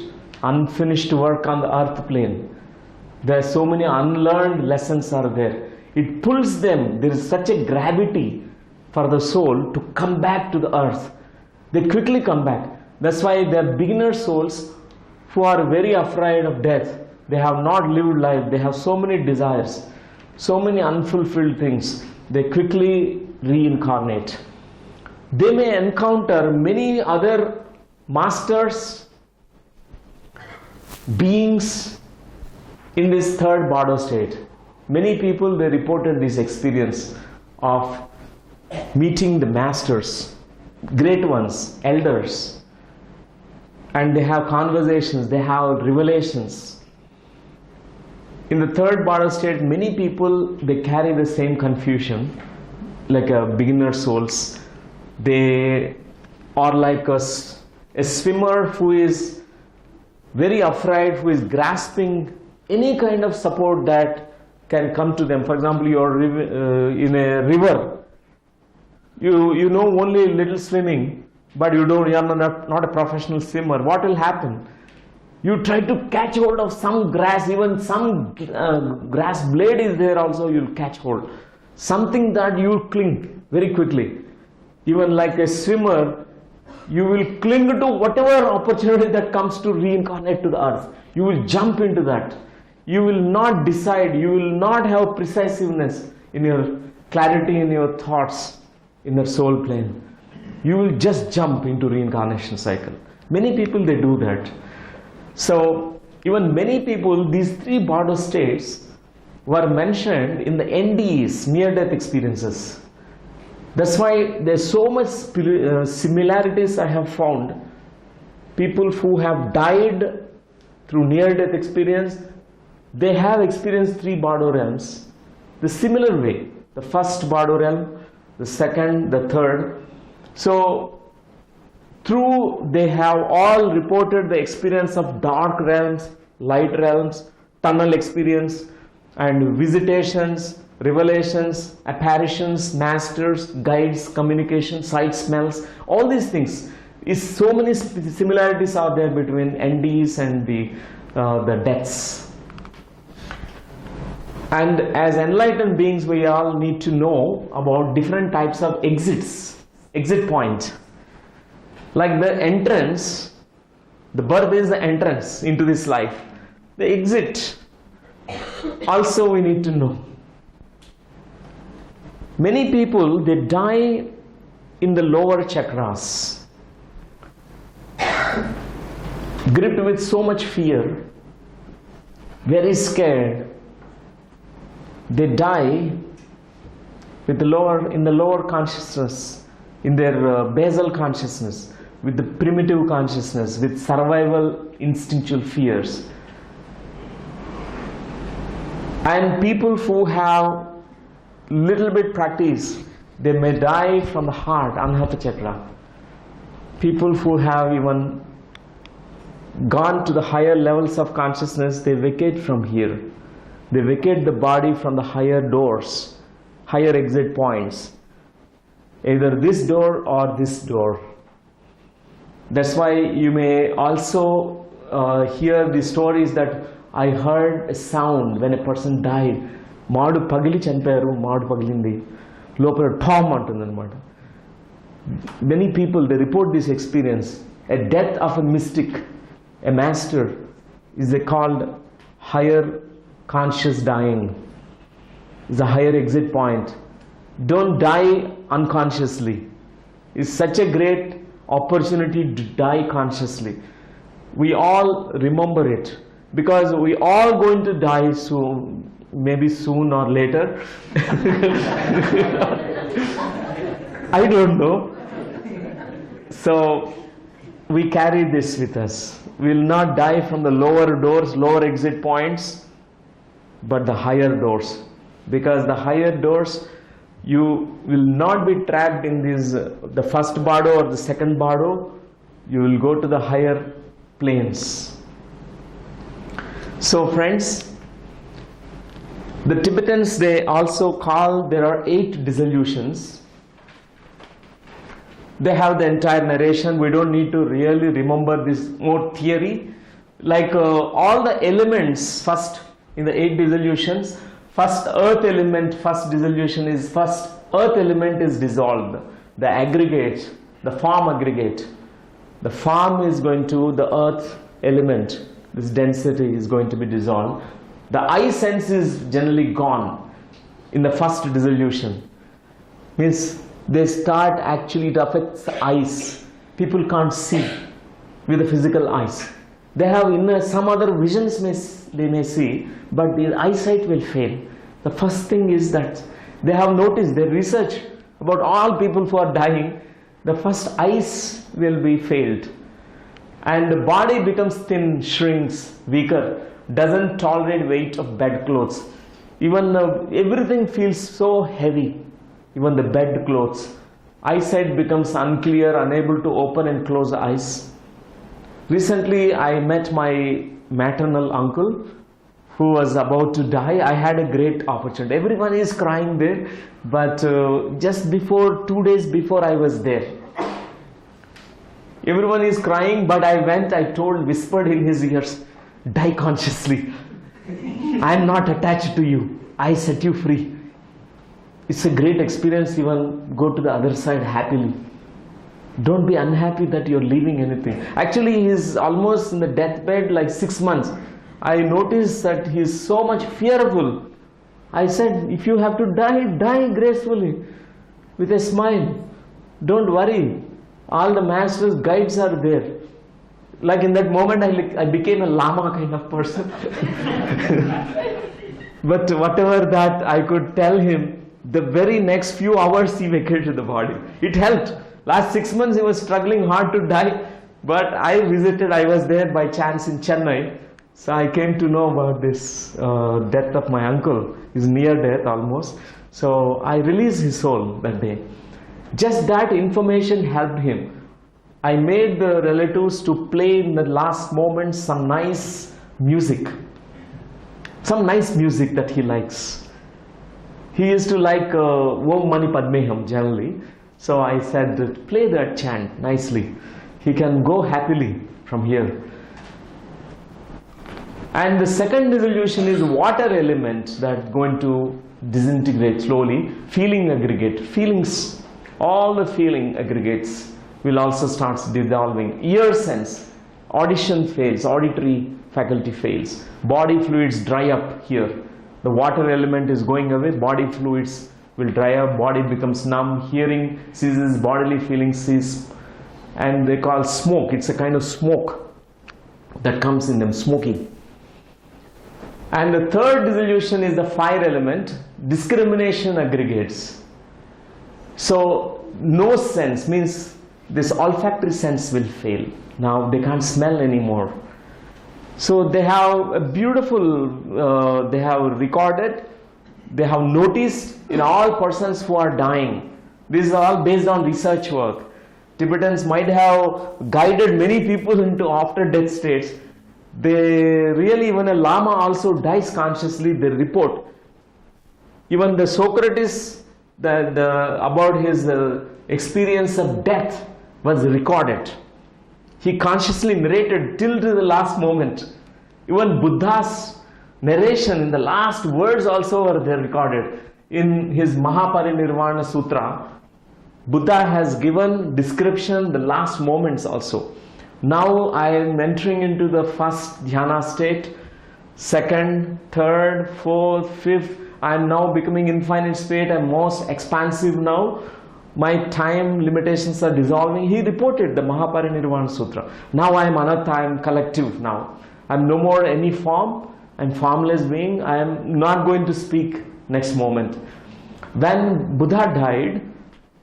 unfinished work on the earth plane. There are so many unlearned lessons are there. It pulls them. There is such a gravity for the soul to come back to the earth. They quickly come back. That's why they are beginner souls who are very afraid of death. They have not lived life. They have so many desires, so many unfulfilled things. They quickly reincarnate. They may encounter many other masters, beings in this third Bardo state. Many people, they reported this experience of meeting the masters, great ones, elders, and they have conversations, they have revelations. In the third Bardo state, many people, they carry the same confusion, like a beginner souls. They are like a swimmer who is very afraid, who is grasping any kind of support that can come to them. For example, you are in a river. You know only little swimming, but you are not a professional swimmer. What will happen? You try to catch hold of some grass, even some grass blade is there also, you'll catch hold. Something that you'll cling very quickly. Even like a swimmer, you will cling to whatever opportunity that comes to reincarnate to the earth. You will jump into that. You will not decide, you will not have precisiveness in your clarity in your thoughts in the soul plane. You will just jump into reincarnation cycle. Many people, they do that. So even many people, these three Bardo states were mentioned in the NDEs, near-death experiences. That's why there's so much similarities I have found. People who have died through near-death experience, they have experienced three Bardo realms the similar way. The first Bardo realm, the second, the third. So they have all reported the experience of dark realms, light realms, tunnel experience, and visitations, revelations, apparitions, masters, guides, communication, sight, smells, all these things. Is so many similarities are there between NDEs and the deaths. And as enlightened beings, we all need to know about different types of exit point. Like the entrance, the birth is the entrance into this life. The exit also we need to know. Many people, they die in the lower chakras, gripped with so much fear, very scared. They die with in the lower consciousness, in their basal consciousness, with the primitive consciousness, with survival instinctual fears. And people who have little bit practice, they may die from the heart, Anahata chakra. People who have even gone to the higher levels of consciousness, they vacate from here. They vacate the body from the higher doors, higher exit points. Either this door or this door. That's why you may also hear the stories that I heard a sound when a person died. Maadu pagili chanpayaru, maadu pagilindi. Lopala tom antundanamata. Many people, they report this experience. A death of a mystic, a master, is called higher conscious dying. Is a higher exit point. Don't die unconsciously. It's such a great opportunity to die consciously. We all remember it, because we all going to die soon, maybe soon or later. I don't know. So we carry this with us. We will not die from the lower doors, lower exit points, but the higher doors. Because the higher doors, you will not be trapped in this, the first bardo or the second bardo. You will go to the higher planes. So friends, the Tibetans, they also call, there are 8 dissolutions. They have the entire narration. We don't need to really remember this more theory. Like all the elements, first in the 8 dissolutions, first earth element, first dissolution is first earth element is dissolved. The aggregate, the form aggregate. The form is going to the earth element. This density is going to be dissolved. The eye sense is generally gone in the first dissolution. Means they start, actually it affects the eyes. People can't see with the physical eyes. They have some other visions they may see, but their eyesight will fail. The first thing is that they have noticed, their research about all people who are dying, the first eyes will be failed. And the body becomes thin, shrinks, weaker, doesn't tolerate weight of bedclothes. Even everything feels so heavy, even the bedclothes. Eyesight becomes unclear, unable to open and close the eyes. Recently, I met my maternal uncle who was about to die. I had a great opportunity. Everyone is crying there, but just before, 2 days before I was there, everyone is crying, but I went, I told, whispered in his ears, die consciously. I am not attached to you. I set you free. It's a great experience. Even go to the other side happily. Don't be unhappy that you're leaving anything. Actually, he's almost in the deathbed, like 6 months. I noticed that he's so much fearful. I said, if you have to die, die gracefully, with a smile. Don't worry. All the masters, guides are there. Like in that moment, I became a lama kind of person. But whatever that I could tell him, the very next few hours he vacated the body. It helped. Last 6 months he was struggling hard to die, but I was there by chance in Chennai. So I came to know about this death of my uncle. He's near death almost. So I released his soul that day. Just that information helped him. I made the relatives to play in the last moment some nice music. some nice music that he likes. He used to like Om Mani Padmeham generally. So I said, play that chant nicely. He can go happily from here. And the second dissolution is water element that's going to disintegrate slowly. Feeling aggregate, feelings, all the feeling aggregates will also start dissolving. Ear sense, audition fails, auditory faculty fails. Body fluids dry up here. The water element is going away, body fluids will dry up, body becomes numb, hearing ceases, bodily feelings cease. And they call smoke, it's a kind of smoke that comes in them, smoking. And the third dissolution is the fire element, discrimination aggregates. So no sense, means this olfactory sense will fail. Now they can't smell anymore. So they have a beautiful, they have recorded, they have noticed in all persons who are dying. This is all based on research work. Tibetans might have guided many people into after death states. They really, when a Lama also dies consciously, they report. Even the Socrates, about his experience of death was recorded. He consciously narrated till to the last moment. Even Buddha's narration in the last words also were there recorded. In his Mahaparinirvana Sutra, Buddha has given description the last moments also. Now I am entering into the first dhyana state, second, third, fourth, fifth. I am now becoming infinite state. I am most expansive now. My time limitations are dissolving. He reported the Mahaparinirvana Sutra. Now I am Anatta, I am collective now. I am no more any form. I am formless being. I am not going to speak next moment. When Buddha died,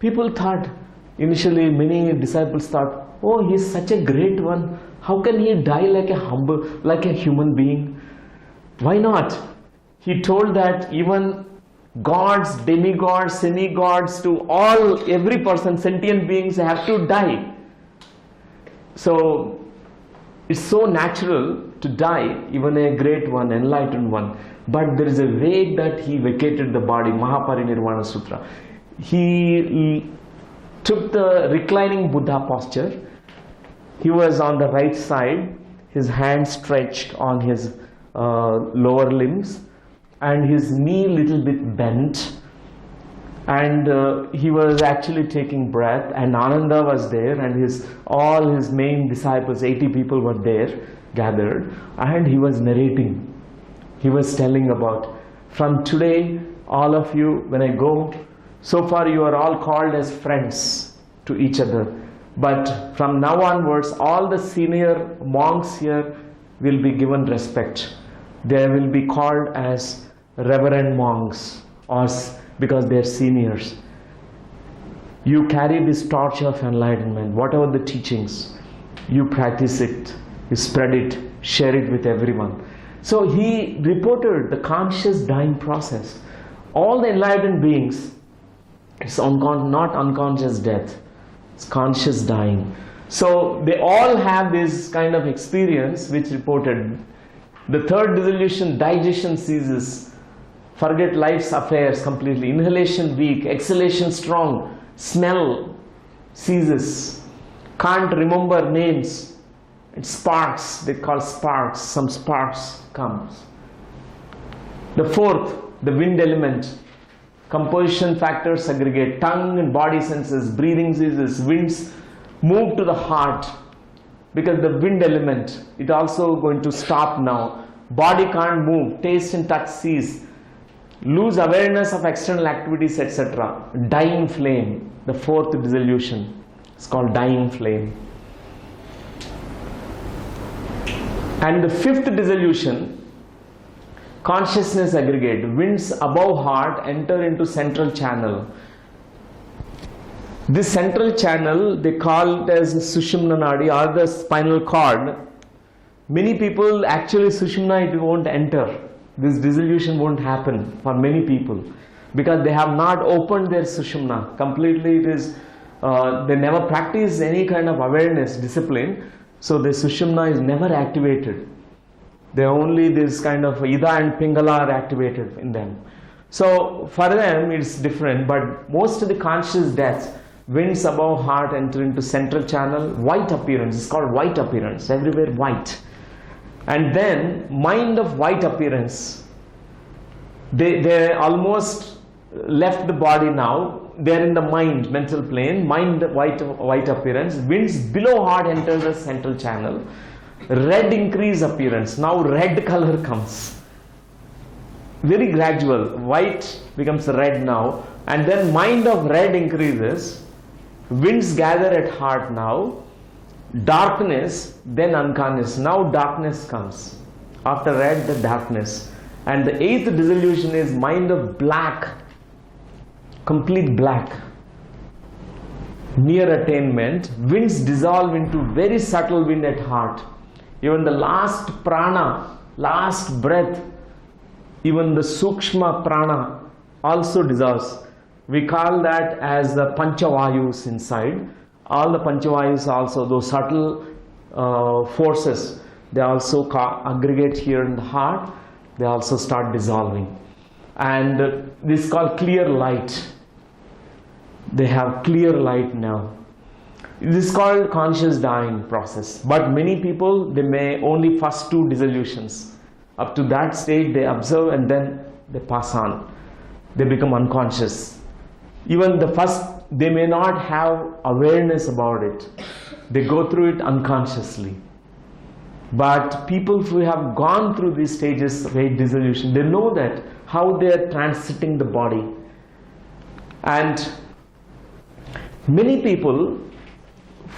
people thought, initially many disciples thought, oh, he is such a great one. How can he die like a humble, like a human being? Why not? He told that even gods, demigods, semi-gods, to all, every person, sentient beings have to die. So it's so natural to die, even a great one, enlightened one. But there is a way that he vacated the body, Mahaparinirvana Sutra. He took the reclining Buddha posture. He was on the right side, his hands stretched on his lower limbs, and his knee little bit bent, and he was actually taking breath, and Ananda was there, and all his main disciples, 80 people were there gathered, and he was narrating. He was telling about, from today, all of you, when I go, so far you are all called as friends to each other, but from now onwards, all the senior monks here will be given respect. They will be called as reverend monks, or because they are seniors. You carry this torch of enlightenment, whatever the teachings, you practice it, you spread it, share it with everyone. So he reported the conscious dying process. All the enlightened beings, it's not unconscious death, it's conscious dying. So they all have this kind of experience which reported. The third dissolution, digestion ceases, forget life's affairs completely, inhalation weak, exhalation strong, smell ceases, can't remember names, it sparks, they call sparks, some sparks comes. The fourth, the wind element, composition factors aggregate, tongue and body senses, breathing ceases, winds move to the heart, because the wind element, it also going to stop now. Body can't move, taste and touch cease, lose awareness of external activities, etc. Dying flame, the fourth dissolution, it's called dying flame. And the fifth dissolution, consciousness aggregate, winds above heart enter into central channel. This central channel, they call it as Sushumna Nadi, or the spinal cord. Many people actually Sushumna, it won't enter. This dissolution won't happen for many people because they have not opened their Sushumna completely. It is they never practice any kind of awareness discipline, so the Sushumna is never activated. They only this kind of Ida and Pingala are activated in them. So for them it's different, but most of the conscious deaths, winds above heart enter into central channel, white appearance, it's called white appearance, everywhere white. And then mind of white appearance, they almost left the body now, they're in the mind, mental plane, mind white appearance, winds below heart enter the central channel, red increase appearance, now red color comes. Very gradual, white becomes red now, and then mind of red increases, winds gather at heart now, darkness, then unconscious, now darkness comes. After red, the darkness. And the eighth dissolution is mind of black, complete black, near attainment, winds dissolve into very subtle wind at heart. Even the last prana, last breath, even the sukshma prana also dissolves. We call that as the panchavayus inside. All the panchavayus also, those subtle forces, they also aggregate here in the heart. They also start dissolving. And this is called clear light. They have clear light now. This is called conscious dying process. But many people, they may only first two dissolutions. Up to that stage they observe and then they pass on. They become unconscious. Even the first, they may not have awareness about it. They go through it unconsciously. But people who have gone through these stages of eight dissolution, they know that how they are transiting the body. And many people,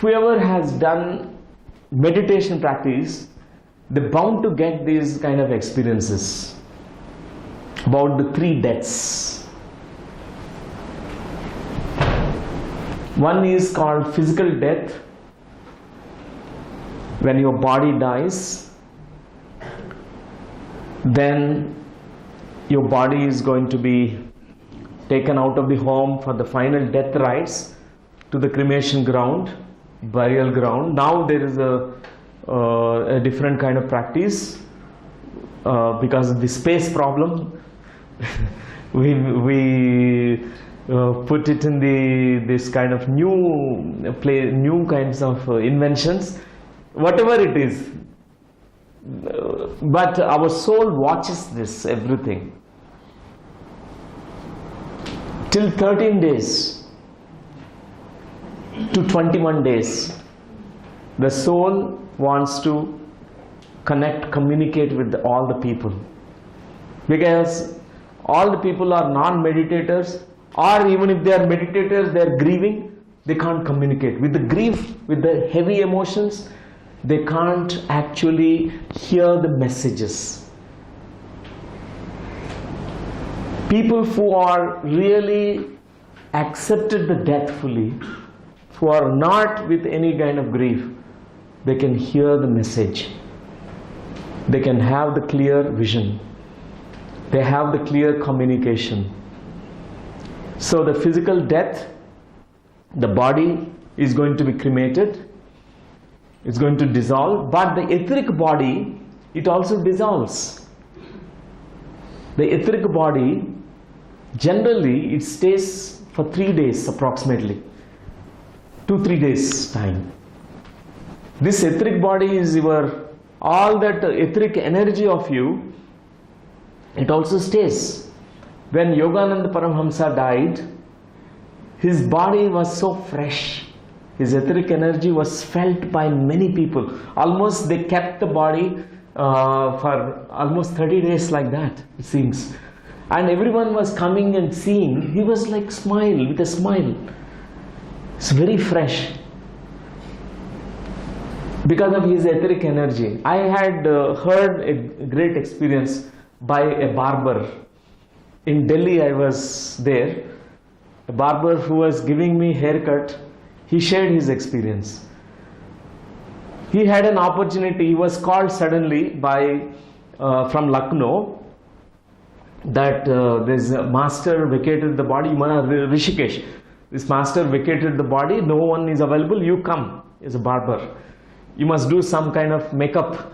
whoever has done meditation practice, they're bound to get these kind of experiences about the three deaths. One is called physical death, when your body dies, then your body is going to be taken out of the home for the final death rites to the cremation ground, burial ground. Now there is a different kind of practice because of the space problem. we put it in this kind of new kinds of inventions, whatever it is. But our soul watches this everything till 13 days to 21 days. The soul wants to communicate with all the people, because all the people are non-meditators, or even if they are meditators, they are grieving, they can't communicate. With the grief, with the heavy emotions, they can't actually hear the messages. People who are really accepted the death fully, who are not with any kind of grief, they can hear the message. They can have the clear vision. They have the clear communication. So the physical death, the body is going to be cremated, it's going to dissolve, but the etheric body, it also dissolves. The etheric body, generally it stays for 3 days approximately, 2-3 days time. This etheric body is all that etheric energy of you, it also stays. When Yogananda Paramhamsa died, his body was so fresh. His etheric energy was felt by many people. Almost they kept the body for almost 30 days like that, it seems. And everyone was coming and seeing. He was like with a smile. It's very fresh because of his etheric energy. I had heard a great experience by a barber. In Delhi I was there. A barber who was giving me haircut, he shared his experience. He had an opportunity, he was called suddenly by from Lucknow that this master vacated the body, Rishikesh. This master vacated the body, no one is available, you come as a barber. You must do some kind of makeup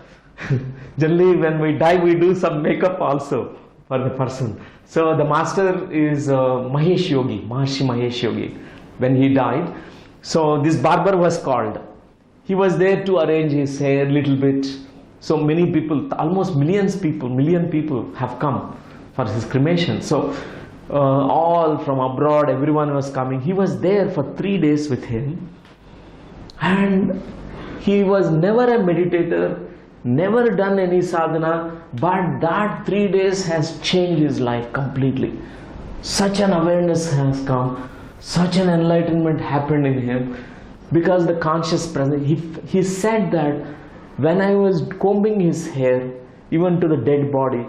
Generally, when we die, we do some makeup also for the person. So the master is Mahesh Yogi, Maharshi Mahesh Yogi. When he died, so this barber was called. He was there to arrange his hair a little bit. So many people, almost million people have come for his cremation. So all from abroad, everyone was coming. He was there for 3 days with him. And he was never a meditator, never done any sadhana, but that 3 days has changed his life completely. Such an awareness has come, such an enlightenment happened in him, because the conscious presence. He said that when I was combing his hair, even to the dead body,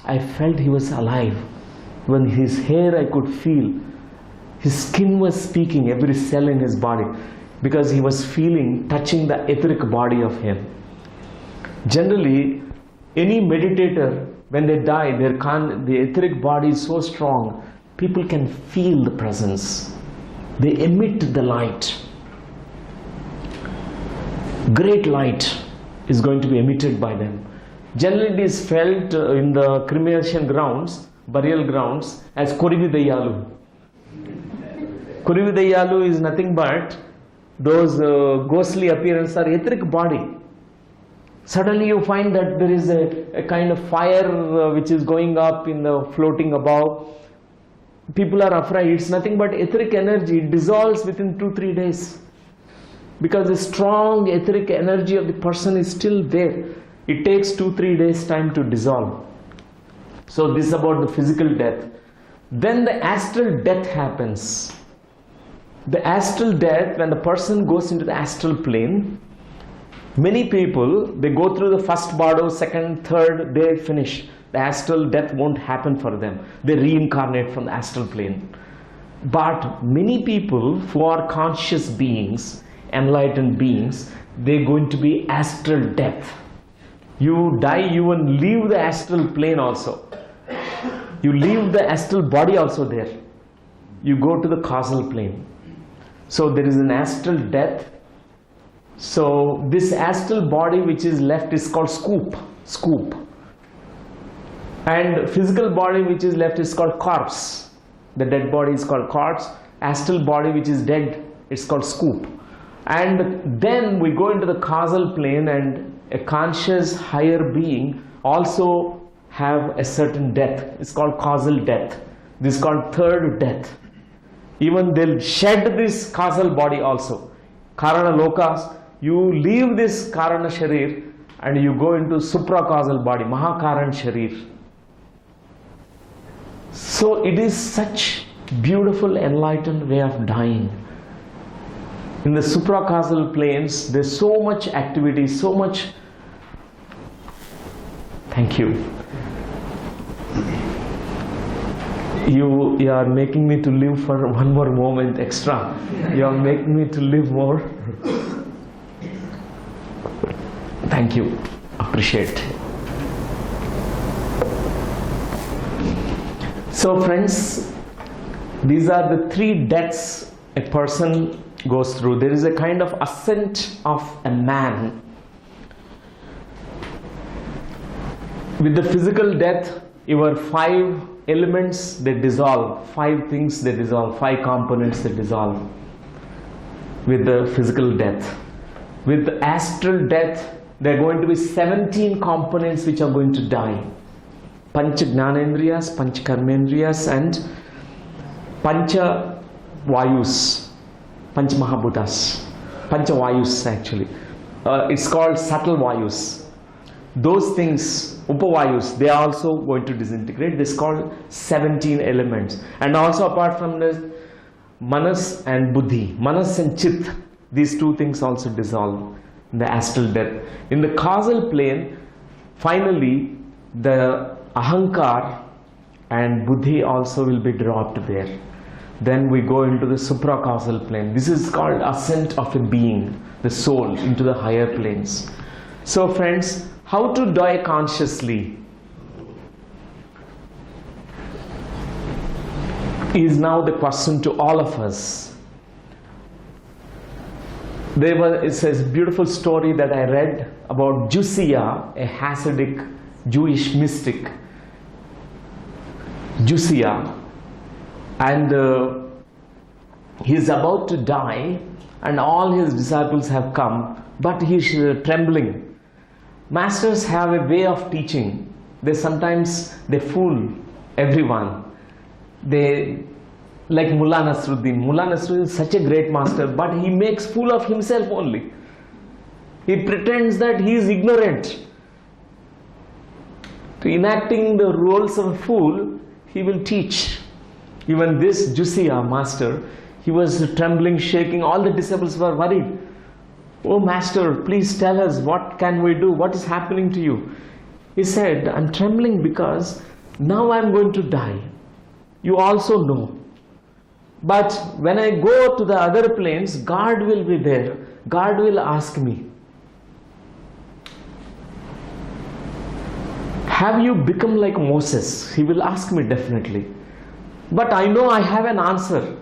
I felt he was alive. When his hair I could feel, his skin was speaking, every cell in his body, because he was feeling, touching the etheric body of him. Generally, any meditator, when they die, the etheric body is so strong, people can feel the presence. They emit the light. Great light is going to be emitted by them. Generally, it is felt in the cremation grounds, burial grounds, as Korividayalu. Korividayalu is nothing but those ghostly appearances are etheric body. Suddenly you find that there is a kind of fire which is going up in the floating above. People are afraid. It's nothing but etheric energy. It dissolves within 2-3 days. Because the strong etheric energy of the person is still there. It takes 2-3 days time to dissolve. So this is about the physical death. Then the astral death happens. The astral death, when the person goes into the astral plane, many people, they go through the first bardo, second, third, they finish. The astral death won't happen for them. They reincarnate from the astral plane. But many people who are conscious beings, enlightened beings, they're going to be astral death. You die, you will leave the astral plane also. You leave the astral body also there. You go to the causal plane. So there is an astral death. So this astral body which is left is called scoop. And physical body which is left is called corpse. The dead body is called corpse. Astral body which is dead, it's called scoop. And then we go into the causal plane, and a conscious higher being also have a certain death. It's called causal death. This is called third death. Even they'll shed this causal body also. Karana lokas, you leave this Karana Sharir and you go into supracausal body, Mahakaran Sharir. So it is such beautiful enlightened way of dying. In the supracausal planes, there's so much activity, so much. Thank you. You are making me to live for one more moment extra. You are making me to live more. Thank you. Appreciate. So friends, these are the 3 deaths a person goes through. There is a kind of ascent of a man. With the physical death, your 5 elements, they dissolve. 5 things they dissolve. 5 components they dissolve. With the physical death. With the astral death, there are going to be 17 components which are going to die. Pancha Jnanendriyas, Pancha Karmendriyas, and Pancha Vayus. Pancha Mahabhutas. Pancha Vayus actually. It's called subtle Vayus. Those things, Upavayus, they are also going to disintegrate. This is called 17 elements. And also apart from this, Manas and Buddhi. Manas and Chit, these 2 things also dissolve in the astral death. In the causal plane, finally, the Ahankar and Buddhi also will be dropped there. Then we go into the supracausal plane. This is called ascent of a being, the soul, into the higher planes. So friends, how to die consciously is now the question to all of us. It's a beautiful story that I read about Josiah, a Hasidic Jewish mystic. Josiah, and he's about to die, and all his disciples have come, but he's trembling. Masters have a way of teaching. Sometimes they fool everyone. They, like Mullah Nasruddin. Mullah Nasruddin is such a great master, but he makes fool of himself only. He pretends that he is ignorant. To enacting the roles of a fool, he will teach. Even this Josiah master, he was trembling, shaking. All the disciples were worried. Oh master, please tell us, what can we do? What is happening to you? He said, I'm trembling because now I'm going to die. You also know. But when I go to the other planes, God will be there. God will ask me, have you become like Moses? He will ask me definitely. But I know I have an answer.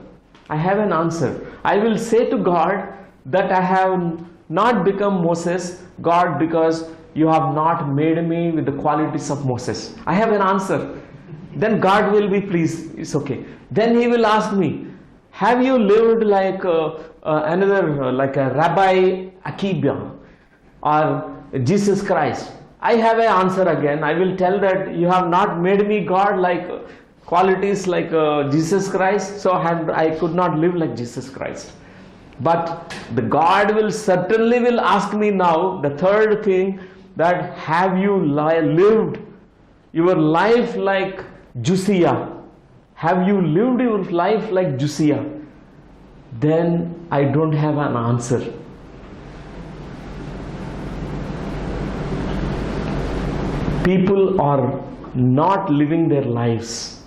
I have an answer. I will say to God that I have not become Moses, God, because you have not made me with the qualities of Moses. I have an answer. Then God will be pleased. It's okay. Then he will ask me, have you lived like like a Rabbi Akiba or Jesus Christ? I have an answer again. I will tell that you have not made me God like qualities like Jesus Christ, so I could not live like Jesus Christ. But the God will certainly will ask me now, the third thing, that have you lived your life like Josiah? Have you lived your life like Josiah? Then I don't have an answer. People are not living their lives.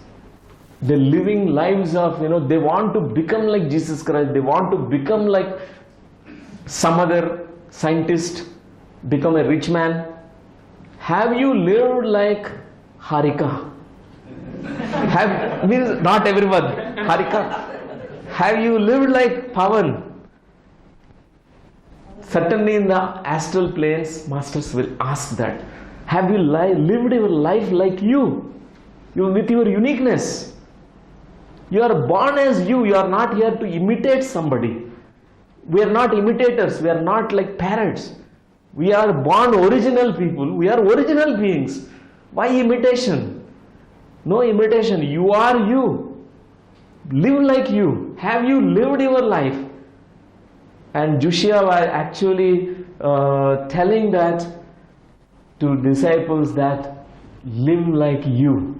They're living lives of, they want to become like Jesus Christ. They want to become like some other scientist, become a rich man. Have you lived like Harika? Means not everyone. Harika. Have you lived like Pavan? Certainly in the astral planes, masters will ask that. Have you lived your life like you with your uniqueness? You are born as you. You are not here to imitate somebody. We are not imitators. We are not like parrots. We are born original people. We are original beings. Why imitation? No imitation. You are you. Live like you. Have you lived your life? And Josiah was actually telling that to disciples, that live like you.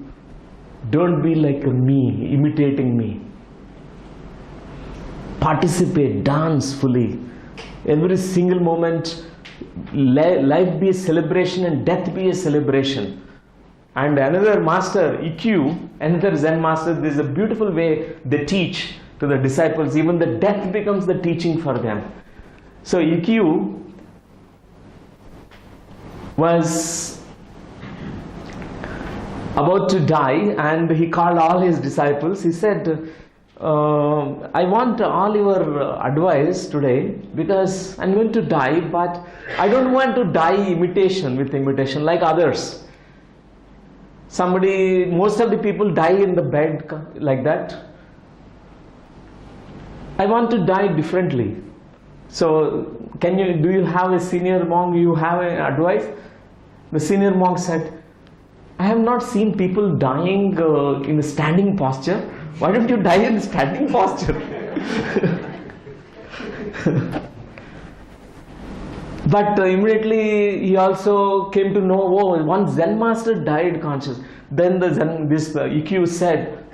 Don't be like me, imitating me. Participate, dance fully. Every single moment, life be a celebration and death be a celebration. And another master, EQ, another Zen master, there is a beautiful way they teach to the disciples. Even the death becomes the teaching for them. So EQ was about to die, and he called all his disciples. He said, I want all your advice today, because I'm going to die, but I don't want to die with imitation like others. Most of the people die in the bed like that. I want to die differently. So do you have a senior monk, you have an advice? The senior monk said, I have not seen people dying in a standing posture. Why don't you die in standing posture? But immediately he also came to know, oh, one Zen master died conscious. Then this EQ said,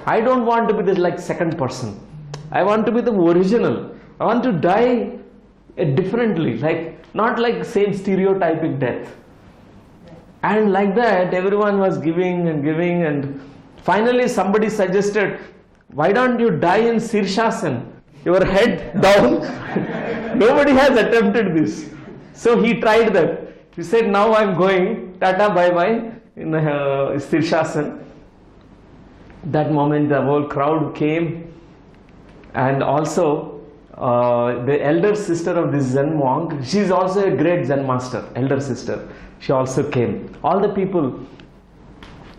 I don't want to be the like second person. I want to be the original. I want to die differently, not like same stereotypic death. And like that, everyone was giving, and finally somebody suggested, why don't you die in Sirshasana, your head down? Nobody has attempted this. So he tried that. He said, now I'm going, tata bye bye, in Sirshasana. That moment the whole crowd came, and also the elder sister of this Zen monk, she is also a great Zen master, elder sister. She also came. All the people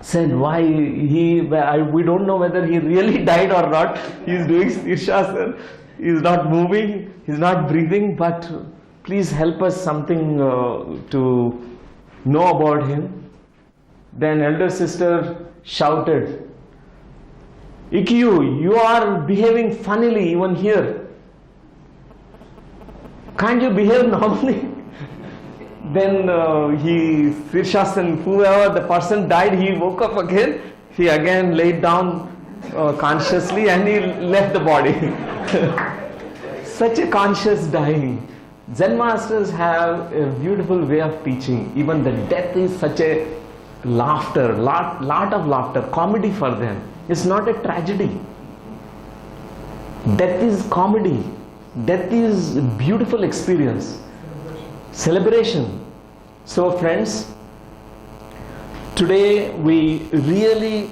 said, why we don't know whether he really died or not. He is doing Shirshasana, he is not moving, he is not breathing, but please help us something to know about him. Then elder sister shouted, Ikkyu, you are behaving funnily even here. Can't you behave normally? Then Shirshasana, whoever the person died, he woke up again. He again laid down consciously and he left the body. Such a conscious dying. Zen masters have a beautiful way of teaching. Even the death is such a laughter, lot of laughter, comedy for them. It's not a tragedy. Death is comedy. Death is a beautiful experience. Celebration. So friends, today we really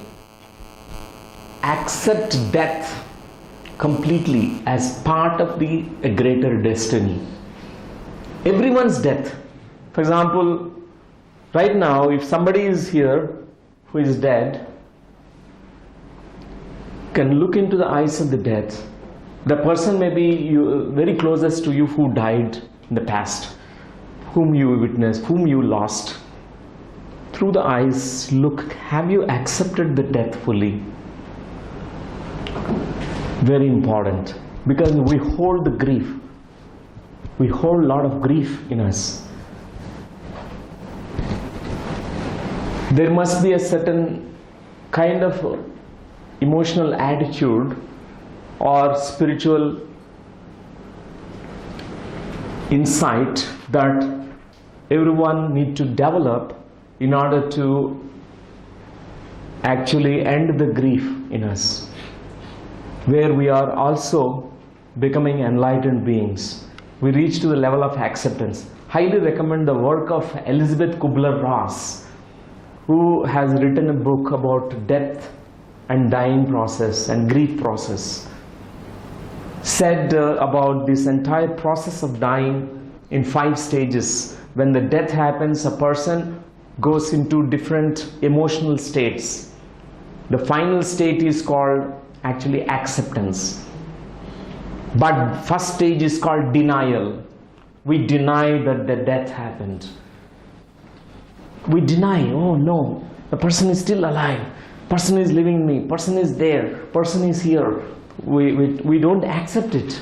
accept death completely as part of a greater destiny. Everyone's death. For example, right now if somebody is here who is dead, can look into the eyes of the dead. The person may be very closest to you who died in the past, whom you witnessed, whom you lost. Through the eyes, look, have you accepted the death fully? Very important, because we hold the grief. We hold a lot of grief in us. There must be a certain kind of emotional attitude or spiritual insight that everyone needs to develop in order to actually end the grief in us, where we are also becoming enlightened beings. We reach to the level of acceptance. Highly recommend the work of Elizabeth Kubler-Ross, who has written a book about death and dying process and grief process. Said about this entire process of dying in 5 stages. When the death happens, a person goes into different emotional states. The final state is called actually acceptance. But first stage is called denial. We deny that the death happened. We deny, oh no, the person is still alive, person is living me, person is there, person is here. We don't accept it.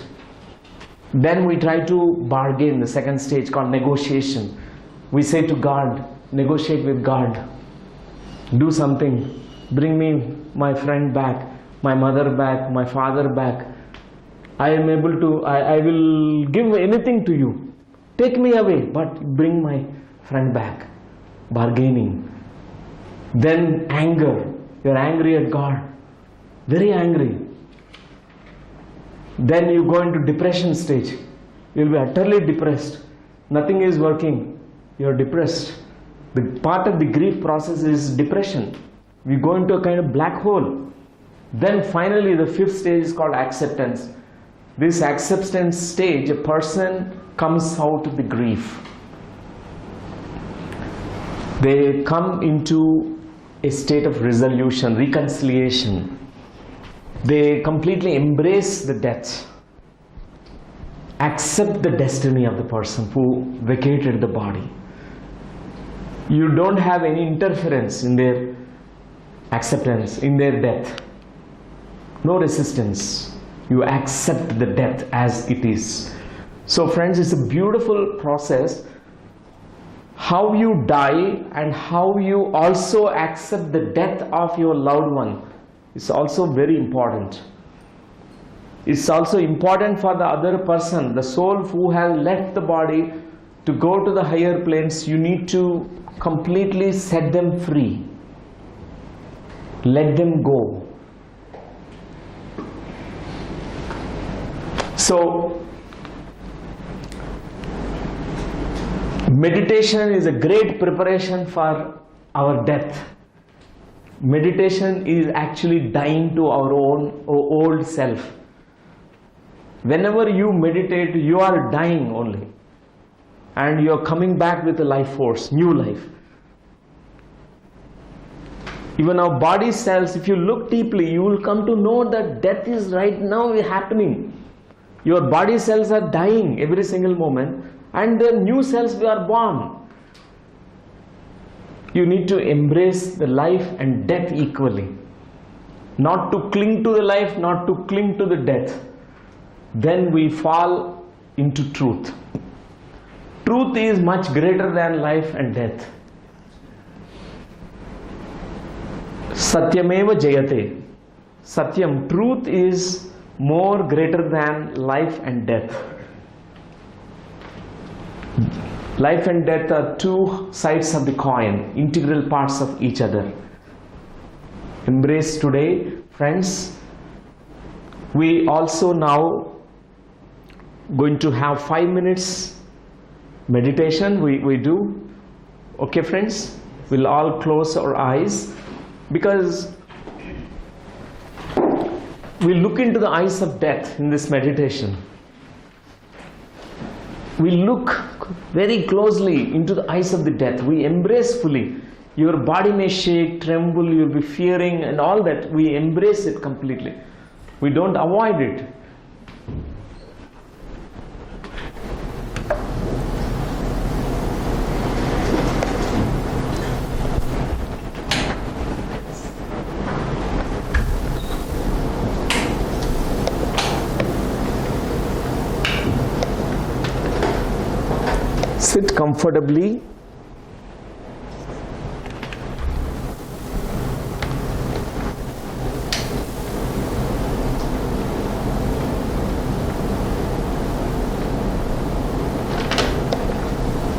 Then we try to bargain, the second stage called negotiation. We say to God, negotiate with God, do something, bring me my friend back, my mother back, my father back. I am able to, I will give anything to you. Take me away, but bring my friend back. Bargaining. Then anger. You are angry at God. Very angry. Then you go into depression stage. You will be utterly depressed. Nothing is working. You are depressed. The part of the grief process is depression. We go into a kind of black hole. Then finally the 5th stage is called acceptance. This acceptance stage, a person comes out of the grief. They come into a state of resolution, reconciliation. They completely embrace the death, accept the destiny of the person who vacated the body. You don't have any interference in their acceptance, in their death. No resistance. You accept the death as it is. So friends, it's a beautiful process. How you die and how you also accept the death of your loved one is also very important. It's also important for the other person, the soul who has left the body, to go to the higher planes. You need to completely set them free. Let them go. So, meditation is a great preparation for our death. Meditation is actually dying to our own old self. Whenever you meditate, you are dying only. And you are coming back with a life force, new life. Even our body cells, if you look deeply, you will come to know that death is right now happening. Your body cells are dying every single moment, and the new cells are born. You need to embrace the life and death equally. Not to cling to the life, not to cling to the death. Then we fall into truth. Truth is much greater than life and death. Satyameva jayate. Satyam, truth is more greater than life and death. Life and death are two sides of the coin, integral parts of each other. Embrace today, friends. We also now going to have 5 minutes meditation. We do. Okay, friends? We'll all close our eyes, because we look into the eyes of death in this meditation. We look very closely into the eyes of the death. We embrace fully. Your body may shake, tremble, you'll be fearing and all that. We embrace it completely. We don't avoid it. Sit comfortably.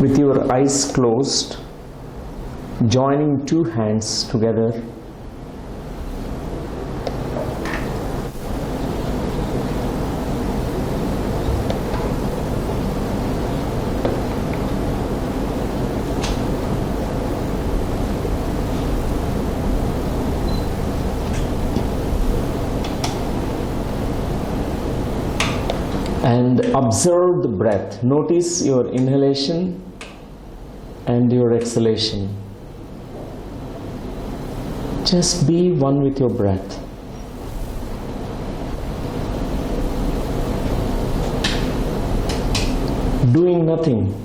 With your eyes closed, joining two hands together. And observe the breath. Notice your inhalation and your exhalation. Just be one with your breath. Doing nothing.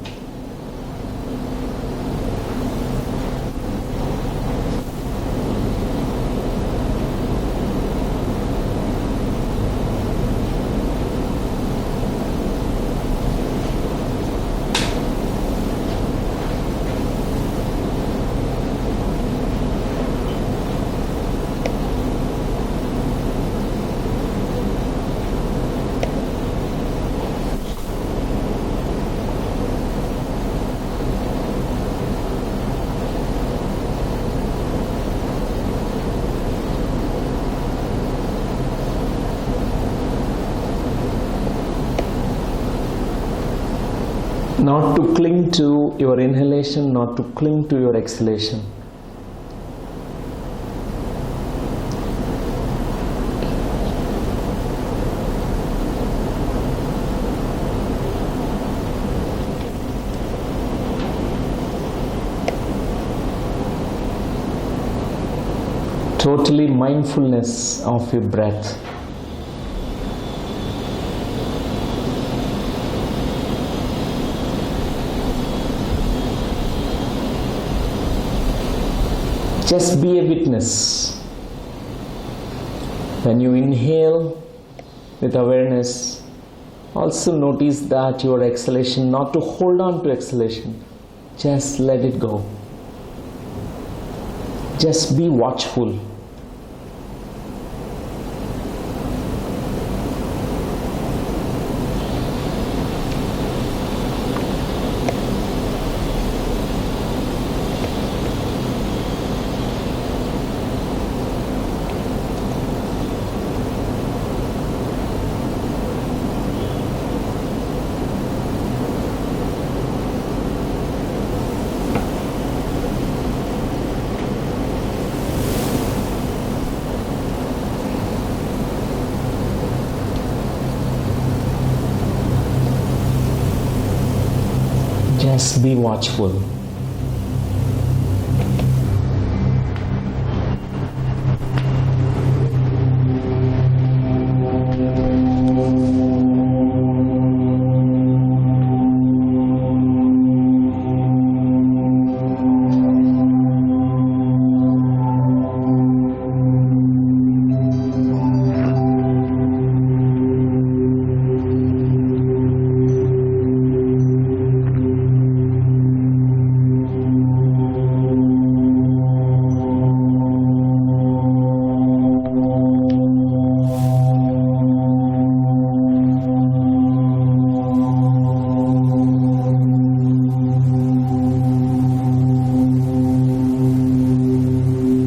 Not to cling to your inhalation, not to cling to your exhalation. Totally mindfulness of your breath. Just be a witness. When you inhale with awareness, also notice that your exhalation, not to hold on to exhalation, just let it go. Just be watchful. Just be watchful.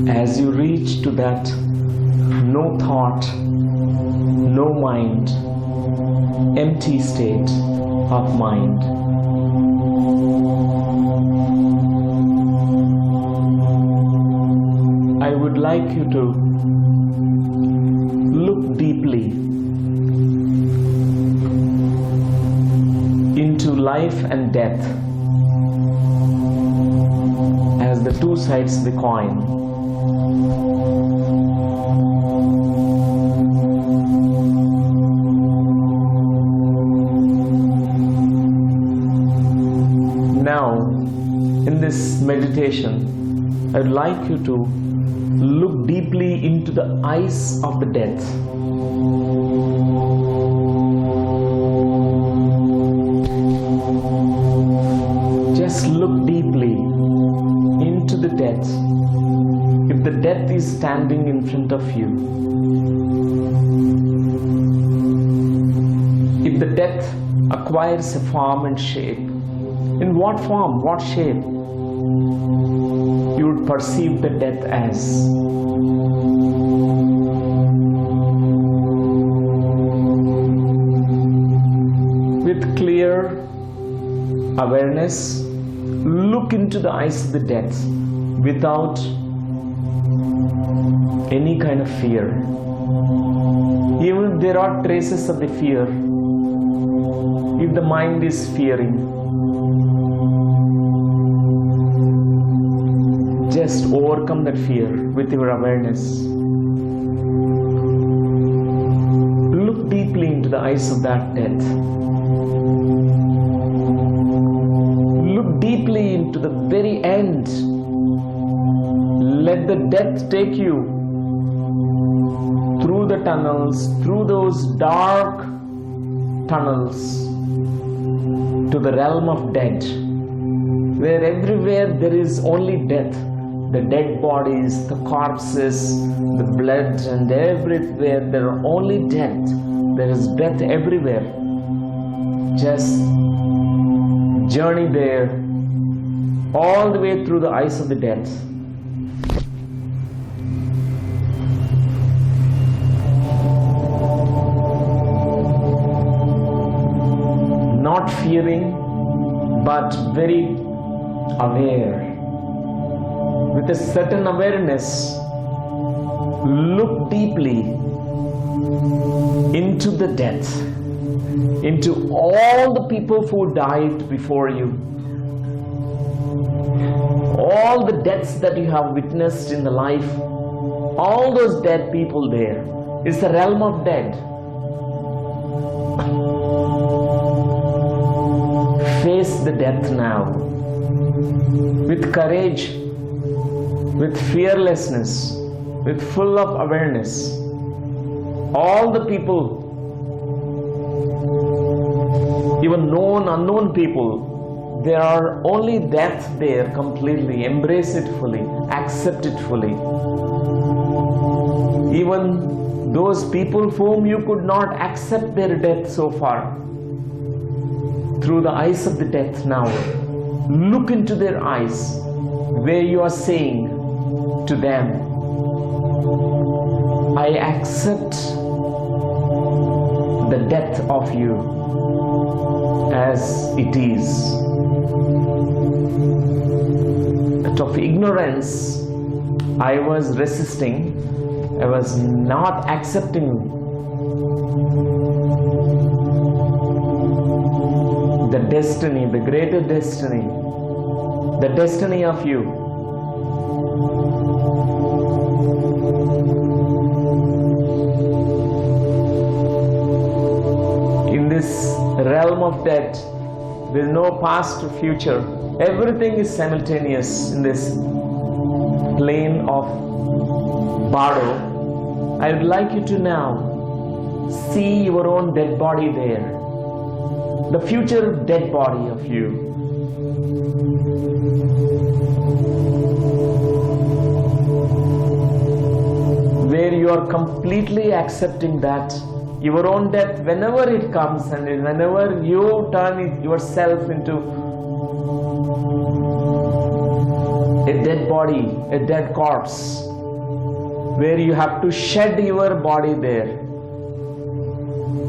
As you reach to that no thought, no mind, empty state of mind, I would like you to look deeply into life and death as the two sides of the coin. Now, in this meditation, I would like you to look deeply into the eyes of the death. Just look deeply into the death. If the death is standing in front of you, if the death acquires a form and shape, in what form, what shape you would perceive the death as? With clear awareness, look into the eyes of the death without any kind of fear. Even if there are traces of the fear, if the mind is fearing, just overcome that fear with your awareness. Look deeply into the eyes of that death. Look deeply into the very end. Let the death take you through the tunnels, through those dark tunnels to the realm of dead, where everywhere there is only death. The dead bodies, the corpses, the blood, and everywhere there are only death. There is death everywhere. Just journey there all the way through the eyes of the death. Not fearing, but very aware. With a certain awareness, look deeply into the death, into all the people who died before you, all the deaths that you have witnessed in the life, all those dead people there. It's the realm of dead. Face the death now with courage, with fearlessness, with full of awareness. All the people, even known, unknown people, there are only death there completely. Embrace it fully, accept it fully. Even those people whom you could not accept their death so far, through the eyes of the death now, look into their eyes, where you are saying to them, I accept the death of you as it is. Out of ignorance, I was resisting, I was not accepting the destiny, the greater destiny, the destiny of you. In this realm of death, there is no past or future. Everything is simultaneous in this plane of Bardo. I would like you to now see your own dead body there, the future dead body of you. Where you are completely accepting that your own death, whenever it comes and whenever you turn yourself into a dead body, a dead corpse, where you have to shed your body there.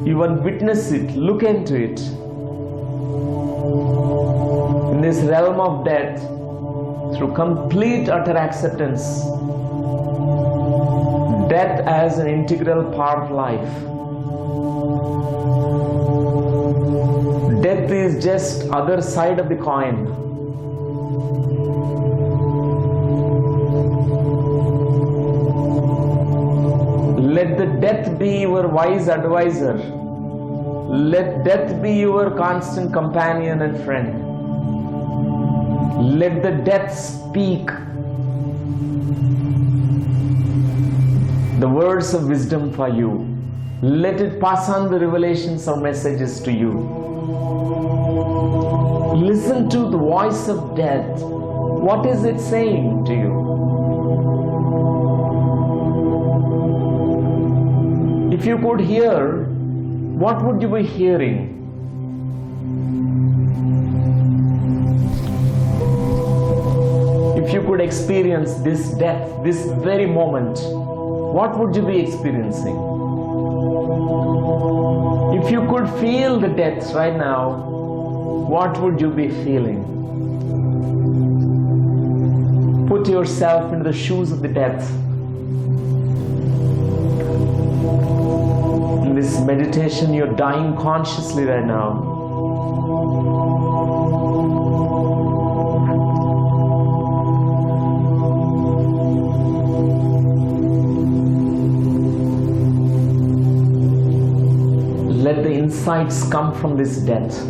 Even witness it, look into it. In this realm of death, through complete utter acceptance, death as an integral part of life. Death is just other side of the coin. Let the death be your wise advisor. Let death be your constant companion and friend. Let the death speak the words of wisdom for you. Let it pass on the revelations or messages to you. Listen to the voice of death. What is it saying to you? If you could hear, what would you be hearing? If you could experience this death, this very moment, what would you be experiencing? If you could feel the death right now, what would you be feeling? Put yourself into the shoes of the death. In this meditation, you're dying consciously right now. Let the insights come from this death.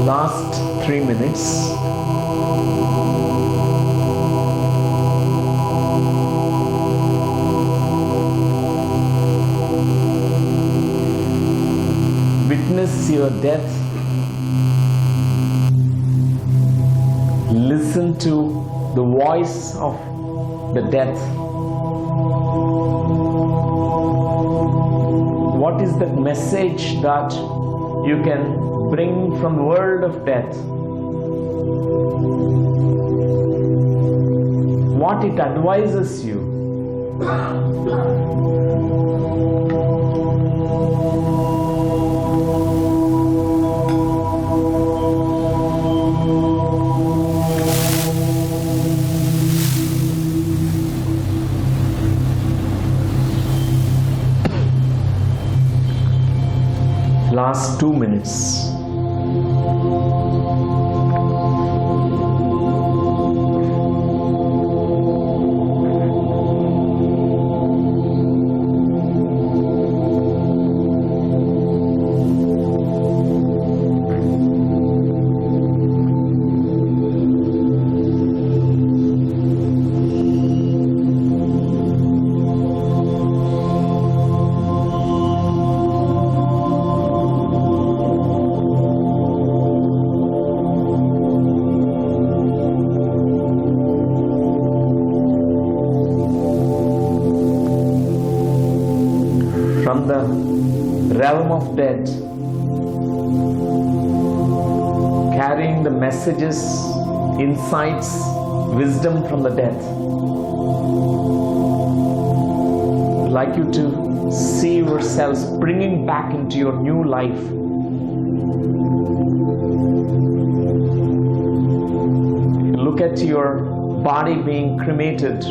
Last 3 minutes. Witness your death. Listen to the voice of the death. What is that message that you can bring from the world of death? What it advises you? Last 2 minutes. the realm of death, carrying the messages, insights, wisdom from the death. I'd like you to see yourselves bringing back into your new life. Look at your body being cremated,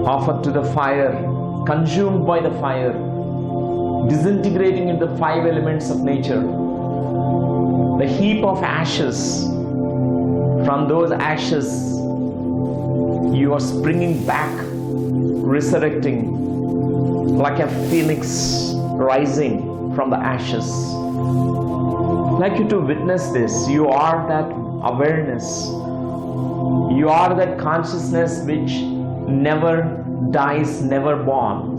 offered to the fire, consumed by the fire, disintegrating into the 5 elements of nature. The heap of ashes, from those ashes you are springing back, resurrecting like a phoenix rising from the ashes. I'd like you to witness this. You are that awareness. You are that consciousness which never dies, never born.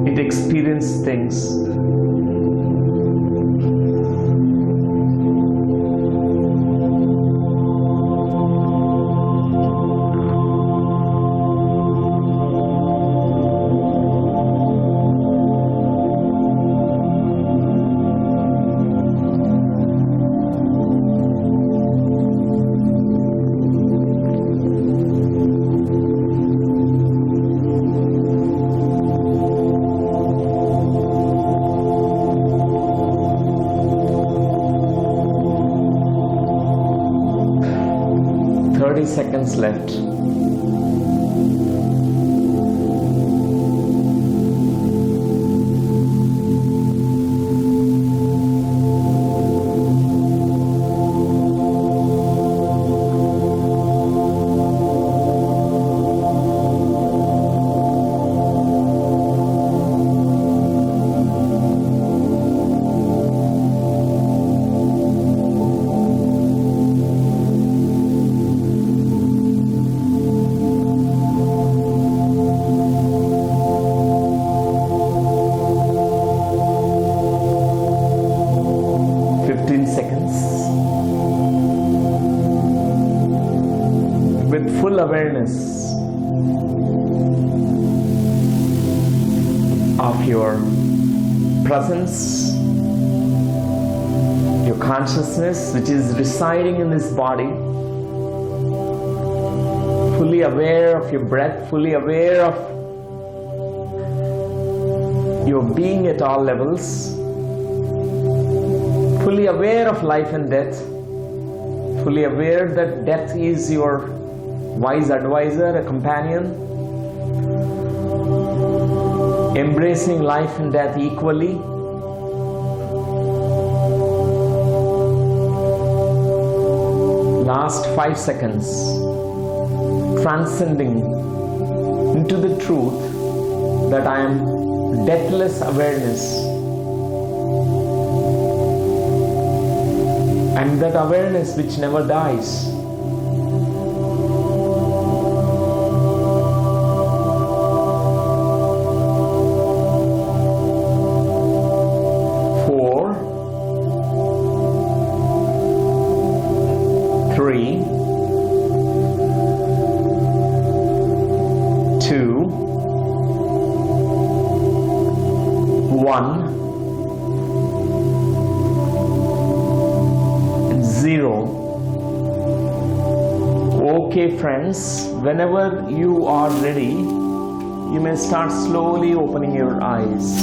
It experiences things. Seconds left. Awareness of your presence, your consciousness which is residing in this body, fully aware of your breath, fully aware of your being at all levels, fully aware of life and death, fully aware that death is your wise advisor, a companion, embracing life and death equally. Last 5 seconds, transcending into the truth that I am deathless awareness, and that awareness which never dies. Okay, friends, whenever you are ready, you may start slowly opening your eyes.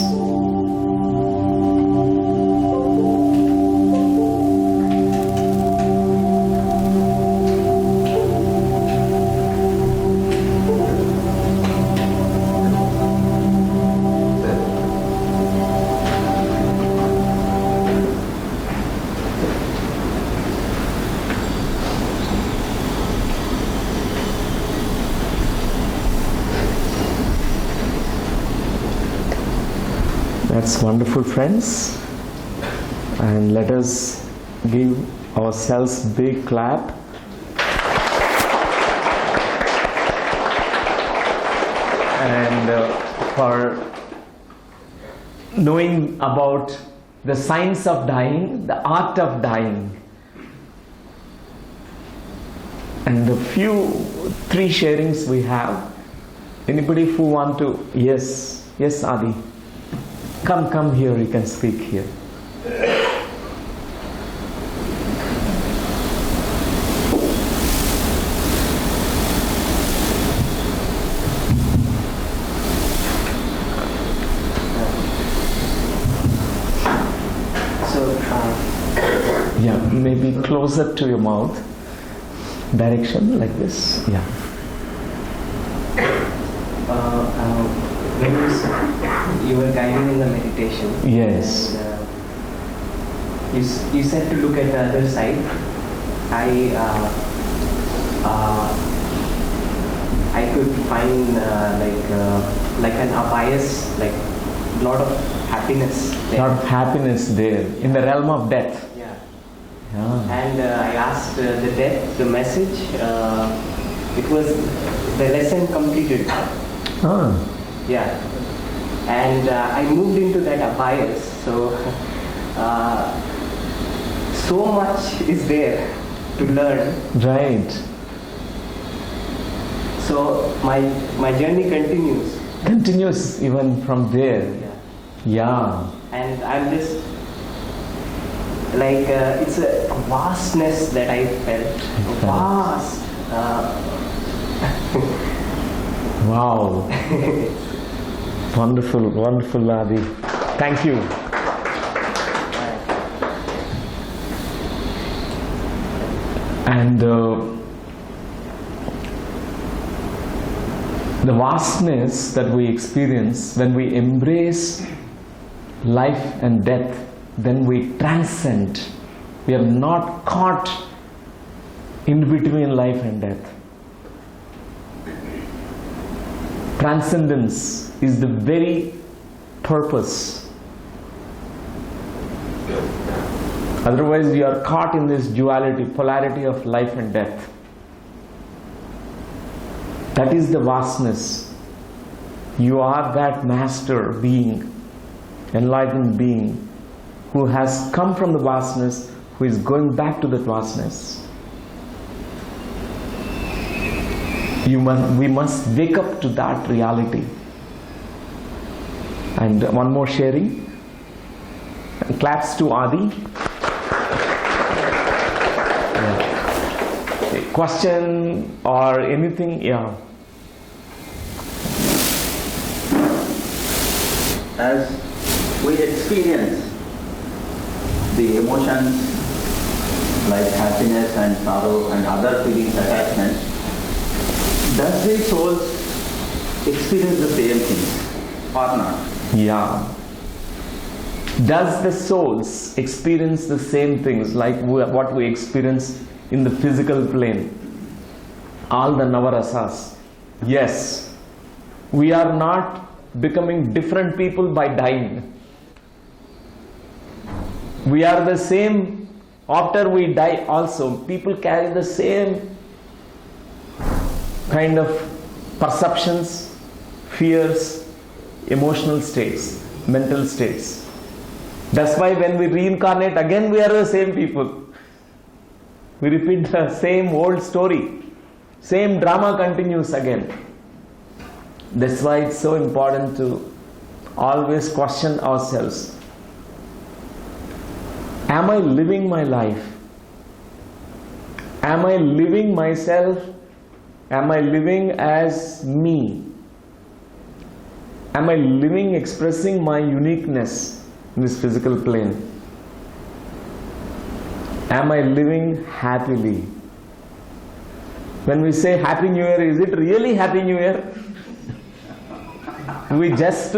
That's wonderful, friends, and let us give ourselves a big clap. And for knowing about the science of dying, the art of dying, and the few 3 sharings we have. Anybody who want to? Yes. Yes, Adi. Come here, you can speak here. Yeah, maybe closer to your mouth. Direction like this. Yeah. When you were guiding in the meditation. Yes. And, you said to look at the other side. I could find like an abayas, like a lot of happiness there. Lot of happiness there in the realm of death. Yeah. Yeah. And I asked the death, the message. It was the lesson completed. Ah. Yeah. And I moved into that abayas. So so much is there to learn. Right. So my journey continues. Continues even from there. Yeah. And I'm just like it's a vastness that I felt. Vast. Wow. Wonderful, wonderful, Adi. Thank you. And the vastness that we experience when we embrace life and death, then we transcend. We are not caught in between life and death. Transcendence is the very purpose. Otherwise, you are caught in this duality, polarity of life and death. That is the vastness. You are that master being, enlightened being, who has come from the vastness, who is going back to that vastness. We must wake up to that reality. And one more sharing. Claps to Adi. Yeah. Question or anything? Yeah. As we experience the emotions like happiness and sorrow and other feelings, attachment, does the soul experience the same things or not? Yeah. Does the souls experience the same things like what we experience in the physical plane? All the navarasas. Yes. We are not becoming different people by dying. We are the same after we die also. People carry the same kind of perceptions, fears, emotional states, mental states. That's why when we reincarnate again, we are the same people. We repeat the same old story. Same drama continues again. That's why it's so important to always question ourselves. Am I living my life? Am I living myself? Am I living as me? Am I living, expressing my uniqueness in this physical plane? Am I living happily? When we say Happy New Year, is it really Happy New Year? We just,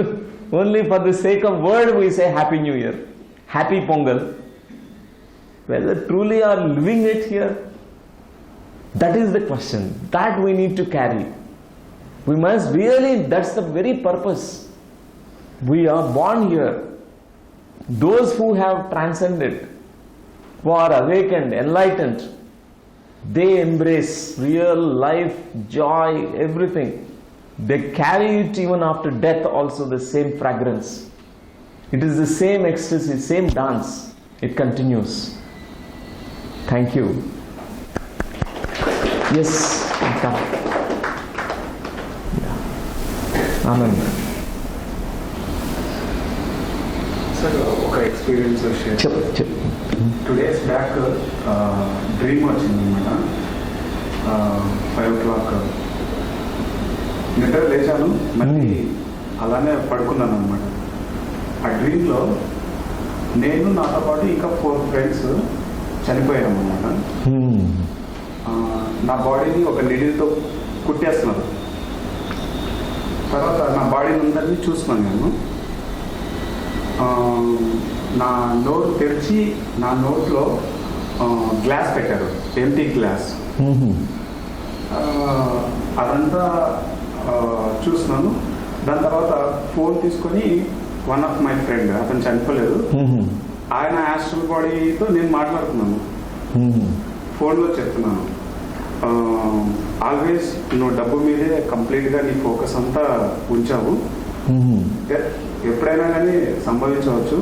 only for the sake of word, we say Happy New Year, Happy Pongal. Whether truly are living it here, that is the question. That we need to carry. We must really, that's the very purpose. We are born here. Those who have transcended, who are awakened, enlightened, they embrace real life, joy, everything. They carry it even after death also, the same fragrance. It is the same ecstasy, same dance. It continues. Thank you. Yes, Anand. Sir ఒక experience share. చెప్పు. 2 days back dream వచ్చింది అనమాట. 5 o'clock నిద్ర లేచాను, మళ్ళీ అలానే పడుకున్నాను అనమాట. ఆ డ్రీమ్లో నేను నాతో పాటు ఇంకా 4 friends చనిపోయాము అనమాట. నా బాడీని ఒక నీడిల్తో కుట్టేస్తున్నారు. తర్వాత నా బాడీని అందరినీ చూస్తున్నాను నేను. నా నోరు తెరిచి నా నోట్లో గ్లాస్ పెట్టారు, ఎంటీ గ్లాస్. అదంతా చూస్తున్నాను. దాని తర్వాత ఫోన్ తీసుకొని వన్ ఆఫ్ మై ఫ్రెండ్, అతను చనిపోలేదు, ఆయన యాస్ట్రల్ బాడీతో నేను మాట్లాడుతున్నాను, ఫోన్లో చెప్తున్నాను. ఆల్వేస్ నువ్వు డబ్బు మీదే కంప్లీట్గా నీ ఫోకస్ అంతా ఉంచావు, ఎప్పుడైనా కానీ సంభవించవచ్చు,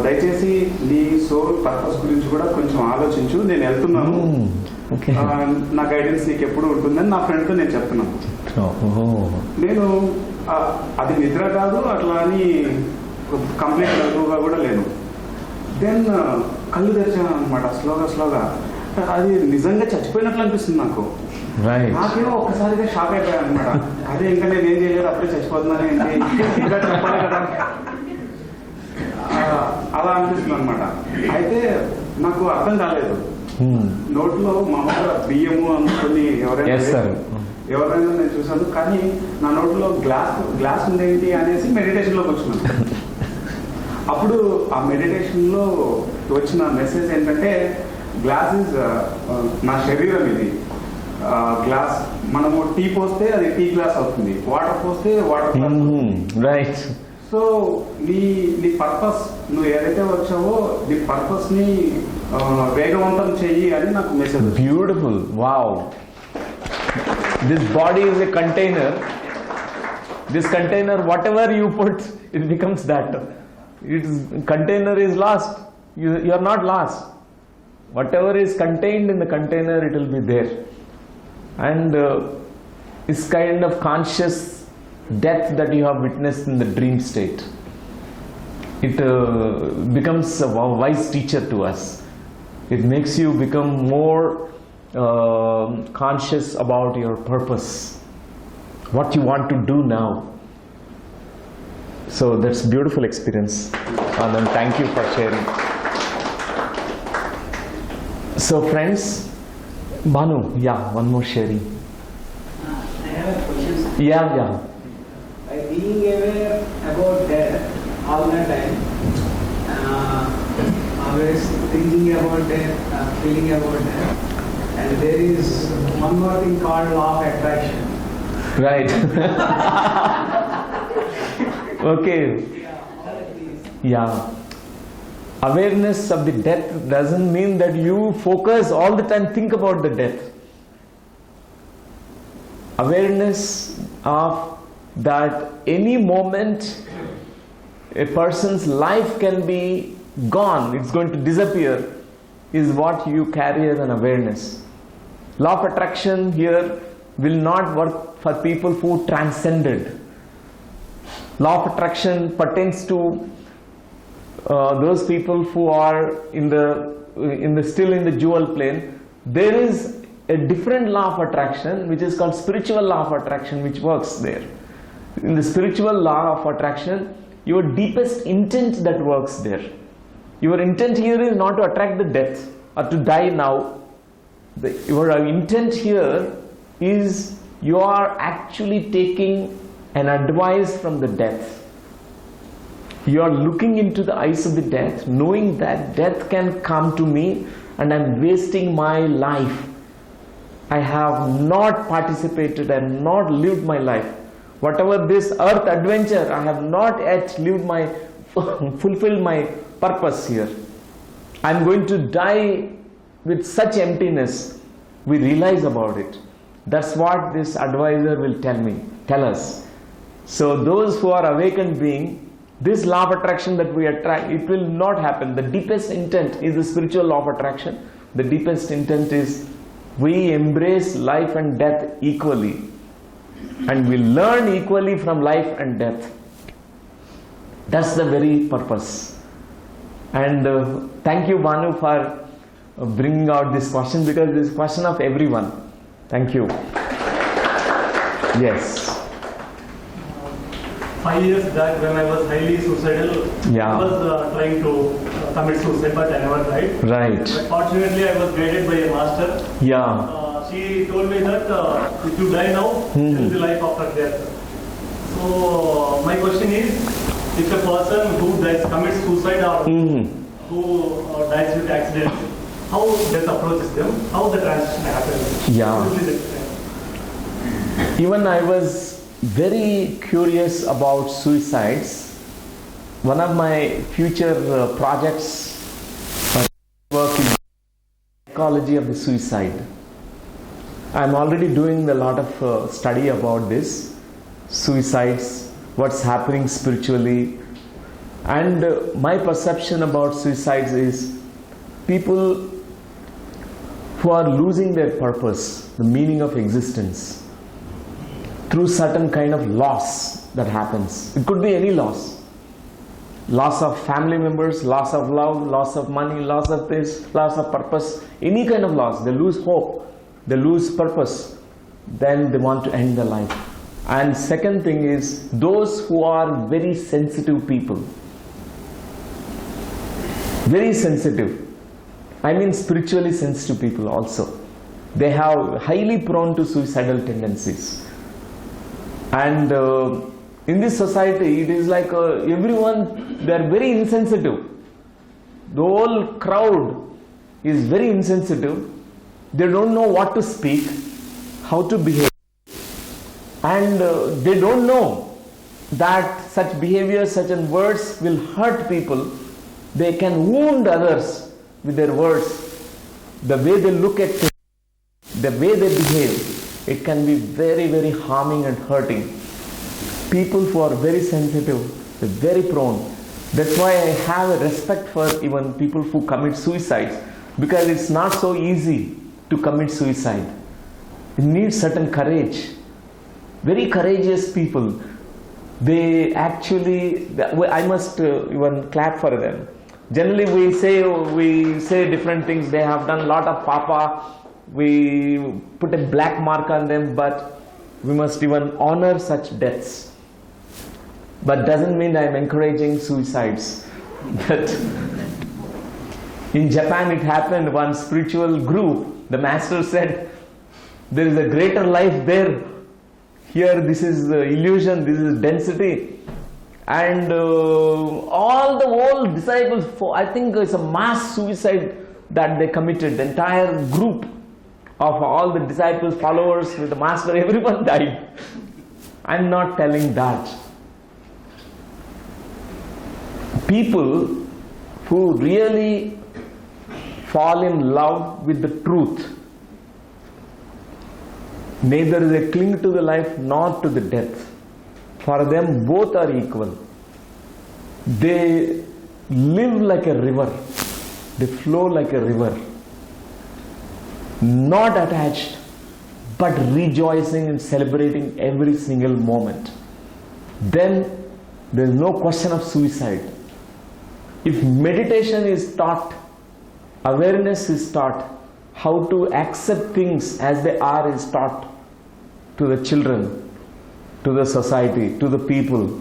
దయచేసి నీ సోల్ పర్పస్ గురించి కూడా కొంచెం ఆలోచించు, నేను వెళ్తున్నాను, నా గైడెన్స్ నీకు ఎప్పుడు ఉంటుందని నా ఫ్రెండ్తో నేను చెప్తున్నాను. నేను అది నిద్ర కాదు, అట్లా అని కంప్లీట్ లఘువుగా కూడా లేను. దెన్ కళ్ళు తెరిచాను అనమాట స్లోగా. అది నిజంగా చచ్చిపోయినట్లు అనిపిస్తుంది నాకు. నాకేమో ఒక్కసారిగా షాక్ అయిపోయాను అనమాట. అదే ఇంకా నేను ఏం చేయలేదు, అప్పుడే చచ్చిపోతున్నాను ఏంటి, ఇంకా చెప్పాలి కదా, అలా అనిపిస్తుంది అనమాట. అయితే నాకు అర్థం కాలేదు. నోట్లో మామూలుగా బియ్యము అనుకుని ఎవరైనా నేను చూసాను, కానీ నా నోట్లో గ్లాస్ ఉందేంటి అనేసి మెడిటేషన్లోకి వచ్చినాను. అప్పుడు ఆ మెడిటేషన్లో వచ్చిన మెసేజ్ ఏంటంటే, గ్లాస్ ఇస్ నా శరీరం, ఇది గ్లాస్. మనము టీ పోస్తే అది టీ గ్లాస్ అవుతుంది, వాటర్ పోస్తే వాటర్ గ్లాస్ అవుతుంది. సో నీ పర్పస్, నువ్వు ఏదైతే వచ్చావో నీ పర్పస్ ని వేగవంతం చెయ్యి అని నాకు message. Beautiful. Wow. This body is a container. This container, whatever you put, it becomes that. Container is lost. You are not lost. Whatever is contained in the container, it will be there. And this kind of conscious death that you have witnessed in the dream state, it becomes a wise teacher to us. It makes you become more conscious about your purpose, what you want to do now. So that's beautiful experience, and thank you for sharing. So friends, Banu, one more sharing. I have a question. Yeah. By being aware about death all the time, always thinking about death, feeling about death, and there is one more thing called law of attraction. Right. Okay. Yeah. Awareness of the death doesn't mean that you focus all the time, think about the death. Awareness of that any moment a person's life can be gone, it's going to disappear, is what you carry as an awareness. Law of attraction here will not work for people who transcended. Law of attraction pertains to those people who are still in the jewel plane. There is a different law of attraction which is called spiritual law of attraction, which works there. In the spiritual law of attraction, your deepest intent that works there. Your intent here is not to attract the death or to die now. Your intent here is you are actually taking an advice from the death. You are looking into the eyes of the death, knowing that death can come to me and I am wasting my life. I have not participated, I have not lived my life. Whatever this earth adventure, I have not yet fulfilled my purpose here. I am going to die with such emptiness. We realize about it. That's what this advisor will tell us. So those who are awakened being, this law of attraction that we attract, it will not happen. The deepest intent is the spiritual law of attraction. The deepest intent is we embrace life and death equally, and we learn equally from life and death. That's the very purpose. And thank you, Banu, for bringing out this question, because this is a question of everyone. Thank you. Yes. 5 years back, when I was highly suicidal, Yeah. I was trying to commit suicide, but I never tried. Right. But fortunately, I was guided by a master. Yeah. She told me that if you die now, there will be life after death. So my question is, if a person who dies, commits suicide or who dies with accident, how death approaches them, how the transition happens? Yeah. Could you please explain? Even I was very curious about suicides. One of my future projects work in psychology of the suicide. I'm already doing a lot of study about this, suicides, what's happening spiritually. And my perception about suicides is people who are losing their purpose, the meaning of existence, through certain kind of loss that happens. It could be any loss. Loss of family members, loss of love, loss of money, loss of this, loss of purpose, any kind of loss. They lose hope, they lose purpose, then they want to end their life. And second thing is, those who are very sensitive people, very sensitive, I mean spiritually sensitive people also, they have highly prone to suicidal tendencies. And in this society, it is like everyone, they are very insensitive. The whole crowd is very insensitive. They don't know what to speak, how to behave. And they don't know that such behavior, such words will hurt people. They can wound others with their words. The way they look at things, the way they behave, it can be very, very harming and hurting. People who are very sensitive, they're very prone. That's why I have a respect for even people who commit suicides, because it's not so easy to commit suicide. It needs certain courage. Very courageous people, they actually, I must even clap for them. Generally we say different things. They have done a lot of papa. We put a black mark on them, but we must even honor such deaths. But doesn't mean I'm encouraging suicides. But in Japan it happened, one spiritual group, the master said, there is a greater life there. Here this is illusion, this is density. And all the old disciples, I think it's a mass suicide that they committed. The entire group of all the disciples, followers with the master, everyone died. I'm not telling that. People who really fall in love with the truth, neither they cling to the life nor to the death. For them both are equal. They live like a river. They flow like a river. Not attached, but rejoicing and celebrating every single moment. Then there is no question of suicide. If meditation is taught, awareness is taught, how to accept things as they are is taught to the children, to the society, to the people.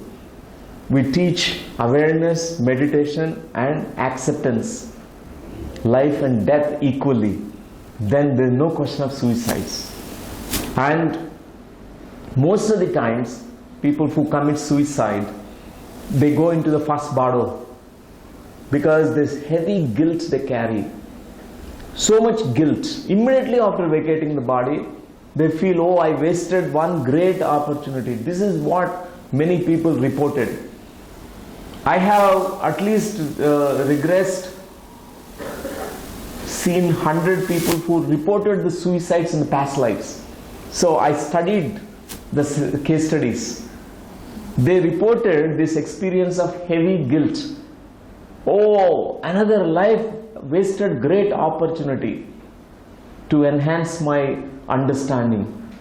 We teach awareness, meditation and acceptance, life and death equally. Then there is no question of suicides. And most of the times, people who commit suicide, they go into the first bardo, because this heavy guilt they carry. So much guilt. Immediately after vacating the body, they feel, oh, I wasted one great opportunity. This is what many people reported. I have at least regressed, seen 100 people who reported the suicides in the past lives. So I studied the case studies. They reported this experience of heavy guilt. Oh, another life, wasted great opportunity to enhance my understanding,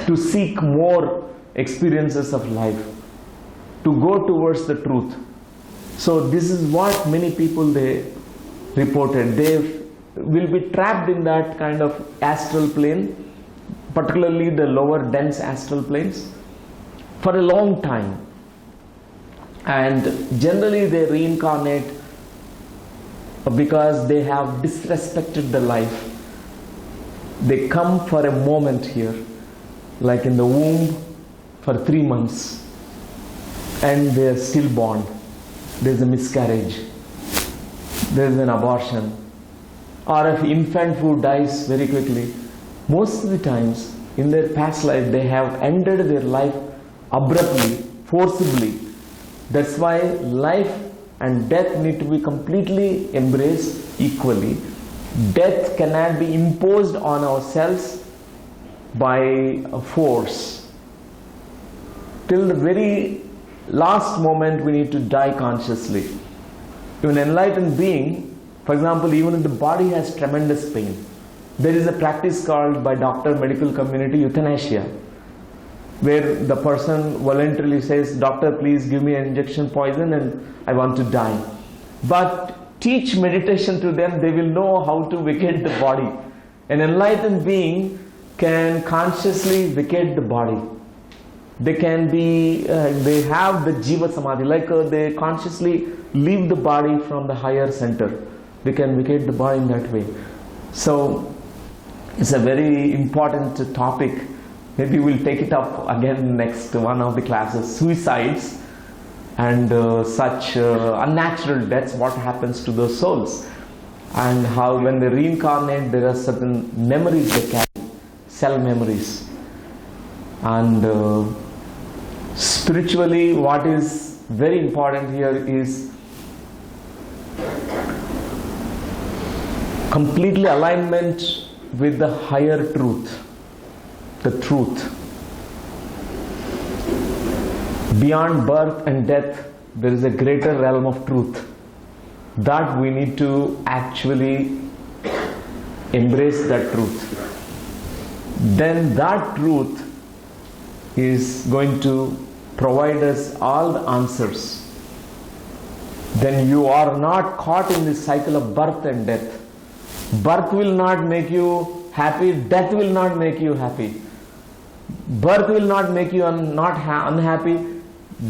to seek more experiences of life, to go towards the truth. So this is what many people they reported. They will be trapped in that kind of astral plane, particularly the lower dense astral planes, for a long time. And generally they reincarnate because they have disrespected the life. They come for a moment here, like in the womb for 3 months, and they are stillborn. There's a miscarriage, there's an abortion, or if infant who dies very quickly. Most of the times in their past life they have ended their life abruptly, forcibly. That's why life and death need to be completely embraced equally. Death cannot be imposed on ourselves by a force. Till the very last moment we need to die consciously. Even enlightened being, for example, even if the body has tremendous pain, there is a practice called by doctor medical community euthanasia, where the person voluntarily says, doctor, please give me an injection poison and I want to die. But teach meditation to them, they will know how to vacate the body. An enlightened being can consciously vacate the body. They can be, they have the jiva samadhi, like they consciously leave the body from the higher center. They can vacate the body in that way. So it's a very important topic. Maybe we'll take it up again next one of the classes. Suicides and such unnatural deaths, what happens to those souls, and how when they reincarnate there are certain memories they carry, cell memories. And spiritually what is very important here is completely alignment with the higher truth, the truth. Beyond birth and death, there is a greater realm of truth that we need to actually embrace that truth. Then that truth is going to provide us all the answers. Then you are not caught in this cycle of birth and death. Birth will not make you happy, death will not make you happy. Birth will not make you unhappy,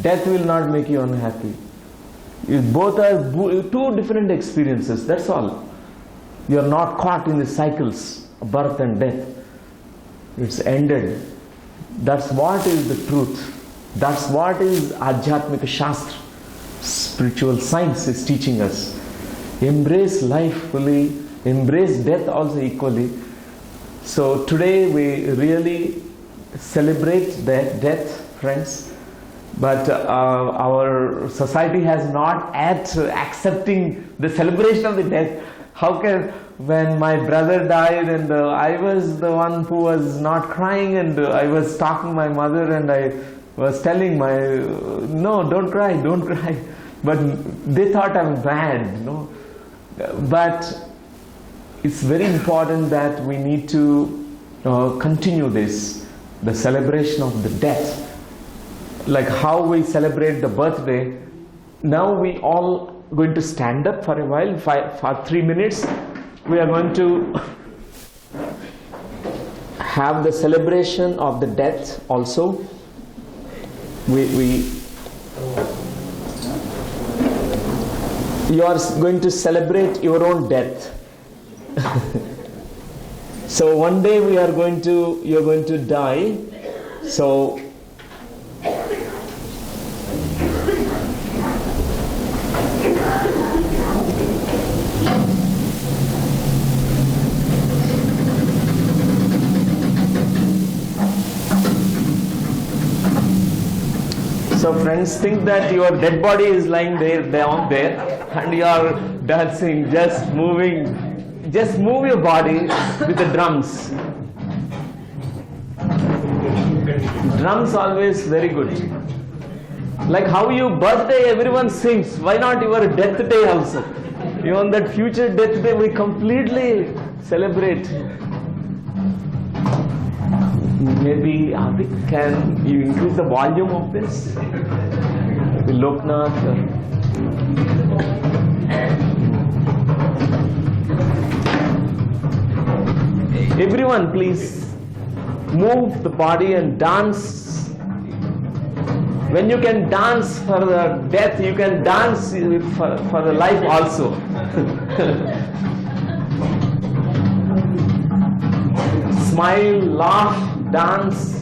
death will not make you unhappy. Both are two different experiences, that's all. You are not caught in the cycles of birth and death. It's ended. That's what is the truth. That's what is Adhyatmika Shastra. Spiritual science is teaching us. Embrace life fully, embrace death also equally. So today we really celebrate death, friends. But our society has not yet accepting the celebration of the death. How can, when my brother died and I was the one who was not crying, and I was talking to my mother and I was telling no, don't cry, don't cry. But they thought I'm bad, no. But it's very important that we need to continue this, the celebration of the death. Like how we celebrate the birthday. Now we all going to stand up for a while, for 3 minutes. We are going to have the celebration of the death also. You are going to celebrate your own death. So one day you're going to die. So friends, think that your dead body is lying down there and you are dancing, just moving. Just move your body with the drums. Drums always very good. Like how you birthday everyone sings, why not your death day also? Even that future death day we completely celebrate. Maybe can you increase the volume of this? Loknath. Everyone, please move the body and dance. When you can dance for the death, you can dance for the life also. Smile, laugh, dance.